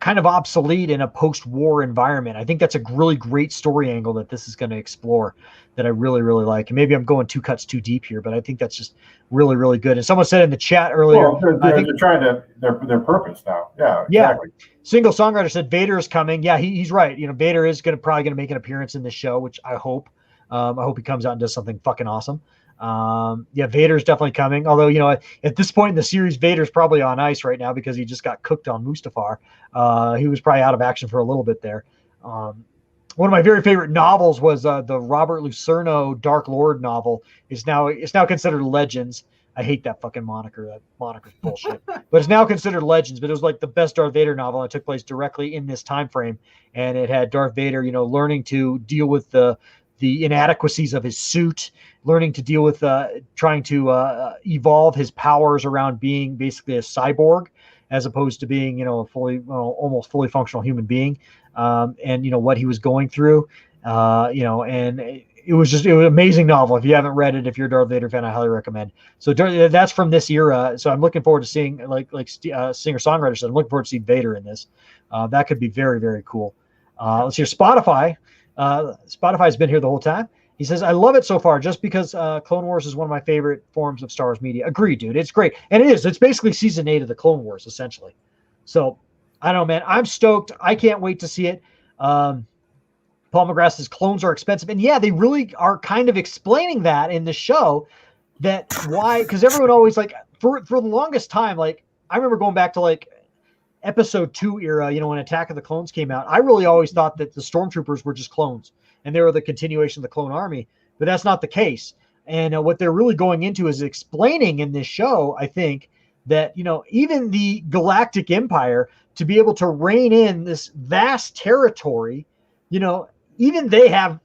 kind of obsolete in a post-war environment. I think that's a really great story angle that this is going to explore that I really like. And maybe I'm going 2 cuts too deep here, but I think that's just really good. And someone said in the chat earlier, they're trying to their purpose now. Yeah, exactly. Single Songwriter said Vader is coming. Yeah, he's right. Vader is probably going to make an appearance in this show, which I hope. I hope he comes out and does something fucking awesome. Vader's definitely coming. Although, at this point in the series, Vader's probably on ice right now because he just got cooked on Mustafar. He was probably out of action for a little bit there. One of my very favorite novels was the Robert Lucerno Dark Lord novel. It's now considered Legends. I hate that fucking moniker. That moniker's bullshit. But it's now considered Legends. But it was like the best Darth Vader novel. It took place directly in this time frame, and it had Darth Vader, learning to deal with the inadequacies of his suit, learning to deal with trying to evolve his powers around being basically a cyborg, as opposed to being, a almost fully functional human being, and what he was going through, and it was an amazing novel. If you haven't read it, if you're a Darth Vader fan, I highly recommend. So that's from this era. So I'm looking forward to seeing, like singer-songwriter said, I'm looking forward to seeing Vader in this. That could be very, very cool. Let's hear Spotify. Spotify's been here the whole time. He says, I love it so far just because Clone Wars is one of my favorite forms of Star Wars media. Agreed, dude. It's great. And it is. It's basically season 8 of the Clone Wars, essentially. So, I don't know, man. I'm stoked. I can't wait to see it. Paul McGrath says clones are expensive. And yeah, they really are kind of explaining that in the show, that why, because everyone always for the longest time, I remember going back to episode 2 era, when Attack of the Clones came out, I really always thought that the Stormtroopers were just clones and they were the continuation of the clone army, but that's not the case. And what they're really going into is explaining in this show, I think, that, even the Galactic Empire, to be able to rein in this vast territory, even they have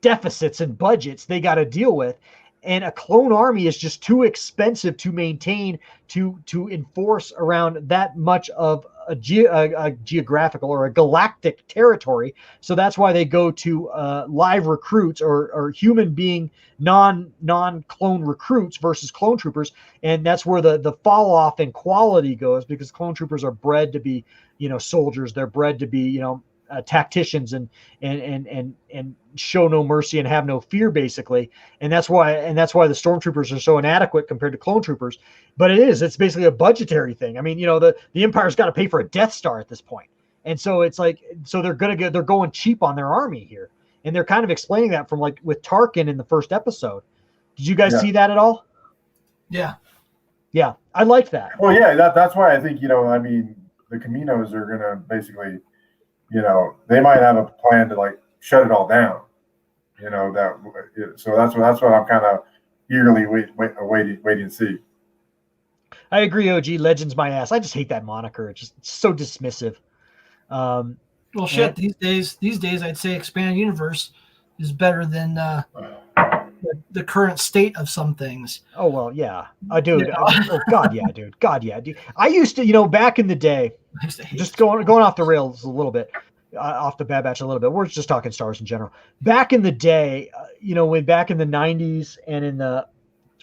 deficits and budgets they got to deal with. And a clone army is just too expensive to maintain, to enforce around that much of a geographical or a galactic territory. So that's why they go to live recruits or human being non-clone recruits versus clone troopers. And that's where the fall off in quality goes, because clone troopers are bred to be, soldiers. They're bred to be, tacticians and show no mercy and have no fear, basically. And that's why the Stormtroopers are so inadequate compared to clone troopers. But it's basically a budgetary thing. I mean, the Empire's got to pay for a Death Star at this point. And so they're going cheap on their army here. And they're kind of explaining that from with Tarkin in the first episode. Did you guys see that at all? Yeah. Yeah. I liked that. Well, yeah, that's why I think, the Caminos are going to basically, they might have a plan to shut it all down, so that's what I'm kind of eagerly waiting to see. I agree, OG. Legends my ass. I just hate that moniker. It's so dismissive. Well, shit. These days, I'd say Expanded Universe is better than the current state of some things. Oh well, yeah, dude. Oh God, yeah, dude. God, yeah, dude. I used to, back in the day, just going off the rails a little bit, off the Bad Batch a little bit. We're just talking Star Wars in general. Back in the day, when back in the 90s and in the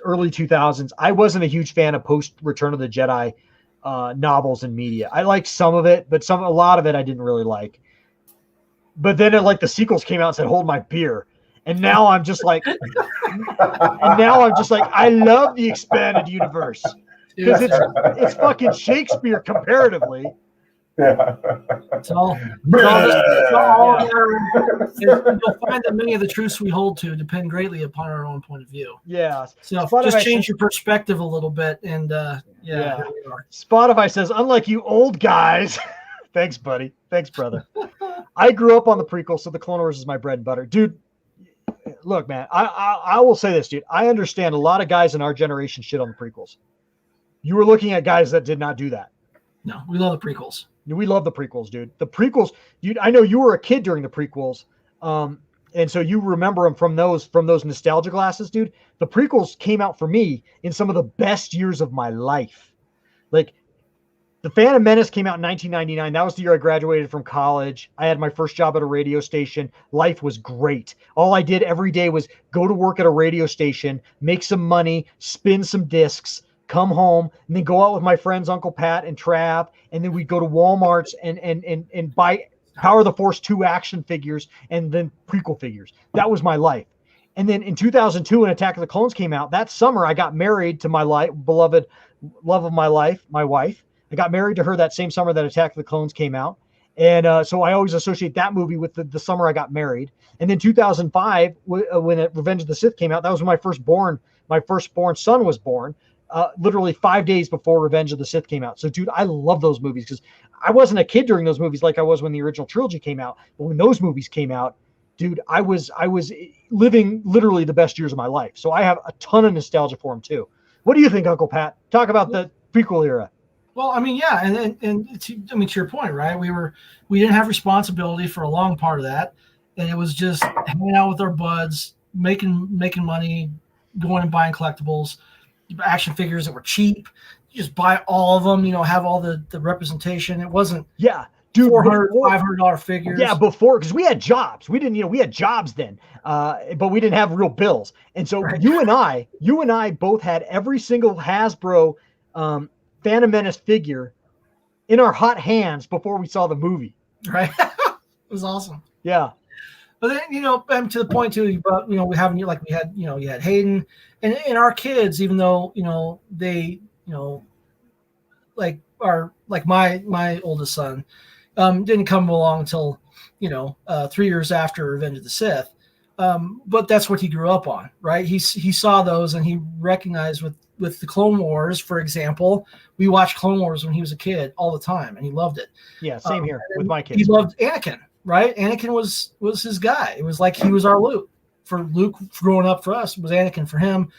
early 2000s, I wasn't a huge fan of post Return of the Jedi novels and media. I liked some of it, but a lot of it I didn't really like. but then like the sequels came out and said, "Hold my beer," and now I'm just like, I love the expanded universe because it's fucking Shakespeare comparatively. Yeah. You'll find that many of the truths we hold to depend greatly upon our own point of view. Yeah. So just change your perspective a little bit, and yeah. Here we are. Spotify says, unlike you old guys, thanks, buddy. Thanks, brother. I grew up on the prequel, so the Clone Wars is my bread and butter, dude. Look, man, I will say this, dude. I understand a lot of guys in our generation shit on the prequels. You were looking at guys that did not do that. No, we love the prequels. We love the prequels, dude. The prequels, dude. I know you were a kid during the prequels, and so you remember them from those nostalgia glasses, dude. The prequels came out for me in some of the best years of my life. Like, The Phantom Menace came out in 1999. That was the year I graduated from college. I had my first job at a radio station. Life was great. All I did every day was go to work at a radio station, make some money, spin some discs, come home, and then go out with my friends, Uncle Pat and Trav, and then we'd go to Walmart's and buy Power of the Force 2 action figures and then prequel figures. That was my life. And then in 2002, when Attack of the Clones came out, that summer I got married to my beloved love of my life, my wife. I got married to her that same summer that Attack of the Clones came out. And so I always associate that movie with the summer I got married. And then 2005, when Revenge of the Sith came out, that was when my firstborn son was born. Literally 5 days before Revenge of the Sith came out. So, dude, I love those movies because I wasn't a kid during those movies like I was when the original trilogy came out. But when those movies came out, dude, I was living literally the best years of my life. So I have a ton of nostalgia for them too. What do you think, Uncle Pat? Talk about the prequel era. Well, I mean, yeah, and to your point, right? We didn't have responsibility for a long part of that, and it was just hanging out with our buds, making money, going and buying collectibles. Action figures that were cheap. You just buy all of them, have all the representation. It wasn't dude, $400, $500 figures. Yeah, before, because we had jobs. We didn't, we had jobs then, but we didn't have real bills. And so you and I both had every single Hasbro Phantom Menace figure in our hot hands before we saw the movie. Right. It was awesome. Yeah. But then, and to the point too, but we had you had Hayden and our kids, even though, they, like my oldest son, didn't come along until, 3 years after Revenge of the Sith. But that's what he grew up on, right? He saw those and he recognized with the Clone Wars, for example, we watched Clone Wars when he was a kid all the time and he loved it. Yeah. Same here with my kids. He loved Anakin. Right, Anakin was his guy. It was like he was our Luke. For Luke, growing up for us, was Anakin. For him,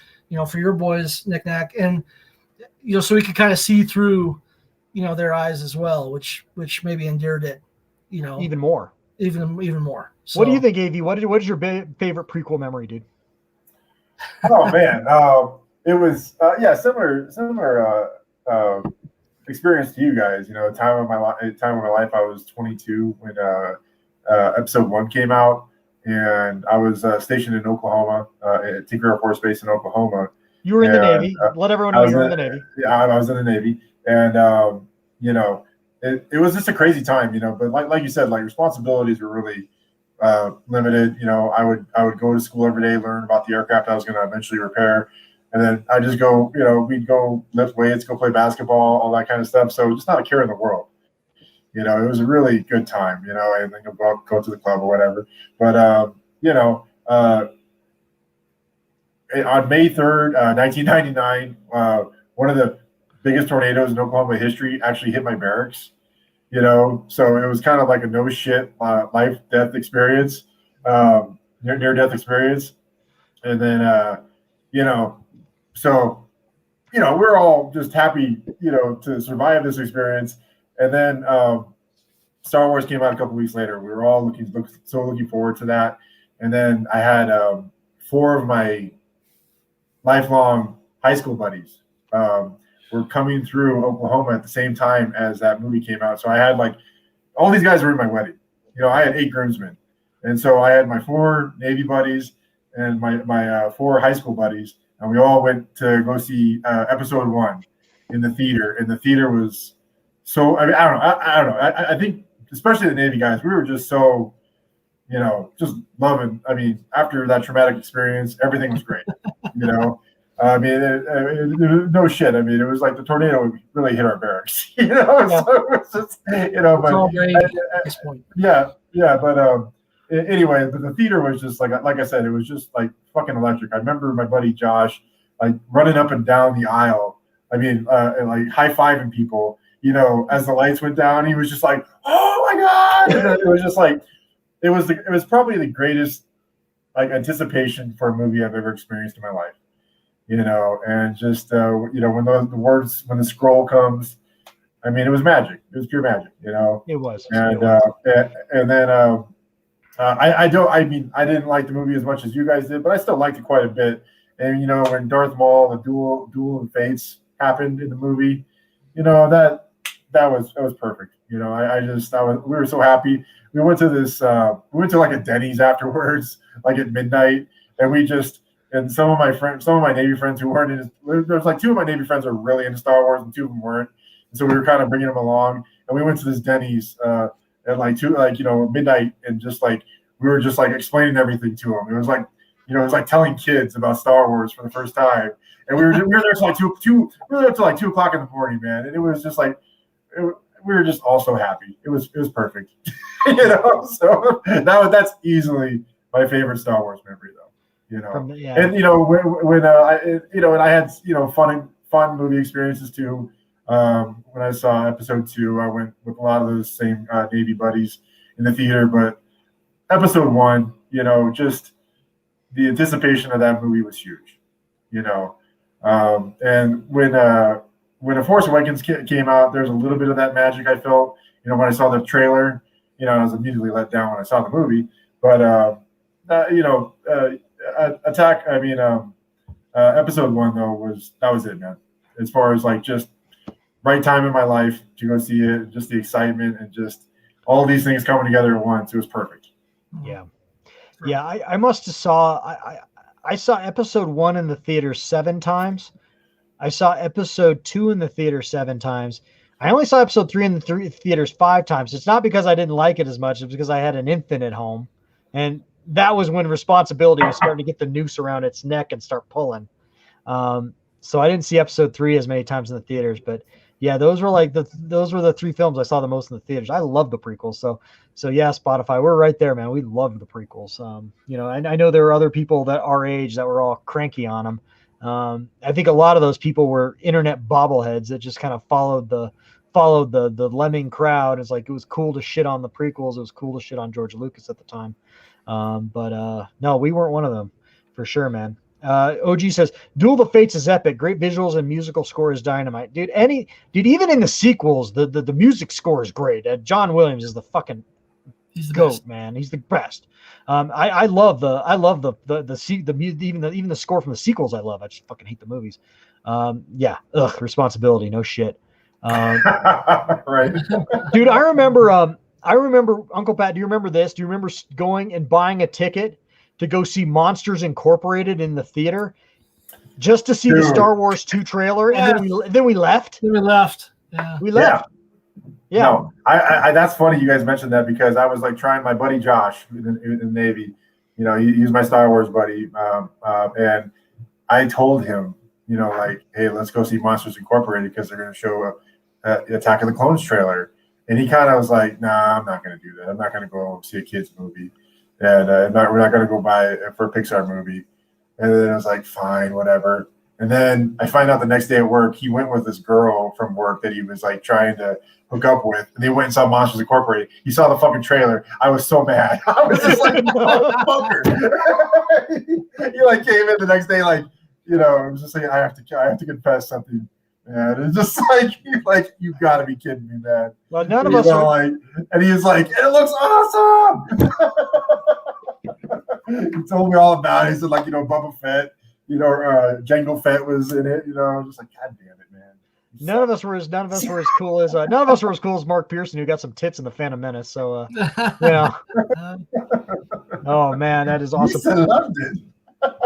for your boys, Nick Nack, and so we could kind of see through, their eyes as well, which maybe endeared it, even more. Even more. So, what do you think, AV? What is your favorite prequel memory, dude? Oh man, it was similar experience to you guys. Time of my life, I was 22 when episode 1 came out, and I was stationed in Oklahoma, at Tinker Air Force Base in Oklahoma. You were in the Navy. Let everyone know you were in the Navy. Yeah, I was in the Navy, and it was just a crazy time, But like you said, like responsibilities were really limited. I would go to school every day, learn about the aircraft I was going to eventually repair, and then I just go. We'd go lift weights, go play basketball, all that kind of stuff. So just not a care in the world. It was a really good time, and then go to the club or whatever. But, on May 3rd, 1999, one of the biggest tornadoes in Oklahoma history actually hit my barracks, so it was kind of like a no shit life-death experience, near-death experience. And then, so, we're all just happy, to survive this experience. And then Star Wars came out a couple weeks later. We were all looking forward to that. And then I had 4 of my lifelong high school buddies were coming through Oklahoma at the same time as that movie came out. So I had all these guys were in my wedding. I had 8 groomsmen. And so I had my 4 Navy buddies and my 4 high school buddies. And we all went to go see episode 1 in the theater. And the theater was... So, I mean, I don't know. I think, especially the Navy guys, we were just so just loving. I mean, after that traumatic experience, everything was great. I mean, no shit. I mean, it was like the tornado really hit our barracks. So it was just, but all great at this point. yeah. But anyway, the theater was just like I said, it was just like fucking electric. I remember my buddy Josh like running up and down the aisle. I mean, and like high-fiving people. As the lights went down, he was just like, "Oh my god!" And it was just like, it was probably the greatest like anticipation for a movie I've ever experienced in my life. And just when the scroll comes, I mean, it was magic. It was pure magic. It was. And then I didn't like the movie as much as you guys did, but I still liked it quite a bit. And when Darth Maul, the duel of fates happened in the movie, that was perfect. We were so happy. We went to like a Denny's afterwards, like at midnight, and some of my Navy friends who weren't in, there's like two of my Navy friends are really into Star Wars and two of them weren't. And so we were kind of bringing them along, and we went to this Denny's at like midnight, and just like we were just like explaining everything to them. It was like it was like telling kids about Star Wars for the first time, and we were there till like two o'clock in the morning, man. And it was just like we were just all so happy. It was perfect, So that's easily my favorite Star Wars memory, though. And when I had fun movie experiences too. When I saw episode 2, I went with a lot of those same Navy buddies in the theater. But episode 1, just the anticipation of that movie was huge. And when The Force Awakens came out, there's a little bit of that magic I felt. When I saw the trailer, I was immediately let down when I saw the movie. But episode 1 though that was it, man. As far as like just right time in my life to go see it, just the excitement and just all these things coming together at once. It was perfect. Yeah. I must have I saw episode 1 in the theater 7 times. I saw episode 2 in the theater 7 times. I only saw episode 3 in the theaters 5 times. It's not because I didn't like it as much. It's because I had an infant at home, and that was when responsibility was starting to get the noose around its neck and start pulling. So I didn't see episode 3 as many times in the theaters, but yeah, those were the 3 films I saw the most in the theaters. I love the prequels. So yeah, Spotify, we're right there, man. We love the prequels. I know there were other people that our age that were all cranky on them. I think a lot of those people were internet bobbleheads that just kind of followed the lemming crowd. It's like, it was cool to shit on the prequels. It was cool to shit on George Lucas at the time. But no, we weren't one of them for sure, man. OG says Duel of the Fates is epic. Great visuals and musical score is dynamite, dude. Even in the sequels, the music score is great. John Williams is the fucking goat, best. Man. He's the best. I love even the score from the sequels. I love. I just fucking hate the movies. Responsibility, no shit. Right, dude. I remember Uncle Pat. Do you remember this? Do you remember going and buying a ticket to go see Monsters Incorporated in the theater just to see the Star Wars 2 trailer? Yeah. And then we left. We left. Yeah. We left. Yeah. No, I that's funny you guys mentioned that, because I was like trying my buddy Josh in the Navy. He's my Star Wars buddy. And I told him, like, hey, let's go see Monsters Incorporated because they're going to show Attack of the Clones trailer. And he kind of was like, nah, I'm not going to do that. I'm not going to go see a kid's movie. And we're not going to go buy it for a Pixar movie. And then I was like, fine, whatever. And then I find out the next day at work, he went with this girl from work that he was like trying to hook up with. And they went and saw Monsters Incorporated. He saw the fucking trailer. I was so mad. I was just like, motherfucker. He like came in the next day, like, I was just saying, I have to confess something. Man, it's just like you gotta be kidding me, man. Well, none of us are like, and he was like, it looks awesome. He told me all about it. He said, like, Boba Fett, Jango Fett was in it. I was just like, God damn it, man. None of us were as cool as Mark Pearson, who got some tits in the Phantom Menace. So, oh man, that is awesome. I loved it.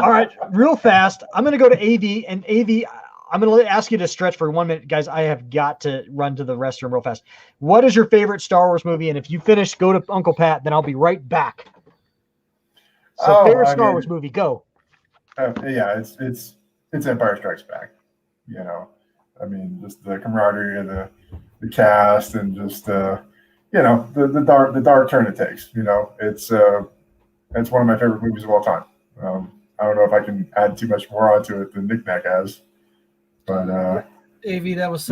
All right, real fast. I'm gonna go to AV, and AV. I'm going to ask you to stretch for 1 minute, guys. I have got to run to the restroom real fast. What is your favorite Star Wars movie? And if you finish, go to Uncle Pat, then I'll be right back So favorite Star Wars movie, go. Yeah, it's Empire Strikes Back. You know, I mean, just the camaraderie of the cast, and just you know, the dark turn it takes. You know, it's one of my favorite movies of all time. I don't know if I can add too much more onto it than Nick Nack has, but AV, that was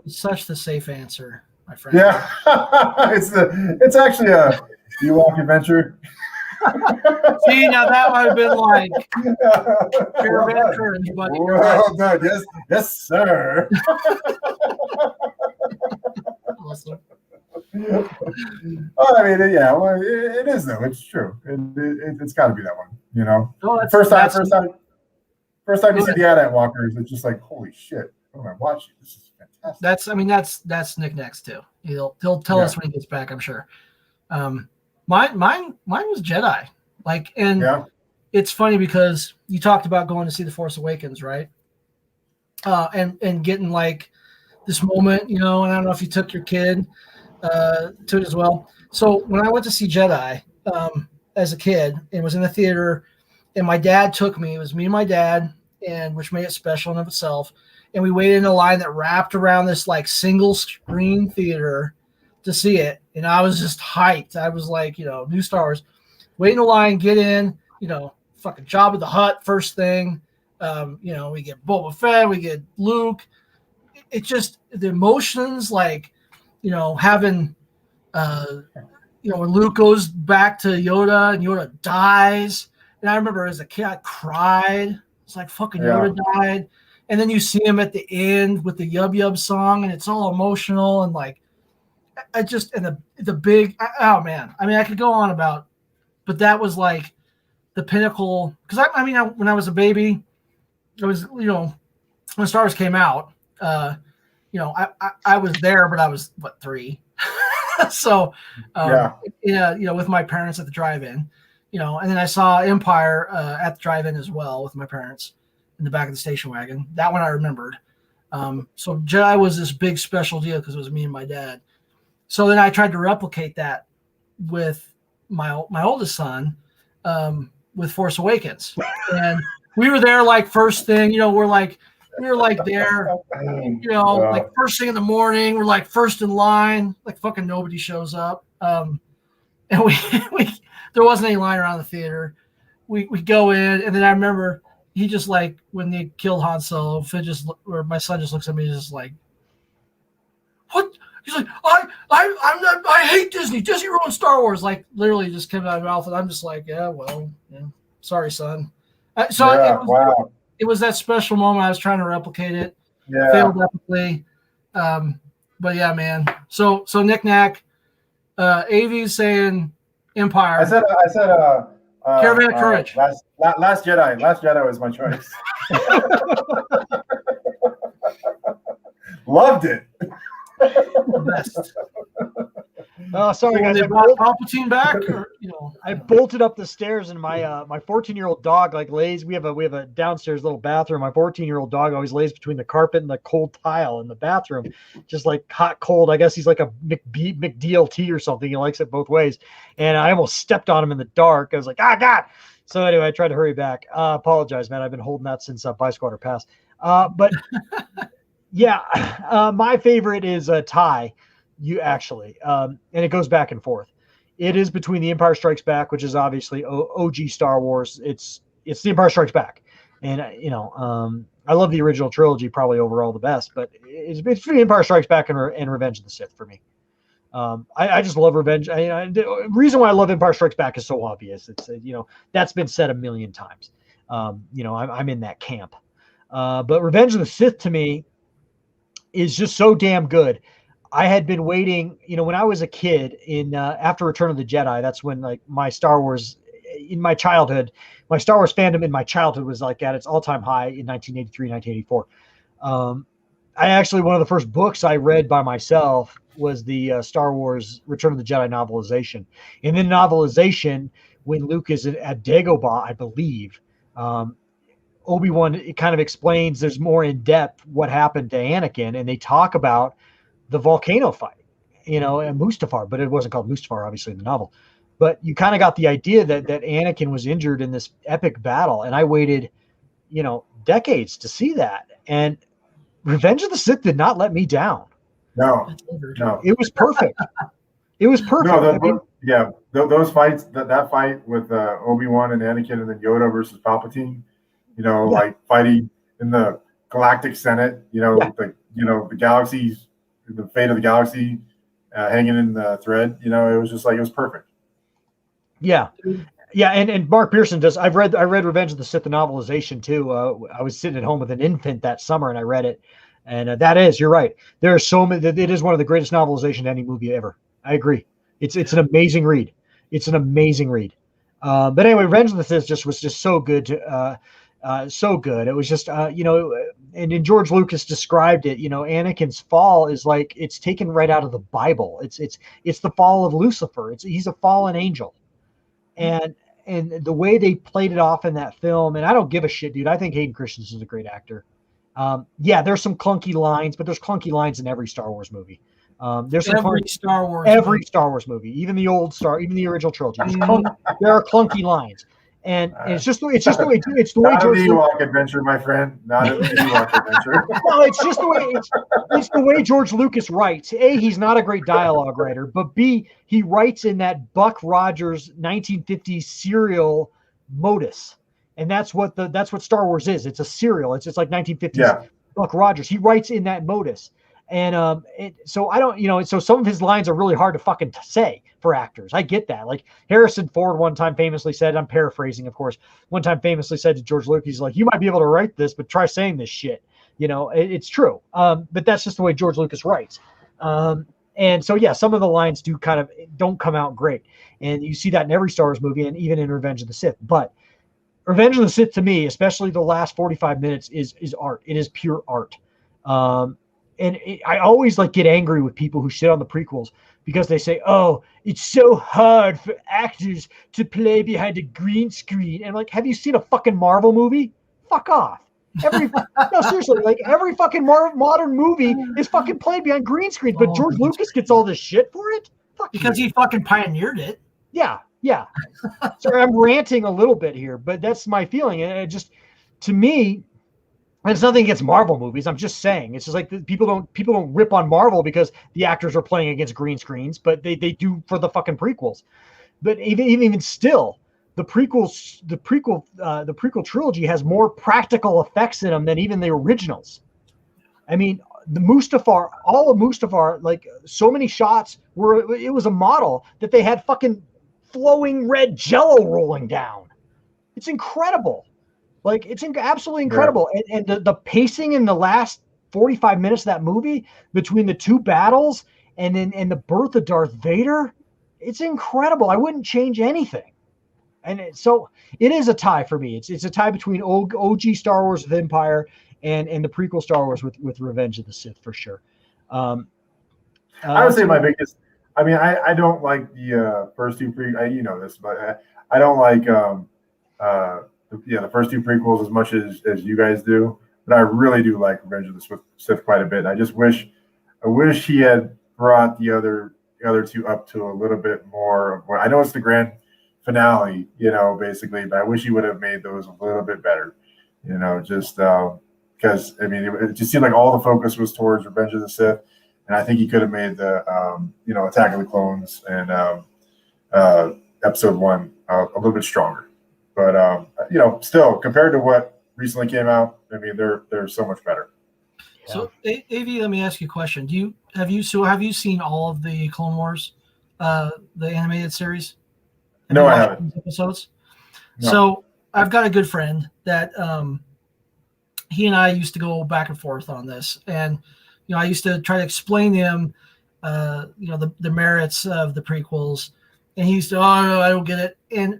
such the safe answer, my friend. Yeah, it's actually a Ewok adventure. See, now that might have been like caravan courage, buddy. Well done, yes, sir. Awesome. Well, I mean, yeah, well, it is though. It's true. It's got to be that one. You know, first time you see the AT-AT walkers, it's just like, holy shit! What am I watching? This is fantastic. That's Nick next too. He'll tell us when he gets back, I'm sure. Mine was Jedi. It's funny because you talked about going to see The Force Awakens, right? And getting like this moment, you know, and I don't know if you took your kid to it as well. So when I went to see Jedi as a kid and was in the theater, and my dad took me, it was me and my dad, and which made it special in of itself. And we waited in a line that wrapped around this like single screen theater to see it. And I was just hyped. I was like, you know, new Star Wars, wait in a line, get in, you know, fucking Jabba the Hutt first thing. You know, we get Boba Fett, we get Luke. It just, the emotions, like, you know, having, you know, when Luke goes back to Yoda and Yoda dies. And I remember as a kid, I cried. It's like fucking Yoda died. And then you see him at the end with the Yub Yub song, and it's all emotional. And like, I just, and the big, oh man, I mean, I could go on about, but that was like the pinnacle. Cause when I was a baby, it was, you know, when Star Wars came out, you know, I was there, but I was 3. So, you know, with my parents at the drive-in, you know, and then I saw Empire at the drive-in as well with my parents in the back of the station wagon. That one I remembered. So Jedi was this big special deal because it was me and my dad. So then I tried to replicate that with my oldest son with Force Awakens, and we were there like first thing. You know, we were like there, you know, like first thing in the morning. We're like first in line. Like fucking nobody shows up, and we there wasn't any line around the theater. We go in, and then I remember he just like when they killed Han Solo, or my son just looks at me, just like, what? He's like, I hate Disney. Disney ruined Star Wars. Like literally just came out of my mouth, and I'm just like, yeah, well, yeah, sorry, son. It was that special moment. I was trying to replicate it. Yeah. Failed epically. But yeah, man. So Nick Nack, AV's saying Empire. I said Caravan of Courage. Last Jedi. Last Jedi was my choice. Loved it. Best. Sorry guys, they brought Palpatine back, or, you know. I bolted up the stairs, and my 14-year-old dog like lays. We have a downstairs little bathroom. My 14-year-old dog always lays between the carpet and the cold tile in the bathroom, just like hot cold. I guess he's like a McDLT or something. He likes it both ways. And I almost stepped on him in the dark. I was like, God. So anyway, I tried to hurry back. Apologize, man. I've been holding that since Bi-Squatter passed. But yeah, my favorite is Ty. You actually, and it goes back and forth. It is between The Empire Strikes Back, which is obviously OG Star Wars. It's The Empire Strikes Back, and you know, I love the original trilogy probably overall the best, but it's between Empire Strikes Back and Revenge of the Sith for me. I just love Revenge. The reason why I love Empire Strikes Back is so obvious. It's you know, that's been said a million times. You know, I'm in that camp, but Revenge of the Sith to me is just so damn good. I had been waiting, you know, when I was a kid in after Return of the Jedi, that's when like my Star Wars in my childhood, my Star Wars fandom in my childhood was like at its all-time high in 1983, 1984. I actually, one of the first books I read by myself was the Star Wars Return of the Jedi novelization. And in novelization, when Luke is at Dagobah, I believe, Obi-Wan, it kind of explains, there's more in depth what happened to Anakin, and they talk about the volcano fight, you know, and Mustafar, but it wasn't called Mustafar, obviously, in the novel. but you kind of got the idea that Anakin was injured in this epic battle, and I waited, decades to see that. And Revenge of the Sith did not let me down. No. It was perfect. It was perfect. Those fights, that fight with Obi-Wan and Anakin, and then Yoda versus Palpatine, like fighting in the Galactic Senate, the galaxies, the fate of the galaxy hanging in the thread, it was just like, it was perfect. Yeah. Yeah, and Mark Pearson does. I read Revenge of the Sith, the novelization too. I was sitting at home with an infant that summer, and I read it. And you're right. There are so many. It is one of the greatest novelizations of any movie ever. I agree. It's an amazing read. It's an amazing read. But anyway, Revenge of the Sith was just so good. So good. It was just and then George Lucas described it. Anakin's fall is like it's taken right out of the Bible. It's the fall of Lucifer. He's a fallen angel, and the way they played it off in that film. And I don't give a shit, dude. I think Hayden Christensen's a great actor. There's some clunky lines, but there's clunky lines in every Star Wars movie. There's every Star Wars movie, even the original trilogy. There are clunky lines, and it's just the way George. Not an Ewok adventure, my friend. Not an Ewok adventure. No, it's just the way it's the way George Lucas writes. A, he's not a great dialogue writer, but B, he writes in that Buck Rogers 1950s serial modus. And that's what Star Wars is. It's a serial. It's like 1950s Buck Rogers. He writes in that modus. And so I don't, so some of his lines are really hard to fucking say for actors. I get that. Like Harrison Ford one time famously said, I'm paraphrasing, of course, one time famously said to George Lucas, he's like, you might be able to write this, but try saying this shit. It's true. But that's just the way George Lucas writes. And so, some of the lines don't come out great. And you see that in every Star Wars movie and even in Revenge of the Sith. But Revenge of the Sith, to me, especially the last 45 minutes, is art. It is pure art. I always get angry with people who shit on the prequels because they say, "Oh, it's so hard for actors to play behind a green screen." And I'm like, have you seen a fucking Marvel movie? Fuck off. No, seriously, every fucking modern movie is fucking played behind green screens, but George Lucas gets all this shit for it? Because he fucking pioneered it. Yeah. Sorry, I'm ranting a little bit here, but that's my feeling. And it just, to me, it's nothing against Marvel movies. I'm just saying, it's just like people don't rip on Marvel because the actors are playing against green screens, but they do for the fucking prequels. But even still, the prequel trilogy has more practical effects in them than even the originals. I mean, the Mustafar, all of Mustafar, so many shots where it was a model that they had fucking flowing red jello rolling down. It's incredible. It's absolutely incredible. Yeah. And the pacing in the last 45 minutes of that movie between the two battles and the birth of Darth Vader, it's incredible. I wouldn't change anything. And so it is a tie for me. It's a tie between OG Star Wars with Empire and the prequel Star Wars with Revenge of the Sith for sure. I would say my biggest. I mean, I don't like the first two this, but I don't like the first two prequels as much as you guys do. But I really do like Revenge of the Sith quite a bit. I just wish he had brought the other two up to a little bit more of what I know it's the grand finale, basically, but I wish he would have made those a little bit better, just because it just seemed like all the focus was towards Revenge of the Sith. And I think he could have made the, Attack of the Clones and Episode 1 a little bit stronger. But, still, compared to what recently came out, they're so much better. So, AV, let me ask you a question. Have you seen all of the Clone Wars, the animated series? No, I haven't. Episodes? No. So, I've got a good friend that he and I used to go back and forth on this. And I used to try to explain to him, the merits of the prequels, and he used to, oh, no, I don't get it. And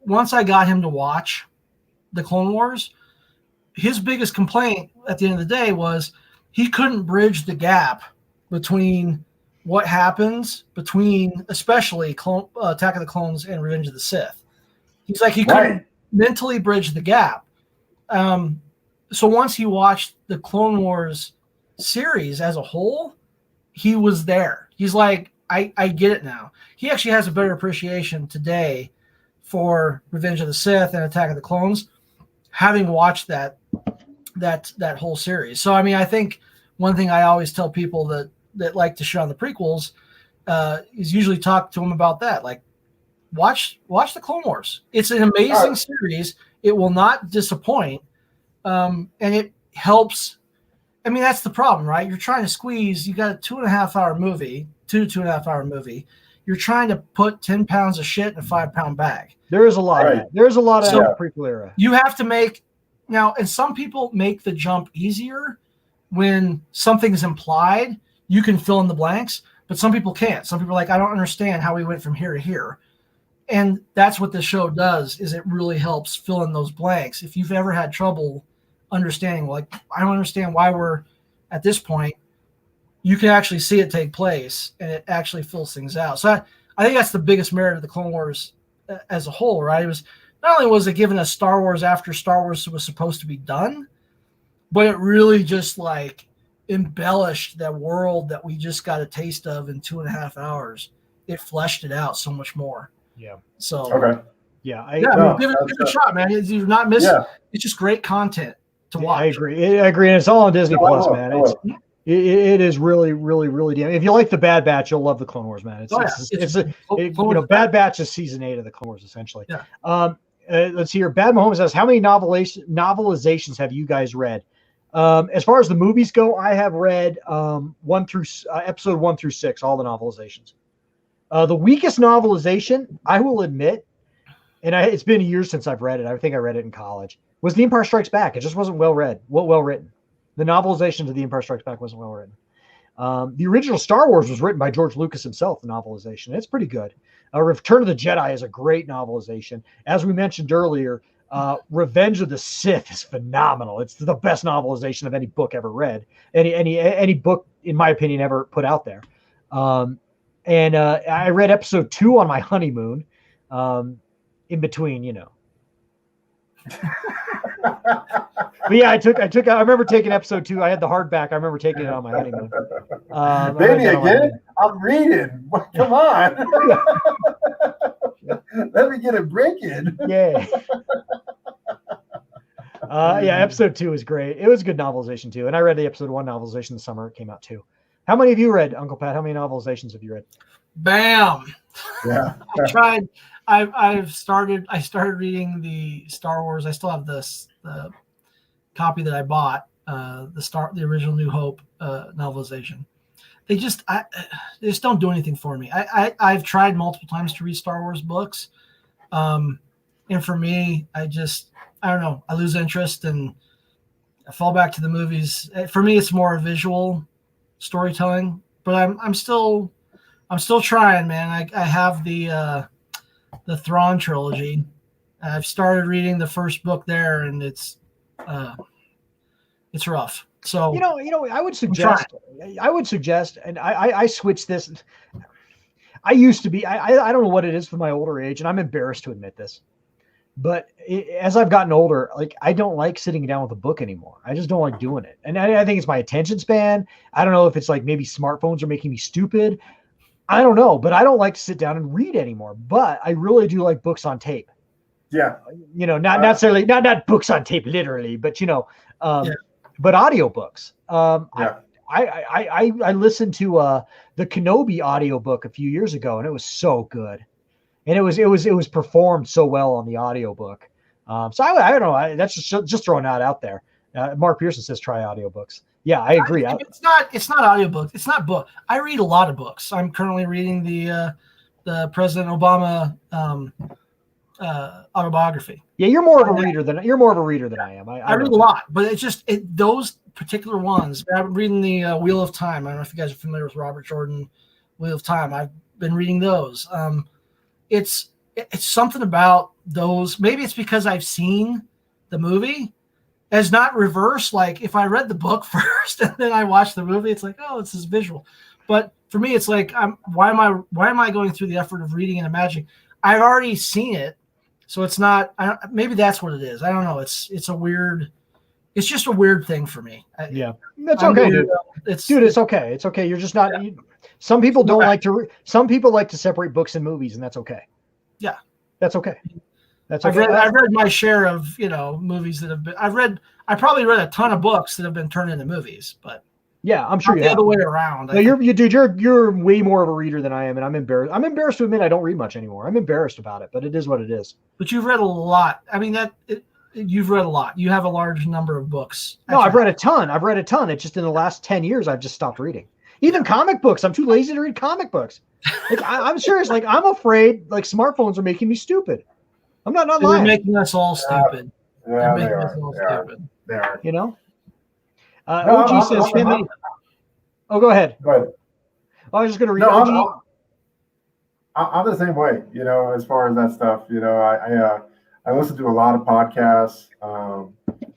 once I got him to watch the Clone Wars, his biggest complaint at the end of the day was he couldn't bridge the gap between what happens between, especially Attack of the Clones and Revenge of the Sith. He's like, he couldn't mentally bridge the gap. So once he watched the Clone Wars series as a whole, he was there. He's like, I get it now. He actually has a better appreciation today for Revenge of the Sith and Attack of the Clones, having watched that whole series. So I mean, I think one thing I always tell people that like to shit on the prequels is usually talk to them about that. Like, watch the Clone Wars. It's an amazing series. It will not disappoint, and it helps. I mean, that's the problem, right? You're trying to squeeze. You got a 2.5 hour movie, 2.5 hour movie. You're trying to put 10 pounds of shit in a 5-pound bag. There is a lot of that. There's a lot of that prequel era. You have to make now, and some people make the jump easier when something's implied. You can fill in the blanks, but some people can't. Some people are like, I don't understand how we went from here to here. And that's what the show does, is it really helps fill in those blanks. If you've ever had trouble understanding, like, I don't understand why we're at this point, you can actually see it take place, and it actually fills things out. So I think that's the biggest merit of the Clone Wars as a whole, right? It was not only was it given us Star Wars after Star Wars was supposed to be done, but it really just like embellished that world that we just got a taste of in 2.5 hours. It fleshed it out so much more. Yeah. So okay. Yeah. I mean, give it a shot, man. You're not missing. Yeah. It's just great content to watch. I agree. And it's all on Disney Plus, man. It is really, really, really damn. If you like the Bad Batch, you'll love the Clone Wars, man. Bad Batch is season 8 of the Clone Wars, essentially. Yeah. Let's see here. Bad Mahomes says, how many novelizations have you guys read? As far as the movies go, I have read episode 1 through 6, all the novelizations. The weakest novelization, I will admit, and it's been years since I've read it. I think I read it in college, was The Empire Strikes Back. It just wasn't well written. The novelization of The Empire Strikes Back wasn't well written. The original Star Wars was written by George Lucas himself, the novelization. It's pretty good. Return of the Jedi is a great novelization. As we mentioned earlier, Revenge of the Sith is phenomenal. It's the best novelization of any book ever read. Any book, in my opinion, ever put out there. And I read episode 2 on my honeymoon. In between, you know. But yeah, I remember taking episode 2. I had the hardback. I remember taking it on my honeymoon. Baby, again? I'm reading. Come on. Let me get a break in. Yeah. Episode 2 is great. It was a good novelization too. And I read the episode 1 novelization the summer it came out too. How many of you read, Uncle Pat? How many novelizations have you read? Bam. Yeah. I started reading the Star Wars. I still have the copy that I bought, the original New Hope novelization. They just don't do anything for me. I've tried multiple times to read Star Wars books, and for me, I don't know. I lose interest and I fall back to the movies. For me, it's more visual storytelling, but I'm still trying, man. I have the Thrawn trilogy. I've started reading the first book there, and it's rough. So I would suggest, and I switched this. I used to be. I don't know what it is for my older age, and I'm embarrassed to admit this. But as I've gotten older, like I don't like sitting down with a book anymore. I just don't like doing it, and I think it's my attention span. I don't know if it's like maybe smartphones are making me stupid. I don't know, but I don't like to sit down and read anymore. But I really do like books on tape. Yeah, not necessarily not books on tape literally, but but audiobooks. I listened to the Kenobi audiobook a few years ago, and it was so good. And it was performed so well on the audiobook. So I don't know. That's just throwing that out there. Mark Pearson says try audiobooks. Yeah, I agree. It's not audiobooks. It's not book. I read a lot of books. I'm currently reading the President Obama autobiography. Yeah, you're more of a reader than I am. I read a lot, but it's just those particular ones. I'm reading the Wheel of Time. I don't know if you guys are familiar with Robert Jordan, Wheel of Time. I've been reading those. It's something about those. Maybe it's because I've seen the movie. It's not reverse. Like if I read the book first and then I watch the movie, it's like, oh, it's this visual. But for me, it's like, why am I going through the effort of reading and imagining? I've already seen it, so it's not. Maybe that's what it is. I don't know. It's just a weird thing for me. Yeah, that's okay, dude. It's okay. It's okay. You're just not. Some people don't like to. Some people like to separate books and movies, and that's okay. Yeah, that's okay. That's okay. I've read my share of movies that have been. I probably read a ton of books that have been turned into movies, but yeah, I'm sure the other way around. No, you're way more of a reader than I am, and I'm embarrassed. I'm embarrassed to admit I don't read much anymore. I'm embarrassed about it, but it is what it is. But you've read a lot. I mean, you've read a lot. You have a large number of books. No, I've read a ton. It's just in the last 10 years I've just stopped reading. Even comic books. I'm too lazy to read comic books. Like, I'm serious. Like, I'm afraid like smartphones are making me stupid. I'm not lying. They're making us all stupid. Yeah, they are. You know? OG says, oh, go ahead. Go ahead. I was just going to read OG. I'm the same way, as far as that stuff. I listen to a lot of podcasts.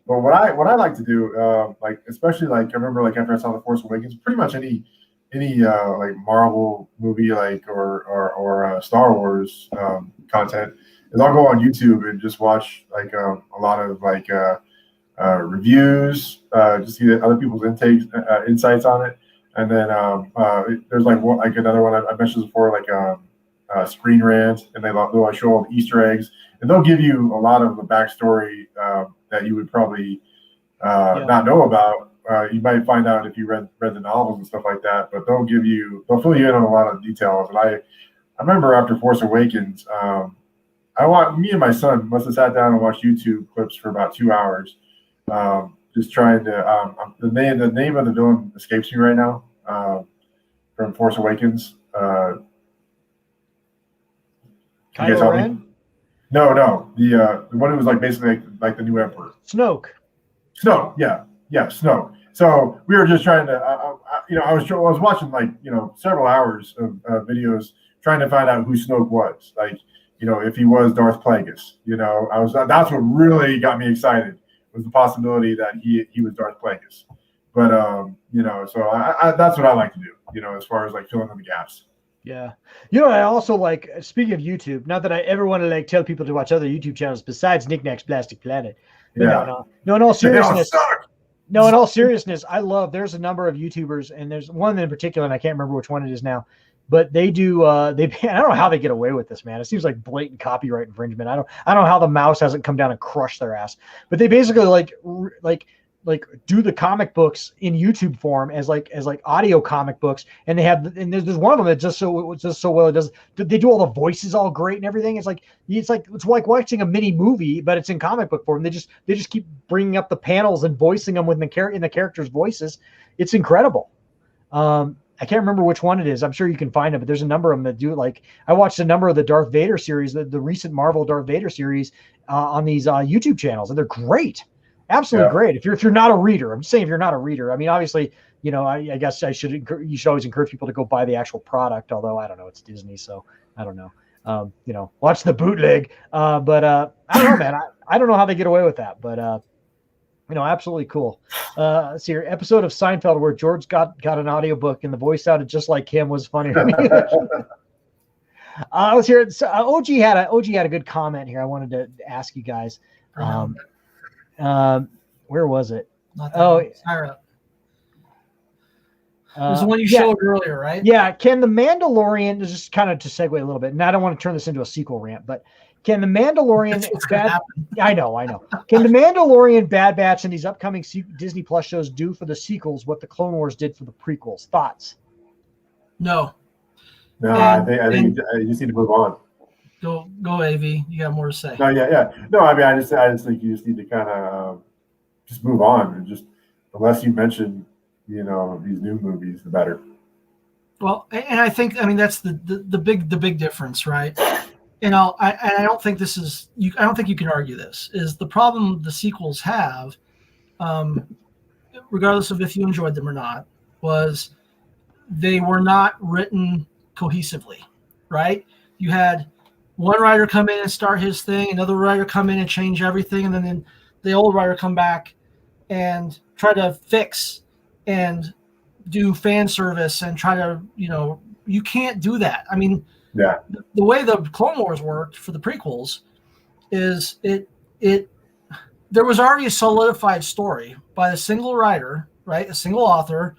But what I like to do, especially I remember after I saw The Force Awakens, pretty much any like Marvel movie or Star Wars content is I'll go on YouTube and just watch a lot of reviews, just see other people's insights on it, and then there's another one I mentioned before, Screen Rant, and they'll show all the Easter eggs, and they'll give you a lot of the backstory that you would probably not know about. You might find out if you read the novels and stuff like that, but they'll fill you in on a lot of details. And I remember after Force Awakens, me and my son must have sat down and watched YouTube clips for about 2 hours, just trying to. The name of the villain escapes me right now from Force Awakens. Kylo Ren? No. The one who was basically like the new emperor. Snoke. Yeah, Snoke. So we were just trying to. I was watching several hours of videos trying to find out who Snoke was. If he was Darth Plagueis. That's what really got me excited, was the possibility that he was Darth Plagueis. But so I that's what I like to do. As far as filling in the gaps. Yeah. I also speaking of YouTube, not that I ever want to tell people to watch other YouTube channels besides Knickknack's Plastic Planet. But no, in all seriousness. No, in all seriousness, there's a number of YouTubers, and there's one in particular, and I can't remember which one it is now, but they do, I don't know how they get away with this, man. It seems like blatant copyright infringement. I don't know how the mouse hasn't come down and crushed their ass, but they basically do the comic books in YouTube form as audio comic books, and there's one of them that just so well it does. They do all the voices all great and everything. It's like watching a mini movie, but it's in comic book form. They just keep bringing up the panels and voicing them in the characters' voices. It's incredible. I can't remember which one it is. I'm sure you can find it, but there's a number of them that do I watched a number of the Darth Vader series, the recent Marvel Darth Vader series on these YouTube channels, and they're great. Absolutely great. If you're not a reader, I'm just saying if you're not a reader. I mean, obviously, I guess you should always encourage people to go buy the actual product. Although I don't know, it's Disney, so I don't know. Watch the bootleg. But I don't know, man. I don't know how they get away with that. But absolutely cool. Let's see here. Episode of Seinfeld where George got an audiobook and the voice sounded just like him was funny to me. Let's hear it. OG had a good comment here. I wanted to ask you guys. Where was it? It was the one you showed earlier, right? Yeah. Can the Mandalorian, just kind of to segue a little bit, and I don't want to turn this into a sequel rant, but can the Mandalorian I know. Can the Mandalorian, Bad Batch, and these upcoming Disney Plus shows do for the sequels what the Clone Wars did for the prequels? Thoughts? No. I think you just need to move on. Go, AV. You got more to say. No, yeah. No, I mean, I just think you just need to kind of just move on, and just the less you mention, these new movies, the better. Well, and I think, that's the big difference, right? I don't think this is I don't think you can argue this is the problem the sequels have, regardless of if you enjoyed them or not, was they were not written cohesively, right? You had one writer come in and start his thing, another writer come in and change everything, and then the old writer come back and try to fix and do fan service and try to, you can't do that. I mean, yeah, the way the Clone Wars worked for the prequels is there was already a solidified story by a single writer, right? A single author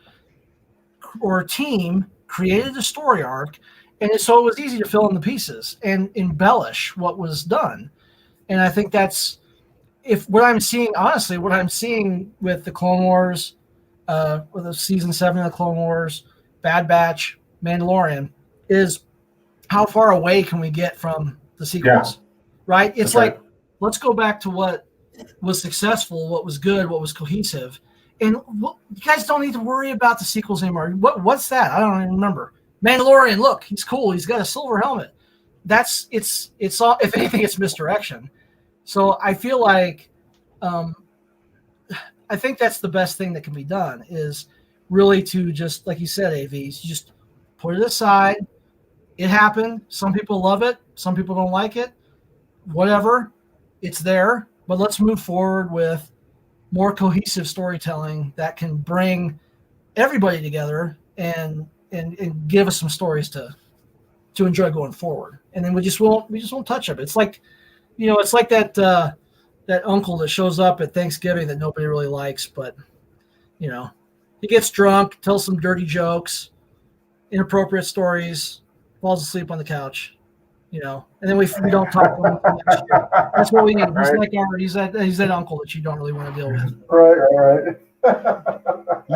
or team created a story arc, and so it was easy to fill in the pieces and embellish what was done. And I think that's what I'm seeing with the Clone Wars, with the season 7 of the Clone Wars, Bad Batch, Mandalorian, is how far away can we get from the sequels, right? It's like, let's go back to what was successful, what was good, what was cohesive. And you guys don't need to worry about the sequels anymore. What's that? I don't even remember. Mandalorian, look, he's cool. He's got a silver helmet. It's all, if anything, it's misdirection. So I feel like, I think that's the best thing that can be done, is really to just, like you said, AV, just put it aside. It happened. Some people love it. Some people don't like it. Whatever. It's there. But let's move forward with more cohesive storytelling that can bring everybody together and give us some stories to enjoy going forward. And then we just won't touch them. It's like, it's like that uncle that shows up at Thanksgiving that nobody really likes, but he gets drunk, tells some dirty jokes, inappropriate stories, falls asleep on the couch, and then we don't talk to him next year. That's what we need. He's he's that uncle that you don't really want to deal with. Right.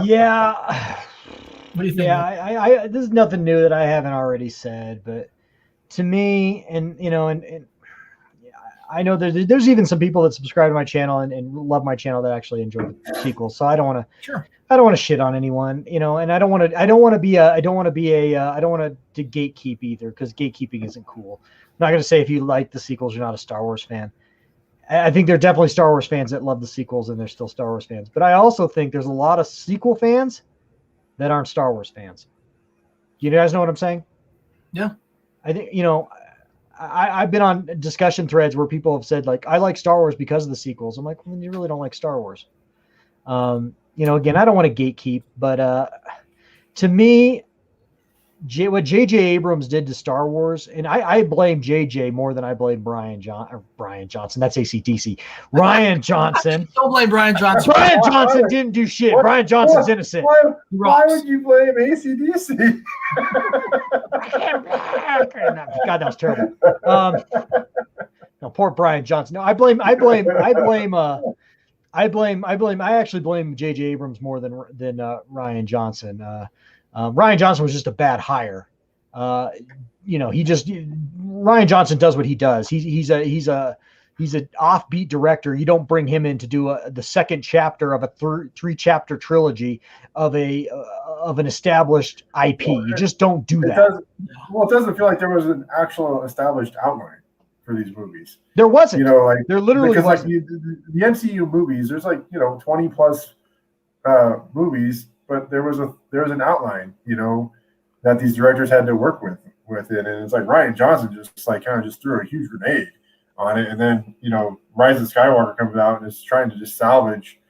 Yeah. What do you think? Yeah, there's nothing new that I haven't already said, but to me, and I know there's even some people that subscribe to my channel and love my channel that actually enjoy the sequels. So I don't want to shit on anyone, and I don't want to gatekeep either, because gatekeeping isn't cool. I'm not going to say if you like the sequels, you're not a Star Wars fan. I think there are definitely Star Wars fans that love the sequels and they're still Star Wars fans. But I also think there's a lot of sequel fans that aren't Star Wars fans. You guys know what I'm saying? Yeah. I think, I've been on discussion threads where people have said, like, I like Star Wars because of the sequels. I'm like, well, you really don't like Star Wars. Again, I don't want to gatekeep, but to me, what J.J. Abrams did to Star Wars, and I blame J.J. more than I blame Brian Johnson. That's AC/DC. Ryan Johnson. Don't blame Brian Johnson. Brian Johnson didn't do shit. Brian Johnson's innocent. Why would you blame AC/DC? God, that was terrible. No, poor Brian Johnson. No, I actually blame J.J. Abrams more than Ryan Johnson. Ryan Johnson was just a bad hire. Ryan Johnson does what he does. He's an offbeat director. You don't bring him in to do the second chapter of a 3-chapter trilogy of an established IP. You just don't do that. It doesn't feel like there was an actual established outline for these movies. There wasn't. There literally because wasn't. The MCU movies, there's 20 plus movies, but there was an outline, that these directors had to work with it, and it's like Ryan Johnson just kind of just threw a huge grenade on it, and then Rise of Skywalker comes out and is trying to just salvage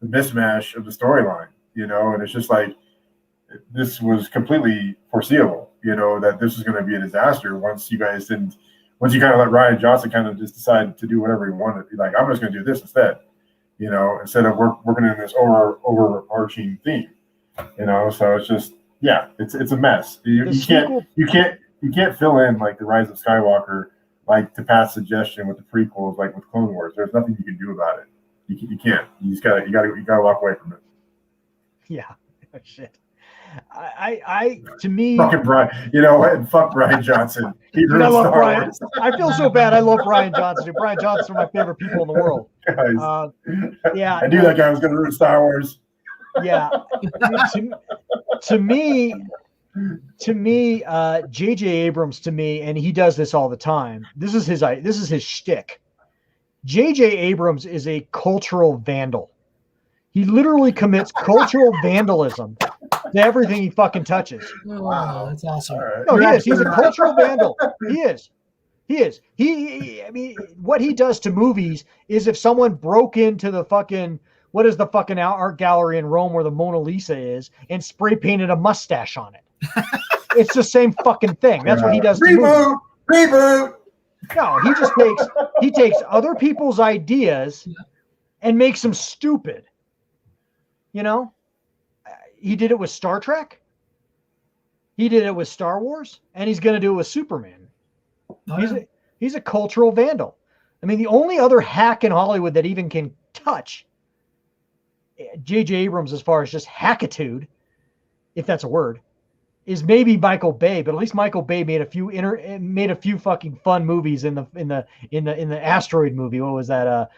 the mismatch of the storyline, and it's just like this was completely foreseeable, that this was going to be a disaster once you kind of let Ryan Johnson kind of just decide to do whatever he wanted. Be like, I'm just going to do this instead, instead of working in this overarching theme. So it's just, it's a mess. You can't fill in like the Rise of Skywalker, like to Pat's suggestion with the prequels, like with Clone Wars. There's nothing you can do about it. You can't. You gotta walk away from it. Yeah, shit. To me, fucking Brian. You know what? Fuck Brian Johnson. He ruined Star Wars. I feel so bad. I love Brian Johnson. Brian Johnson's one of my favorite people in the world. Guys, I knew that guy was going to ruin Star Wars. Yeah. To me, J.J. Abrams, to me, and he does this all the time. This is his shtick. J.J. Abrams is a cultural vandal. He literally commits cultural vandalism to everything he fucking touches. Wow, that's awesome. Right. No, he is. He's a cultural vandal. He is. I mean, what he does to movies is if someone broke into the fucking, what is the fucking art gallery in Rome where the Mona Lisa is, and spray painted a mustache on it. It's the same fucking thing. That's what he does to movies. Reboot. No, he takes other people's ideas and makes them stupid. He did it with Star Trek. He did it with Star Wars, and he's going to do it with Superman. Oh, He's a cultural vandal. I mean, the only other hack in Hollywood that even can touch J.J. Abrams as far as just hackitude, if that's a word, is maybe Michael Bay. But at least Michael Bay made a few fucking fun movies in the asteroid movie. What was that?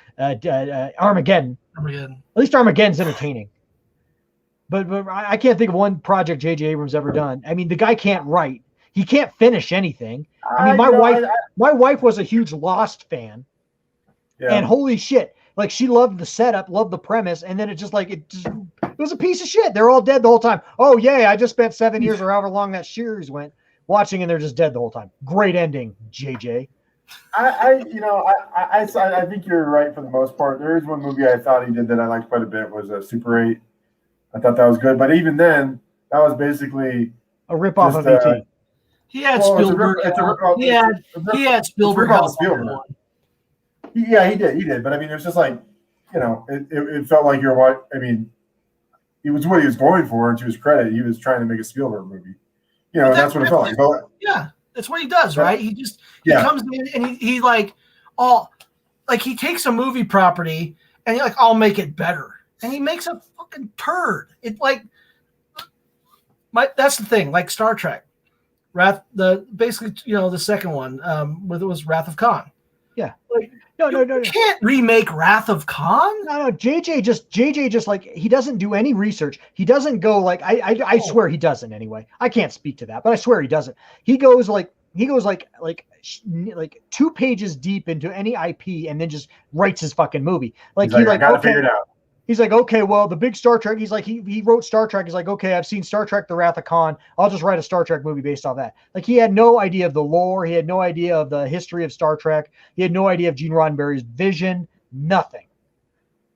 Armageddon. At least Armageddon's entertaining. But I can't think of one project J.J. Abrams ever done. I mean, the guy can't write. He can't finish anything. I mean, my wife was a huge Lost fan, and holy shit, like she loved the setup, loved the premise, and then it was a piece of shit. They're all dead the whole time. Oh yeah, I just spent 7 years or however long that series went watching, and they're just dead the whole time. Great ending, JJ. I think you're right for the most part. There is one movie I thought he did that I liked quite a bit was Super 8. I thought that was good, but even then, that was basically a ripoff of ET. He had Spielberg. He had Spielberg. Yeah, he did. But I mean, it was just like, it felt like you're what I mean. It was what he was going for, and to his credit, he was trying to make a Spielberg movie. And that's what it felt like. But, yeah, that's what he does, right? He comes in and he he takes a movie property and he's like, I'll make it better. And he makes a fucking turd. That's the thing, like Star Trek. The second one, whether it was Wrath of Khan. Yeah. No. You can't remake Wrath of Khan. No. JJ just like, he doesn't do any research. He doesn't go like, I swear he doesn't anyway. I can't speak to that, but I swear he doesn't. He goes like 2 pages deep into any IP and then just writes his fucking movie. Like I gotta figure it out. He's like, okay, well, the big Star Trek. He's like, he wrote Star Trek. He's like, okay, I've seen Star Trek: The Wrath of Khan. I'll just write a Star Trek movie based off that. Like, he had no idea of the lore. He had no idea of the history of Star Trek. He had no idea of Gene Roddenberry's vision. Nothing.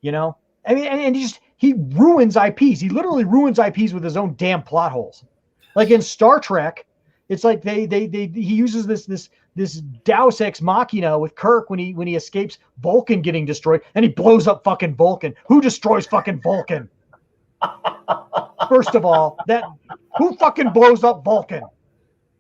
I mean, and he ruins IPs. He literally ruins IPs with his own damn plot holes. Like in Star Trek, it's like he uses this Deus Ex Machina with Kirk when he escapes Vulcan getting destroyed, and he blows up fucking Vulcan. Who destroys fucking Vulcan? First of all, who fucking blows up Vulcan?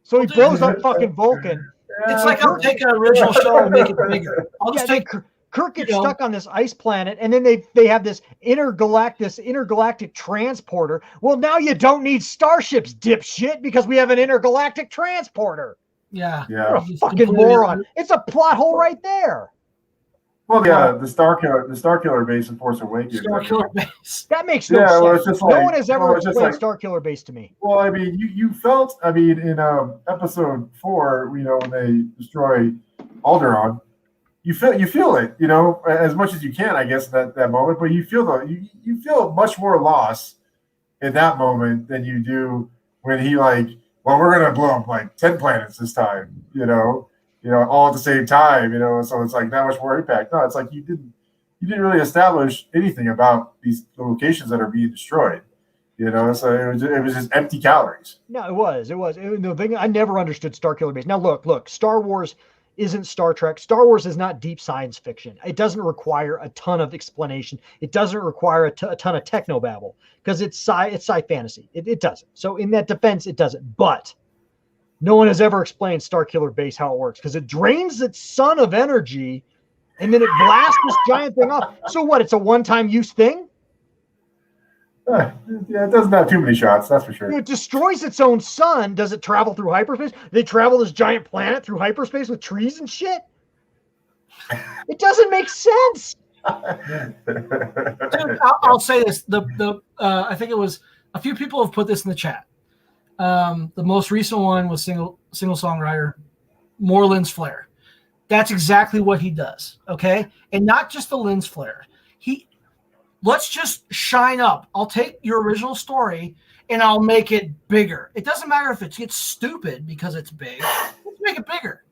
So he blows up fucking Vulcan. It's like I'll take an original show and make it bigger. I'll just take Kirk gets stuck on this ice planet, and then they have this intergalactic transporter. Well, now you don't need starships, dipshit, because we have an intergalactic transporter. Yeah. You're a fucking moron. It's a plot hole right there. Well, yeah, the Starkiller base in Force Awakens. Starkiller base. That makes no sense. Well, it's just no one has ever explained Starkiller base to me. Well, I mean, you felt, in episode 4, when they destroy Alderaan, you feel it, as much as you can, I guess, that moment. But you feel much more loss in that moment than you do when he well, we're gonna blow up 10 planets this time, all at the same time, So it's like that much more impact. No, it's like you didn't really establish anything about the locations that are being destroyed, So it was just empty calories. No, it was. The thing, I never understood Starkiller base. Now look, Star Wars isn't Star Trek. Star Wars is not deep science fiction. It doesn't require a ton of explanation. It doesn't require a ton of technobabble because it's sci fantasy. It doesn't. So in that defense, it doesn't. But no one has ever explained Starkiller base how it works because it drains its sun of energy and then it blasts this giant thing off. So what? It's a one-time use thing? Yeah, it doesn't have too many shots, that's for sure. It destroys its own sun. Does it travel through hyperspace? They travel this giant planet through hyperspace with trees and shit? It doesn't make sense. Dude, I'll say this. I think it was a few people have put this in the chat. The most recent one was single songwriter, more lens flare. That's exactly what he does, okay? And not just the lens flare. Let's just shine up. I'll take your original story and I'll make it bigger. It doesn't matter if it gets stupid because it's big. Let's make it bigger,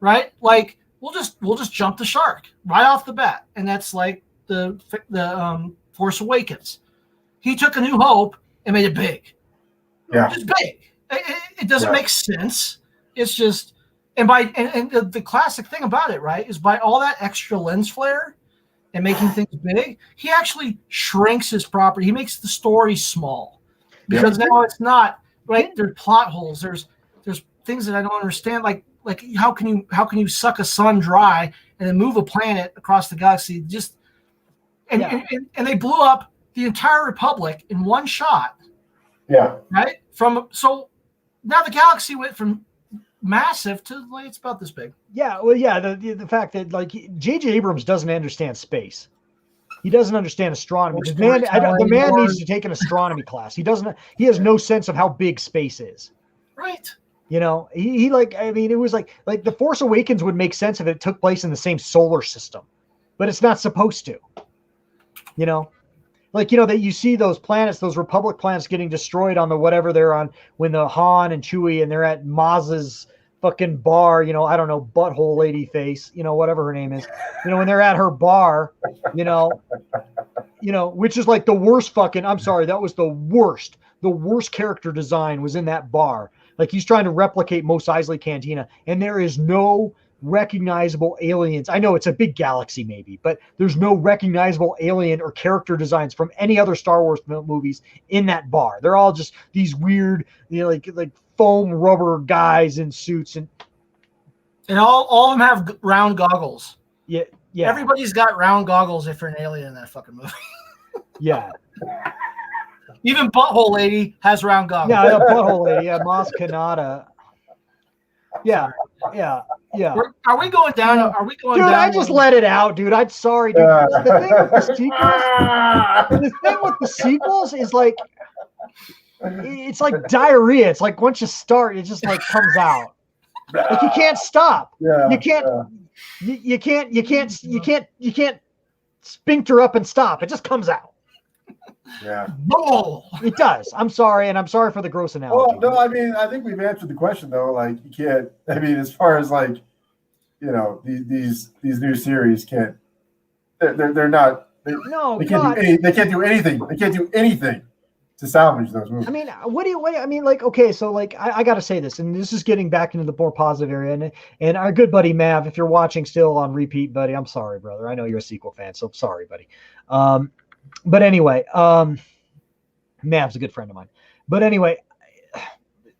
right? Like we'll just jump the shark right off the bat, and that's like the Force Awakens. He took A New Hope and made it big. Yeah, it's big. It doesn't make sense. It's just and the classic thing about it, right, is by all that extra lens flare and making things big, he actually shrinks his property. He makes the story small because now it's not right? There's plot holes. There's things that I don't understand. Like how can you suck a sun dry and then move a planet across the galaxy? Just and they blew up the entire Republic in one shot. Yeah. Right. So now the galaxy went from massive to like it's about this big. Yeah. Well, yeah. The fact that like J.J. Abrams doesn't understand space. He doesn't understand astronomy. The man needs to take an astronomy class. He doesn't. He has no sense of how big space is. Right. You know, he like. I mean, it was like The Force Awakens would make sense if it took place in the same solar system, but it's not supposed to. You know, like that you see those planets, those Republic planets, getting destroyed on the whatever they're on when the Han and Chewie and they're at Maz's fucking bar, I don't know, butthole lady face, whatever her name is, when they're at her bar, which is like the worst fucking, I'm sorry, that was the worst character design was in that bar. Like he's trying to replicate Mos Eisley Cantina and there is no recognizable aliens. I know it's a big galaxy maybe, but there's no recognizable alien or character designs from any other Star Wars movies in that bar. They're all just these weird, like foam rubber guys in suits and all of them have round goggles. Yeah. Everybody's got round goggles if you're an alien in that fucking movie. Yeah. Even Butthole Lady has round goggles. Yeah, Butthole Lady. Yeah, Maz Kanata. Yeah. Are we going down? Are we going dude, down? I just let it out, dude. I'm sorry, dude. The thing with the sequels is like, it's like diarrhea. It's like once you start, it just like comes out. Like you can't stop. Yeah. You can't sphincter up and stop. It just comes out. Yeah. No, it does. I'm sorry, and I'm sorry for the gross analogy. Well, no, I mean, I think we've answered the question though. Like, you can't. I mean, as far as like, these new series can't. They're not. They can't do anything. They can't do anything to salvage those movies. I mean, I mean, like, okay, so like, I got to say this, and this is getting back into the more positive area, and our good buddy Mav, if you're watching still on repeat, buddy, I'm sorry, brother. I know you're a sequel fan, so sorry, buddy. But anyway, Mav's a good friend of mine. But anyway,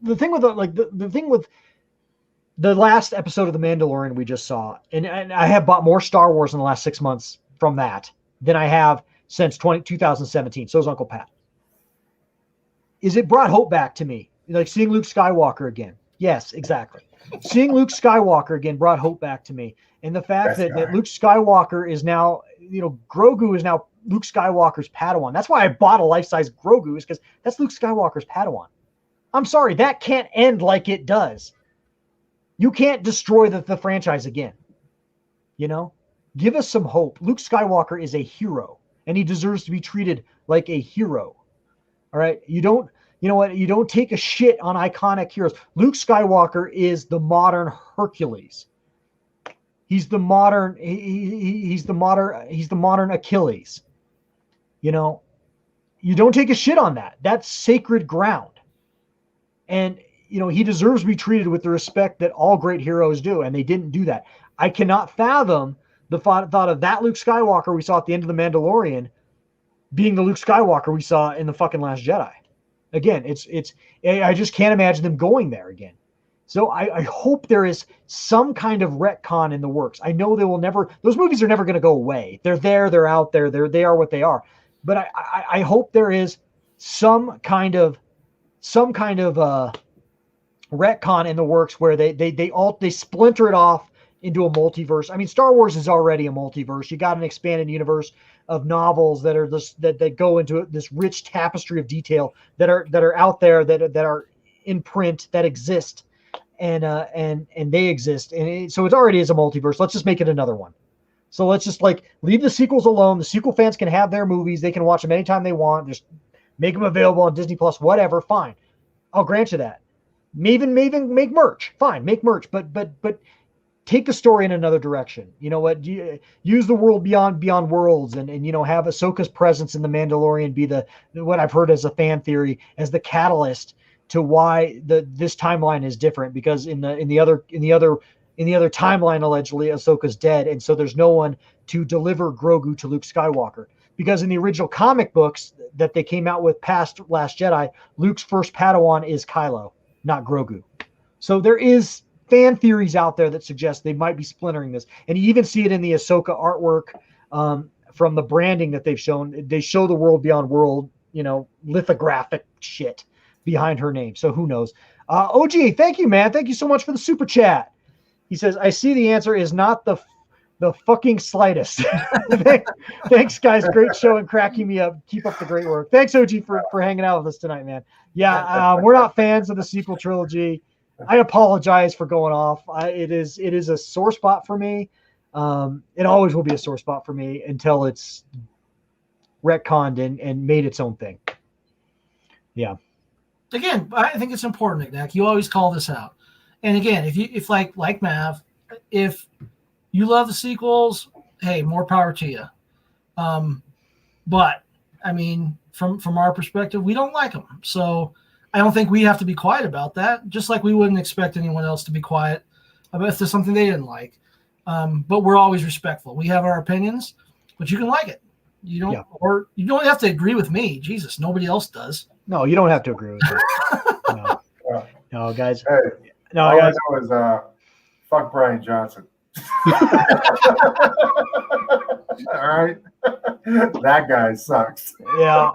the thing with the thing with the last episode of The Mandalorian we just saw, and I have bought more Star Wars in the last 6 months from that than I have since 2017. So is Uncle Pat. Is it brought hope back to me? Like seeing Luke Skywalker again. Yes, exactly. Seeing Luke Skywalker again brought hope back to me. And the fact that Luke Skywalker is now, Grogu is now Luke Skywalker's Padawan. That's why I bought a life-size Grogu, is because that's Luke Skywalker's Padawan. I'm sorry, that can't end like it does. You can't destroy the franchise again. Give us some hope. Luke Skywalker is a hero, and he deserves to be treated like a hero. All right? You don't take a shit on iconic heroes. Luke Skywalker is the modern Hercules. He's the modern he's the modern Achilles. You don't take a shit on that. That's sacred ground. And he deserves to be treated with the respect that all great heroes do, and they didn't do that. I cannot fathom the thought of that Luke Skywalker we saw at the end of The Mandalorian being the Luke Skywalker we saw in the fucking Last Jedi. Again, I just can't imagine them going there again. So I hope there is some kind of retcon in the works. I know those movies are never going to go away. They're there, they're out there, they are what they are. But I hope there is some kind of retcon in the works where they splinter it off into a multiverse. I mean, Star Wars is already a multiverse. You got an expanded universe of novels that are that go into this rich tapestry of detail that are out there that are in print, that exist, and they exist, and so it already is a multiverse. Let's just make it another one. So let's just leave the sequels alone. The sequel fans can have their movies. They can watch them anytime they want. Just make them available on Disney Plus, whatever. Fine, I'll grant you that. Maybe make merch. Fine, make merch, but take the story in another direction. You know what? Use the world beyond worlds, and have Ahsoka's presence in The Mandalorian be what I've heard as a fan theory, as the catalyst to why this timeline is different, because in the other timeline, allegedly Ahsoka's dead, and so there's no one to deliver Grogu to Luke Skywalker. because in the original comic books that they came out with past Last Jedi, Luke's first Padawan is Kylo, not Grogu. So there is fan theories out there that suggest they might be splintering this. And you even see it in the Ahsoka artwork from the branding that they've shown. They show the World Beyond World, lithographic shit behind her name. So who knows? OG, thank you, man. Thank you so much for the super chat. He says, I see the answer is not the fucking slightest. Thanks, guys. Great show and cracking me up. Keep up the great work. Thanks, OG, for hanging out with us tonight, man. Yeah, we're not fans of the sequel trilogy. I apologize for going off. It is a sore spot for me. It always will be a sore spot for me until it's retconned and made its own thing. Yeah. Again, I think it's important, Nick. You always call this out. And again, if like Mav, if you love the sequels, hey, more power to you. But I mean, from our perspective, we don't like them. So I don't think we have to be quiet about that. Just like we wouldn't expect anyone else to be quiet about if there's something they didn't like. But we're always respectful. We have our opinions, but you can like it. You don't, or you don't have to agree with me. Jesus, nobody else does. No, you don't have to agree with me. No, guys. Hey, no, all guys. I know is fuck Brian Johnson. All right, that guy sucks. Yeah.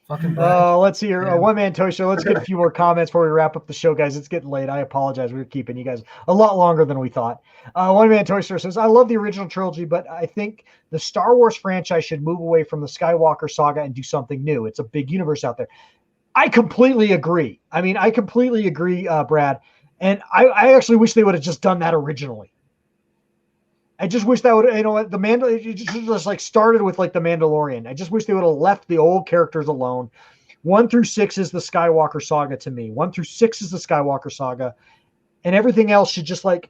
Fucking let's see here. One Man Toy Show. Let's get a few more comments before we wrap up the show, guys. It's getting late. I apologize. We were keeping you guys a lot longer than we thought. One Man Toy Store says, I love the original trilogy, but I think the Star Wars franchise should move away from the Skywalker saga and do something new. It's a big universe out there. I completely agree. I mean, I completely agree, Brad. And I actually wish they would have just done that originally. I just wish that would, it just like started with like the Mandalorian. I just wish they would have left the old characters alone. 1 through 6 is the Skywalker saga to me. 1 through 6 is the Skywalker saga, and everything else should just like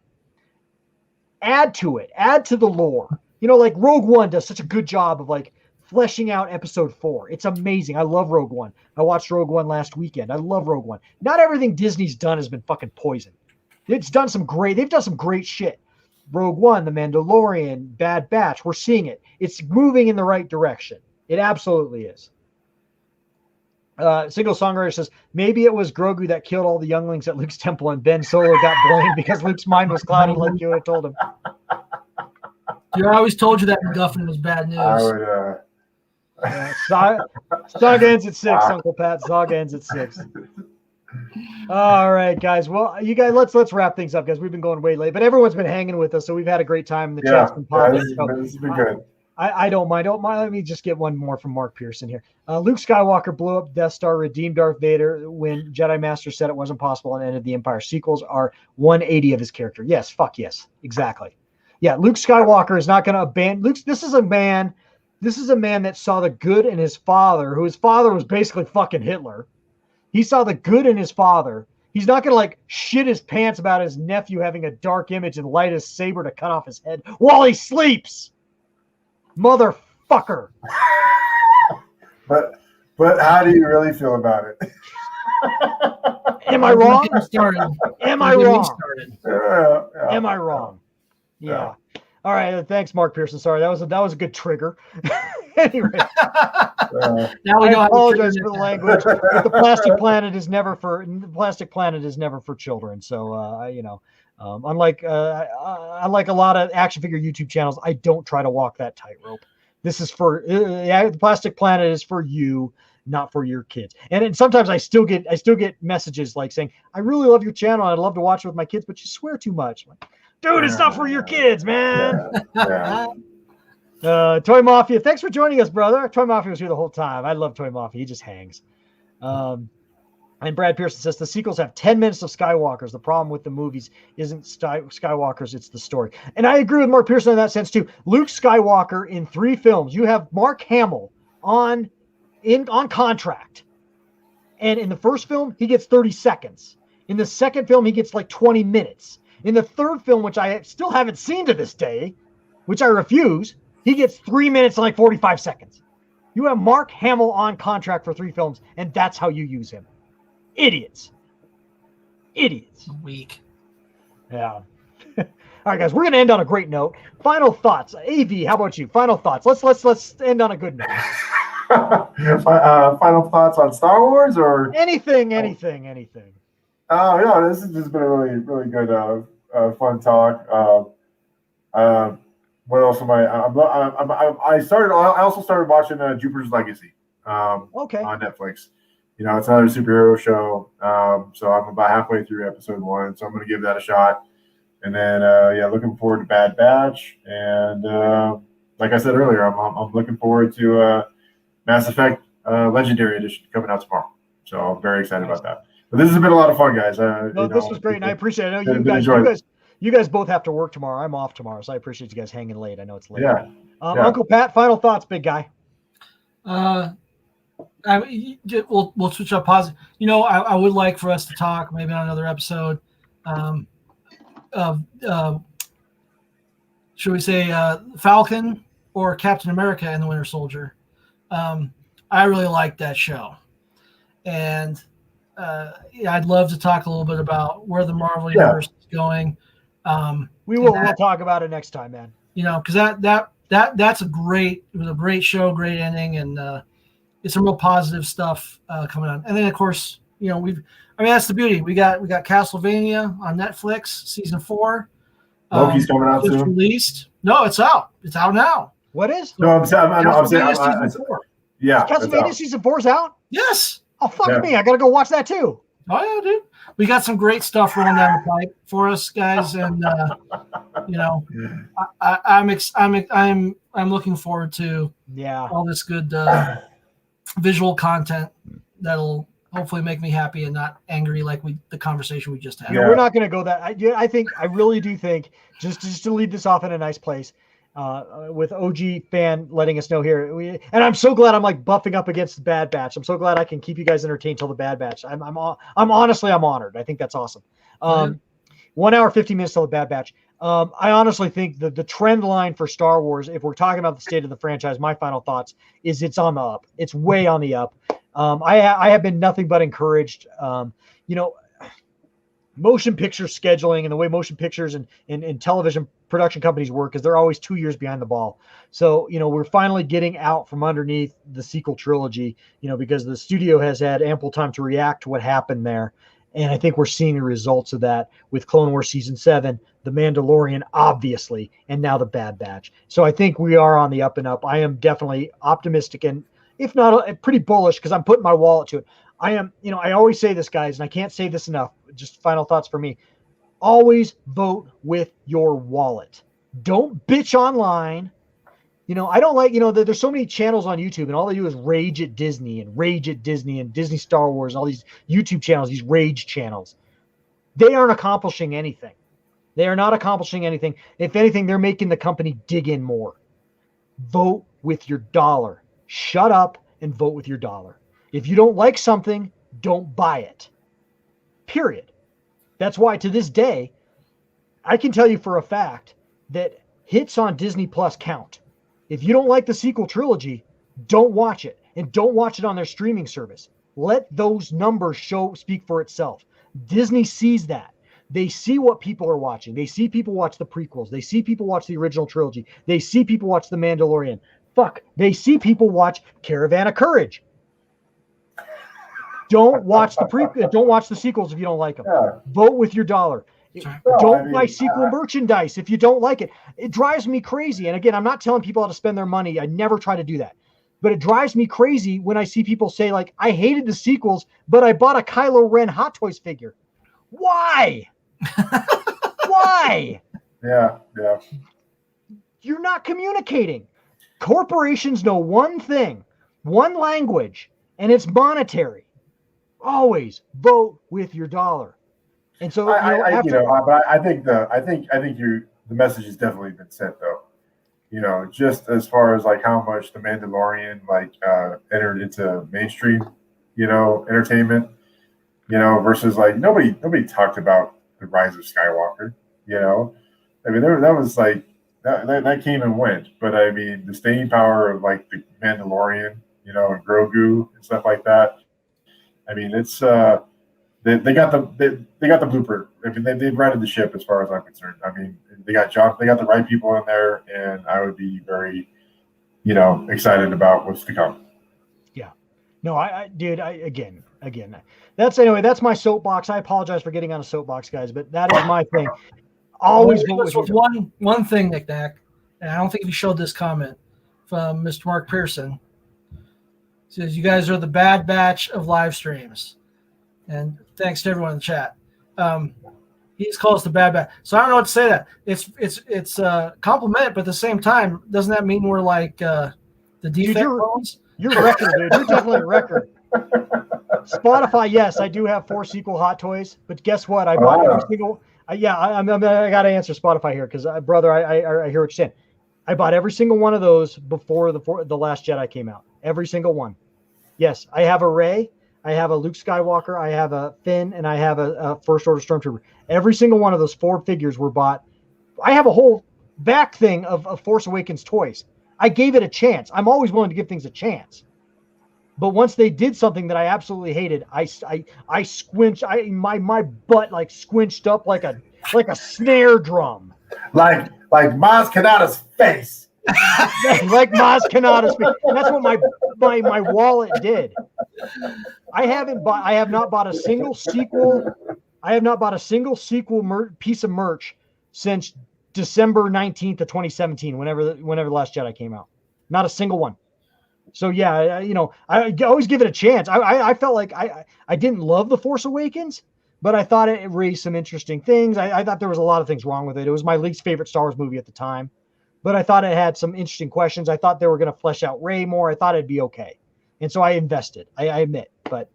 add to it, add to the lore. Like Rogue One does such a good job of like fleshing out episode 4. It's amazing. I love Rogue One. I watched Rogue One last weekend. I love Rogue One. Not everything Disney's done has been fucking poison. They've done some great shit. Rogue One, The Mandalorian, Bad Batch. We're seeing it. It's moving in the right direction. It absolutely is. Single Songwriter says, maybe it was Grogu that killed all the younglings at Luke's temple and Ben Solo got blamed because Luke's mind was clouded like you had told him. I always told you that MacGuffin was bad news. I would, Saga ends at 6, Uncle Pat. Saga ends at 6. All right, guys. Well, you guys, let's wrap things up, guys. We've been going way late, but everyone's been hanging with us, so we've had a great time. The chat's been popping. This has been good. I don't mind. Let me just get one more from Mark Pearson here. Luke Skywalker blew up Death Star, redeemed Darth Vader when Jedi Master said it wasn't possible and ended the Empire. Sequels are 180 of his character. Yes, fuck yes, exactly. Yeah, Luke Skywalker is not going to abandon. This is a man that saw the good in his father, who his father was basically fucking Hitler. He saw the good in his father. He's not going to like shit his pants about his nephew having a dark image and light his saber to cut off his head while he sleeps. Motherfucker. But how do you really feel about it? Am I wrong? Am I wrong? Am I wrong? Yeah. All right. Thanks, Mark Pearson. Sorry, that was a good trigger. Anyway, now we I apologize for the language. But the Plastic Planet is never for children. So unlike a lot of action figure YouTube channels, I don't try to walk that tightrope. This is for the Plastic Planet is for you, not for your kids. And sometimes I still get messages like saying, "I really love your channel. I'd love to watch it with my kids, but you swear too much." I'm like, dude, it's not for your kids, man. Toy Mafia, thanks for joining us, brother. Toy Mafia was here the whole time. I love Toy Mafia. He just hangs. And Brad Pearson says the sequels have 10 minutes of Skywalkers. The problem with the movies isn't Skywalkers, it's the story. And I agree with Mark Pearson in that sense too. Luke Skywalker in 3 films. You have Mark Hamill on contract. And in the first film, he gets 30 seconds. In the second film, he gets like 20 minutes. In the third film, which I still haven't seen to this day, which I refuse, he gets 3 minutes and like 45 seconds. You have Mark Hamill on contract for 3 films, and that's how you use him. Idiots. Weak. Yeah. All right, guys, we're gonna end on a great note. Final thoughts, AV. How about you? Final thoughts. Let's end on a good note. Final thoughts on Star Wars or Anything. Oh yeah, this has just been a really good fun talk. What else am I? I also started watching Jupiter's Legacy Okay. on Netflix. It's another superhero show. So I'm about halfway through episode 1, so I'm going to give that a shot. And then looking forward to Bad Batch. And like I said earlier, I'm looking forward to Mass Effect Legendary Edition coming out tomorrow. So I'm very excited about that. But this has been a lot of fun, guys. This was great, and I appreciate it. I know you guys both have to work tomorrow. I'm off tomorrow, so I appreciate you guys hanging late. I know it's late. Yeah. Uncle Pat, final thoughts, big guy. We'll switch up positive. I would like for us to talk maybe on another episode of should we say Falcon or Captain America and the Winter Soldier. I really like that show, and I'd love to talk a little bit about where the Marvel universe is going. We'll talk about it next time, man. Because that's a great show, great ending, and it's some real positive stuff coming on. And then of course, that's the beauty. We got Castlevania on Netflix, season 4. Loki's coming out soon. Released. No, it's out. It's out now. What is? No, I'm saying season 4. Yeah. Castlevania season 4's out? Yes. Oh, fuck me. I got to go watch that too. Oh, yeah, dude. We got some great stuff rolling down the pipe for us, guys. And, I'm looking forward to all this good visual content that'll hopefully make me happy and not angry like the conversation we just had. We're not going to go that. I really do think, just to lead this off in a nice place, with OG fan letting us know here. And I'm so glad I'm like buffing up against the Bad Batch. I'm so glad I can keep you guys entertained till the Bad Batch. I'm honestly honored. I think that's awesome. 1 hour, 50 minutes till the Bad Batch. I honestly think the trend line for Star Wars, if we're talking about the state of the franchise, my final thoughts is it's on the up. It's way on the up. I have been nothing but encouraged. Motion picture scheduling and the way motion pictures and television production companies work is they're always 2 years behind the ball. So, we're finally getting out from underneath the sequel trilogy, because the studio has had ample time to react to what happened there. And I think we're seeing the results of that with Clone Wars Season 7, The Mandalorian, obviously, and now the Bad Batch. So I think we are on the up and up. I am definitely optimistic and, if not, pretty bullish because I'm putting my wallet to it. I am, I always say this, guys, and I can't say this enough. Just final thoughts for me. Always vote with your wallet. Don't bitch online. I don't like, there's so many channels on YouTube and all they do is rage at Disney and Disney Star Wars and all these YouTube channels, these rage channels. They aren't accomplishing anything. They are not accomplishing anything. If anything, they're making the company dig in more. Vote with your dollar. Shut up and vote with your dollar. If you don't like something, don't buy it. Period. That's why to this day, I can tell you for a fact that hits on Disney Plus count. If you don't like the sequel trilogy, don't watch it. And don't watch it on their streaming service. Let those numbers speak for itself. Disney sees that. They see what people are watching. They see people watch the prequels. They see people watch the original trilogy. They see people watch The Mandalorian. They see people watch Caravan of Courage. Don't watch don't watch the sequels if you don't like them. Vote with your dollar. Don't buy sequel merchandise if you don't like it. It drives me crazy. And again, I'm not telling people how to spend their money. I never try to do that. But it drives me crazy when I see people say, like, I hated the sequels, but I bought a Kylo Ren Hot Toys figure. Why? Why? Yeah. You're not communicating. Corporations know one thing, one language, and it's monetary. Always vote with your dollar. And so, but I think the message has definitely been sent though. Just as far as like how much the Mandalorian entered into mainstream, entertainment, versus like nobody talked about the rise of Skywalker. I mean that was like that came and went, but I mean the staying power of like the Mandalorian, and Grogu and stuff like that. I mean it's they got the blueprint. I mean, they've righted the ship as far as I'm concerned. I mean, they got the right people in there, and I would be very, excited about what's to come. Yeah, no, again. That's my soapbox. I apologize for getting on a soapbox, guys, but that is my thing. Always with one thing, Nick Nack, and I don't think you showed this comment from Mr. Mark Pearson. He says, "You guys are the bad batch of live streams," and thanks to everyone in the chat. He just calls us the bad batch. So I don't know what to say. That it's a compliment, but at the same time, doesn't that mean we're like the defect clones? You're record, dude. You're definitely a record. Spotify, yes, I do have 4 sequel Hot Toys, but guess what? I bought every single. I got to answer Spotify here because, brother, I hear what you're saying. I bought every single one of those before the Last Jedi came out. Every single one. Yes, I have a Rey, I have a Luke Skywalker, I have a Finn, and I have a First Order Stormtrooper. Every single one of those 4 figures were bought. I have a whole back thing of Force Awakens toys. I gave it a chance. I'm always willing to give things a chance. But once they did something that I absolutely hated, I squinched. My butt like squinched up like a snare drum. Like Maz Kanata's face. Like Maz Kanata's face. That's what my wallet did. I have not bought a single sequel. I have not bought a single sequel piece of merch since December 19th of 2017. Whenever the Last Jedi came out, not a single one. So yeah, I always give it a chance. I felt like I didn't love The Force Awakens, but I thought it raised some interesting things. I thought there was a lot of things wrong with it. It was my least favorite Star Wars movie at the time, but I thought it had some interesting questions. I thought they were going to flesh out Rey more. I thought it'd be okay, and so I invested. I admit, but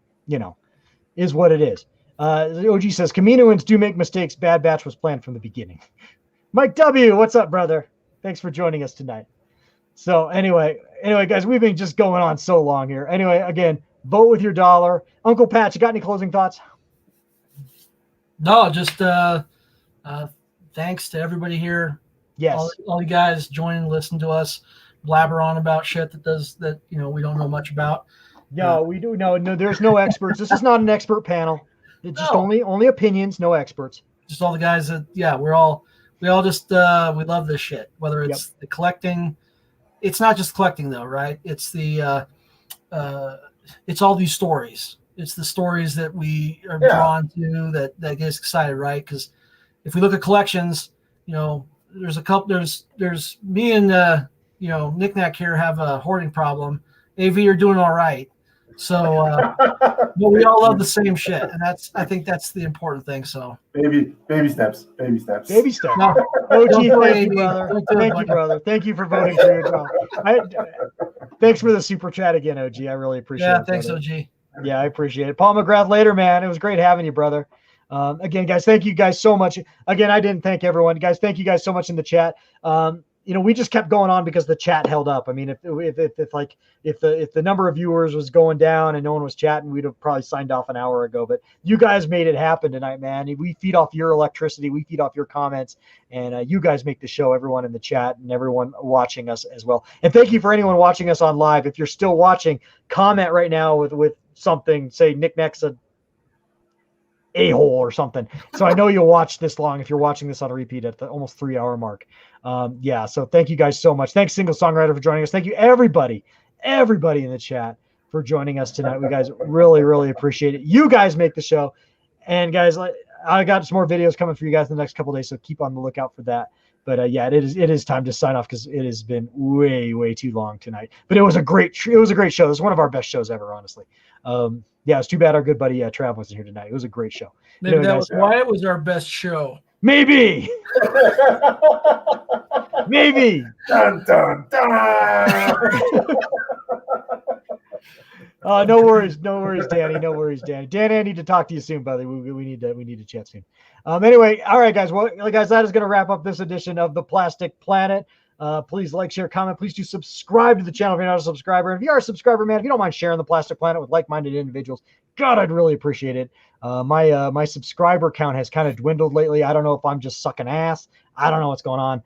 is what it is. OG says Kaminoans do make mistakes. Bad Batch was planned from the beginning. Mike W, what's up, brother? Thanks for joining us tonight. So anyway, guys, we've been just going on so long here. Anyway, again, vote with your dollar. Uncle Pat, you got any closing thoughts? No, just thanks to everybody here. Yes. All you guys join, listen to us blabber on about shit that we don't know much about. No, we do. No, there's no experts. This is not an expert panel. It's just only opinions, no experts. Just all the guys that, we all just, we love this shit, whether it's the collecting. It's not just collecting though, right? It's it's all these stories. It's the stories that we are drawn to that get us excited, right? Because if we look at collections, there's a couple, there's me and, Nick Nack here have a hoarding problem. AV are doing all right. So, but we all love the same shit. And I think that's the important thing. So baby steps. No, OG, thank you, brother. Thank you, brother. Thank you for voting for your job. Thanks for the super chat again, OG. I really appreciate it. Yeah, thanks, brother. OG. Yeah, I appreciate it. Paul McGrath later, man. It was great having you, brother. Again, guys, thank you guys so much. Again, I didn't thank everyone. Guys, thank you guys so much in the chat. We just kept going on because the chat held up. I mean, if the number of viewers was going down and no one was chatting, we'd have probably signed off an hour ago. But you guys made it happen tonight, man. We feed off your electricity. We feed off your comments, and you guys make the show. Everyone in the chat and everyone watching us as well. And thank you for anyone watching us on live. If you're still watching, comment right now with something. Say Nick Nack's a-hole or something. So I know you'll watch this long if you're watching this on a repeat at the almost 3-hour mark. So thank you guys so much. Thanks, Single Songwriter, for joining us. Thank you, everybody in the chat for joining us tonight. We guys really, really appreciate it. You guys make the show. And guys, I got some more videos coming for you guys in the next couple of days, so keep on the lookout for that. But it is time to sign off because it has been way, way too long tonight. But it was a great show. It was one of our best shows ever, honestly. It's too bad our good buddy Trav wasn't here tonight. It was a great show. Maybe that was why it was our best show. Maybe. Maybe. Dun, dun, dun. No worries, Danny. No worries, Danny. Danny, I need to talk to you soon, buddy. We need to chat soon. Anyway, all right, guys. Well, guys, that is going to wrap up this edition of the Plastic Planet. Please like, share, comment. Please do subscribe to the channel if you're not a subscriber. And if you are a subscriber, man, if you don't mind sharing the Plastic Planet with like-minded individuals, God, I'd really appreciate it. My subscriber count has kind of dwindled lately. I don't know if I'm just sucking ass. I don't know what's going on.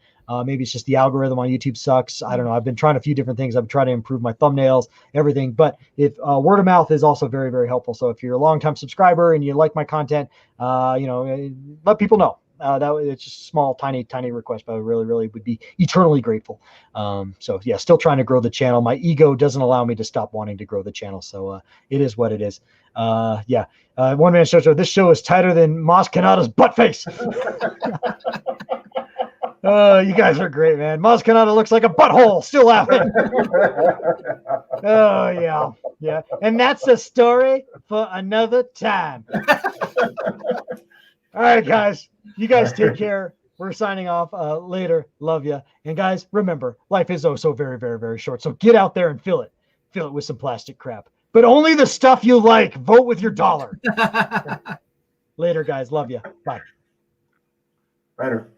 Maybe it's just the algorithm on YouTube sucks. I don't know. I've been trying a few different things. I've tried to improve my thumbnails, everything. But if word of mouth is also very, very helpful. So if you're a longtime subscriber and you like my content, let people know. It's just a small, tiny request, but I really, really would be eternally grateful. So yeah, still trying to grow the channel. My ego doesn't allow me to stop wanting to grow the channel. So it is what it is. One man show. This show is tighter than Maz Kanata's butt face. Oh, you guys are great, man. Maz Kanata looks like a butthole. Still laughing. Oh yeah. And that's a story for another time. All right, guys. You guys take care. We're signing off. Later. Love you. And guys, remember, life is oh so very, very, very short. So get out there and fill it. Fill it with some plastic crap. But only the stuff you like. Vote with your dollar. Later, guys. Love you. Bye. Later.